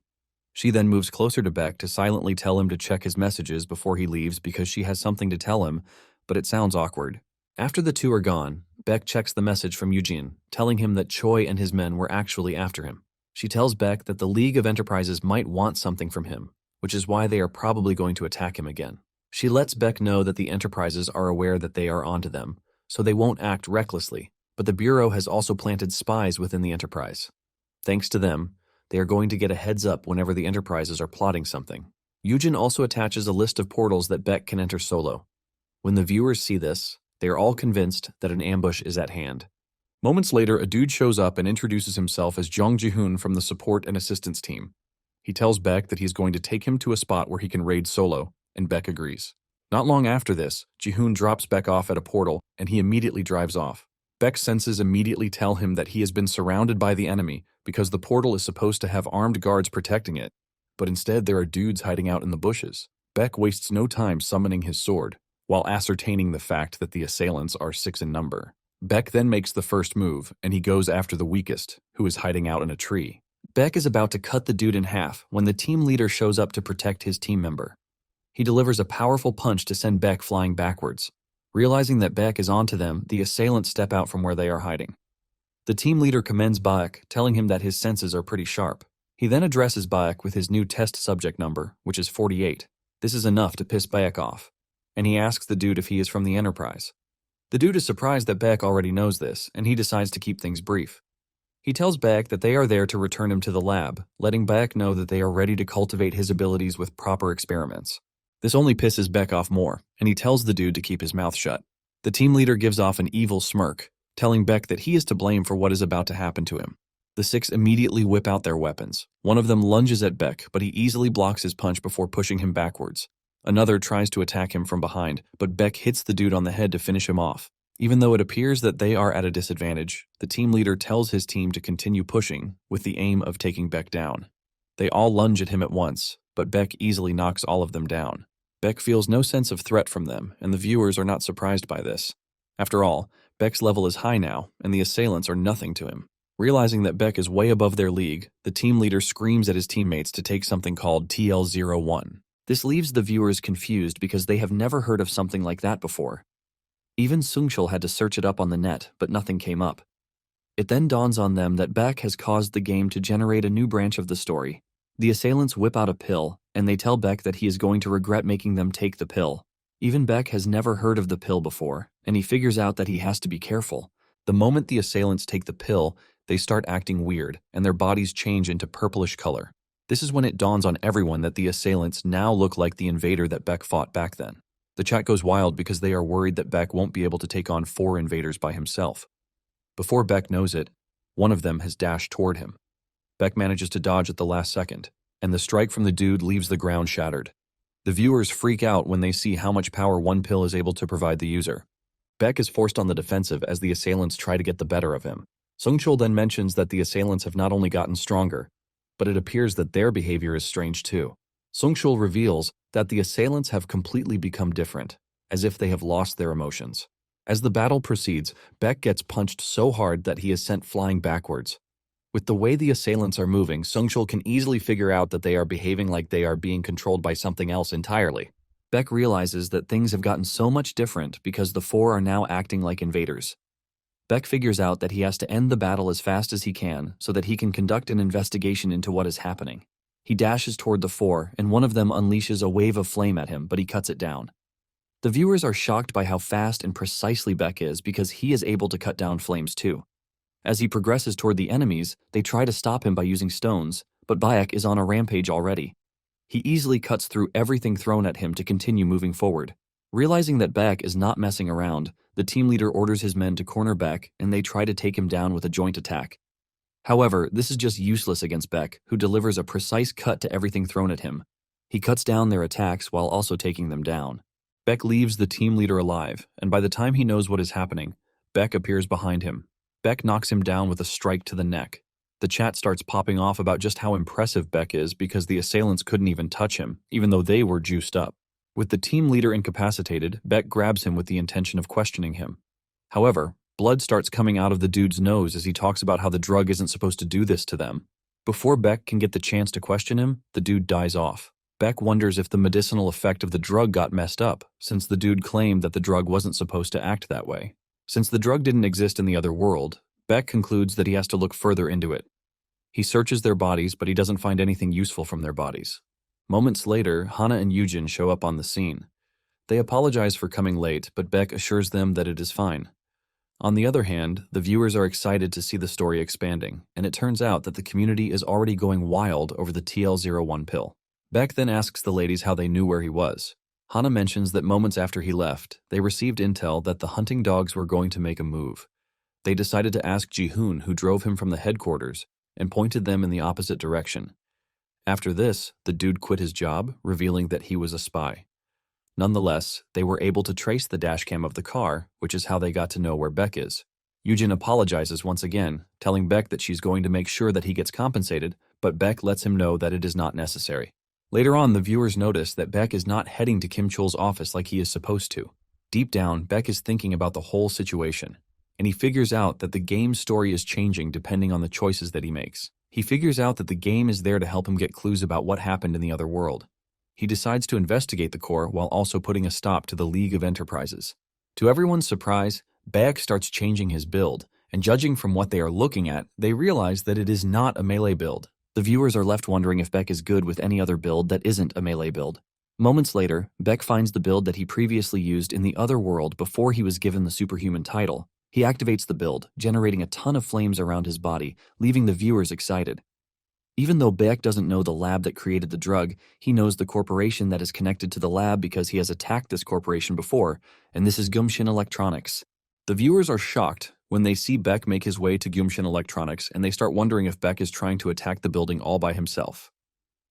S1: She then moves closer to Beck to silently tell him to check his messages before he leaves because she has something to tell him, but it sounds awkward. After the two are gone, Beck checks the message from Yujin, telling him that Choi and his men were actually after him. She tells Beck that the League of Enterprises might want something from him, which is why they are probably going to attack him again. She lets Beck know that the Enterprises are aware that they are onto them, so they won't act recklessly, but the Bureau has also planted spies within the Enterprise. Thanks to them, they are going to get a heads up whenever the Enterprises are plotting something. Yujin also attaches a list of portals that Beck can enter solo. When the viewers see this, they are all convinced that an ambush is at hand. Moments later, a dude shows up and introduces himself as Jung Ji-hoon from the support and assistance team. He tells Beck that he's going to take him to a spot where he can raid solo, and Beck agrees. Not long after this, Ji-hoon drops Beck off at a portal, and he immediately drives off. Beck's senses immediately tell him that he has been surrounded by the enemy because the portal is supposed to have armed guards protecting it, but instead there are dudes hiding out in the bushes. Beck wastes no time summoning his sword, while ascertaining the fact that the assailants are 6 in number. Beck then makes the first move, and he goes after the weakest, who is hiding out in a tree. Beck is about to cut the dude in half when the team leader shows up to protect his team member. He delivers a powerful punch to send Beck flying backwards. Realizing that Beck is onto them, the assailants step out from where they are hiding. The team leader commends Beck, telling him that his senses are pretty sharp. He then addresses Beck with his new test subject number, which is 48. This is enough to piss Beck off, and he asks the dude if he is from the Enterprise. The dude is surprised that Beck already knows this, and he decides to keep things brief. He tells Beck that they are there to return him to the lab, letting Beck know that they are ready to cultivate his abilities with proper experiments. This only pisses Beck off more, and he tells the dude to keep his mouth shut. The team leader gives off an evil smirk, telling Beck that he is to blame for what is about to happen to him. The 6 immediately whip out their weapons. One of them lunges at Beck, but he easily blocks his punch before pushing him backwards. Another tries to attack him from behind, but Beck hits the dude on the head to finish him off. Even though it appears that they are at a disadvantage, the team leader tells his team to continue pushing, with the aim of taking Beck down. They all lunge at him at once, but Beck easily knocks all of them down. Beck feels no sense of threat from them, and the viewers are not surprised by this. After all, Beck's level is high now, and the assailants are nothing to him. Realizing that Beck is way above their league, the team leader screams at his teammates to take something called TL-01. This leaves the viewers confused because they have never heard of something like that before. Even Sungchul had to search it up on the net, but nothing came up. It then dawns on them that Beck has caused the game to generate a new branch of the story. The assailants whip out a pill, and they tell Beck that he is going to regret making them take the pill. Even Beck has never heard of the pill before, and he figures out that he has to be careful. The moment the assailants take the pill, they start acting weird, and their bodies change into purplish color. This is when it dawns on everyone that the assailants now look like the invader that Beck fought back then. The chat goes wild because they are worried that Beck won't be able to take on 4 invaders by himself. Before Beck knows it, one of them has dashed toward him. Beck manages to dodge at the last second, and the strike from the dude leaves the ground shattered. The viewers freak out when they see how much power one pill is able to provide the user. Beck is forced on the defensive as the assailants try to get the better of him. Sungchul then mentions that the assailants have not only gotten stronger, but it appears that their behavior is strange too. Sungchul reveals that the assailants have completely become different, as if they have lost their emotions. As the battle proceeds, Beck gets punched so hard that he is sent flying backwards. With the way the assailants are moving, Sungchul can easily figure out that they are behaving like they are being controlled by something else entirely. Beck realizes that things have gotten so much different because the 4 are now acting like invaders. Beck figures out that he has to end the battle as fast as he can so that he can conduct an investigation into what is happening. He dashes toward the 4, and one of them unleashes a wave of flame at him, but he cuts it down. The viewers are shocked by how fast and precisely Beck is because he is able to cut down flames too. As he progresses toward the enemies, they try to stop him by using stones, but Beck is on a rampage already. He easily cuts through everything thrown at him to continue moving forward. Realizing that Beck is not messing around, the team leader orders his men to corner Beck, and they try to take him down with a joint attack. However, this is just useless against Beck, who delivers a precise cut to everything thrown at him. He cuts down their attacks while also taking them down. Beck leaves the team leader alive, and by the time he knows what is happening, Beck appears behind him. Beck knocks him down with a strike to the neck. The chat starts popping off about just how impressive Beck is because the assailants couldn't even touch him, even though they were juiced up. With the team leader incapacitated, Beck grabs him with the intention of questioning him. However, blood starts coming out of the dude's nose as he talks about how the drug isn't supposed to do this to them. Before Beck can get the chance to question him, the dude dies off. Beck wonders if the medicinal effect of the drug got messed up, since the dude claimed that the drug wasn't supposed to act that way. Since the drug didn't exist in the other world, Beck concludes that he has to look further into it. He searches their bodies, but he doesn't find anything useful from their bodies. Moments later, Hana and Yujin show up on the scene. They apologize for coming late, but Beck assures them that it is fine. On the other hand, the viewers are excited to see the story expanding, and it turns out that the community is already going wild over the TL01 pill. Beck then asks the ladies how they knew where he was. Hana mentions that moments after he left, they received intel that the hunting dogs were going to make a move. They decided to ask Ji-hoon, who drove him from the headquarters, and pointed them in the opposite direction. After this, the dude quit his job, revealing that he was a spy. Nonetheless, they were able to trace the dashcam of the car, which is how they got to know where Beck is. Yujin apologizes once again, telling Beck that she's going to make sure that he gets compensated, but Beck lets him know that it is not necessary. Later on, the viewers notice that Beck is not heading to Kim Chul's office like he is supposed to. Deep down, Beck is thinking about the whole situation, and he figures out that the game's story is changing depending on the choices that he makes. He figures out that the game is there to help him get clues about what happened in the other world. He decides to investigate the core while also putting a stop to the League of Enterprises. To everyone's surprise, Beck starts changing his build, and judging from what they are looking at, they realize that it is not a melee build. The viewers are left wondering if Beck is good with any other build that isn't a melee build. Moments later, Beck finds the build that he previously used in the other world before he was given the superhuman title. He activates the build, generating a ton of flames around his body, leaving the viewers excited. Even though Beck doesn't know the lab that created the drug, he knows the corporation that is connected to the lab because he has attacked this corporation before, and this is Gumshin Electronics. The viewers are shocked when they see Beck make his way to Gumshin Electronics, and they start wondering if Beck is trying to attack the building all by himself.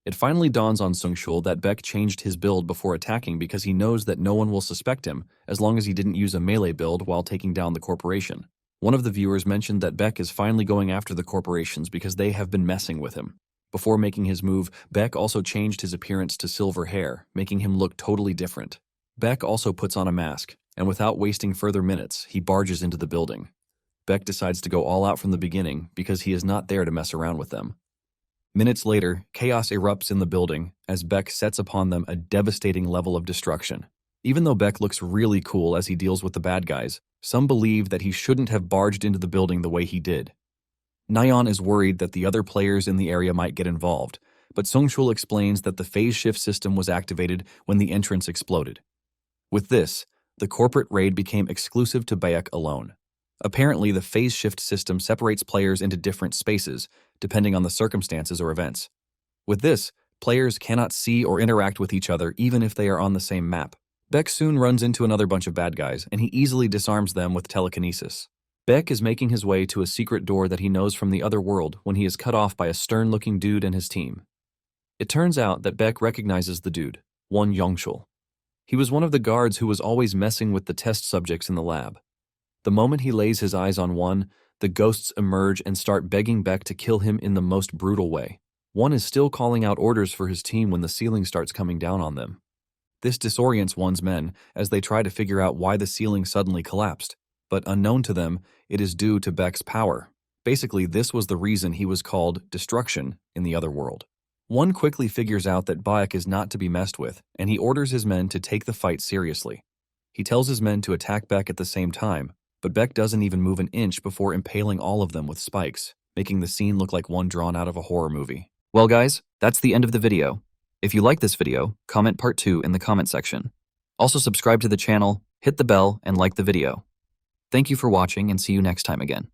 S1: It finally dawns on Sungshul that Beck changed his build before attacking because he knows that no one will suspect him as long as he didn't use a melee build while taking down the corporation. One of the viewers mentioned that Beck is finally going after the corporations because they have been messing with him. Before making his move, Beck also changed his appearance to silver hair, making him look totally different. Beck also puts on a mask, and without wasting further minutes, he barges into the building. Beck decides to go all out from the beginning because he is not there to mess around with them. Minutes later, chaos erupts in the building as Beck sets upon them a devastating level of destruction. Even though Beck looks really cool as he deals with the bad guys, some believe that he shouldn't have barged into the building the way he did. Naon is worried that the other players in the area might get involved, but Sungshul explains that the phase shift system was activated when the entrance exploded. With this, the corporate raid became exclusive to Beck alone. Apparently, the phase shift system separates players into different spaces, depending on the circumstances or events. With this, players cannot see or interact with each other even if they are on the same map. Beck soon runs into another bunch of bad guys, and he easily disarms them with telekinesis. Beck is making his way to a secret door that he knows from the other world when he is cut off by a stern-looking dude and his team. It turns out that Beck recognizes the dude, Won Yongshul. He was one of the guards who was always messing with the test subjects in the lab. The moment he lays his eyes on one, the ghosts emerge and start begging Beck to kill him in the most brutal way. One is still calling out orders for his team when the ceiling starts coming down on them. This disorients one's men as they try to figure out why the ceiling suddenly collapsed, but unknown to them, it is due to Beck's power. Basically, this was the reason he was called Destruction in the other world. One quickly figures out that Beck is not to be messed with, and he orders his men to take the fight seriously. He tells his men to attack Beck at the same time, but Beck doesn't even move an inch before impaling all of them with spikes, making the scene look like one drawn out of a horror movie. Well guys, that's the end of the video. If you like this video, comment part 2 in the comment section. Also subscribe to the channel, hit the bell, and like the video. Thank you for watching and see you next time again.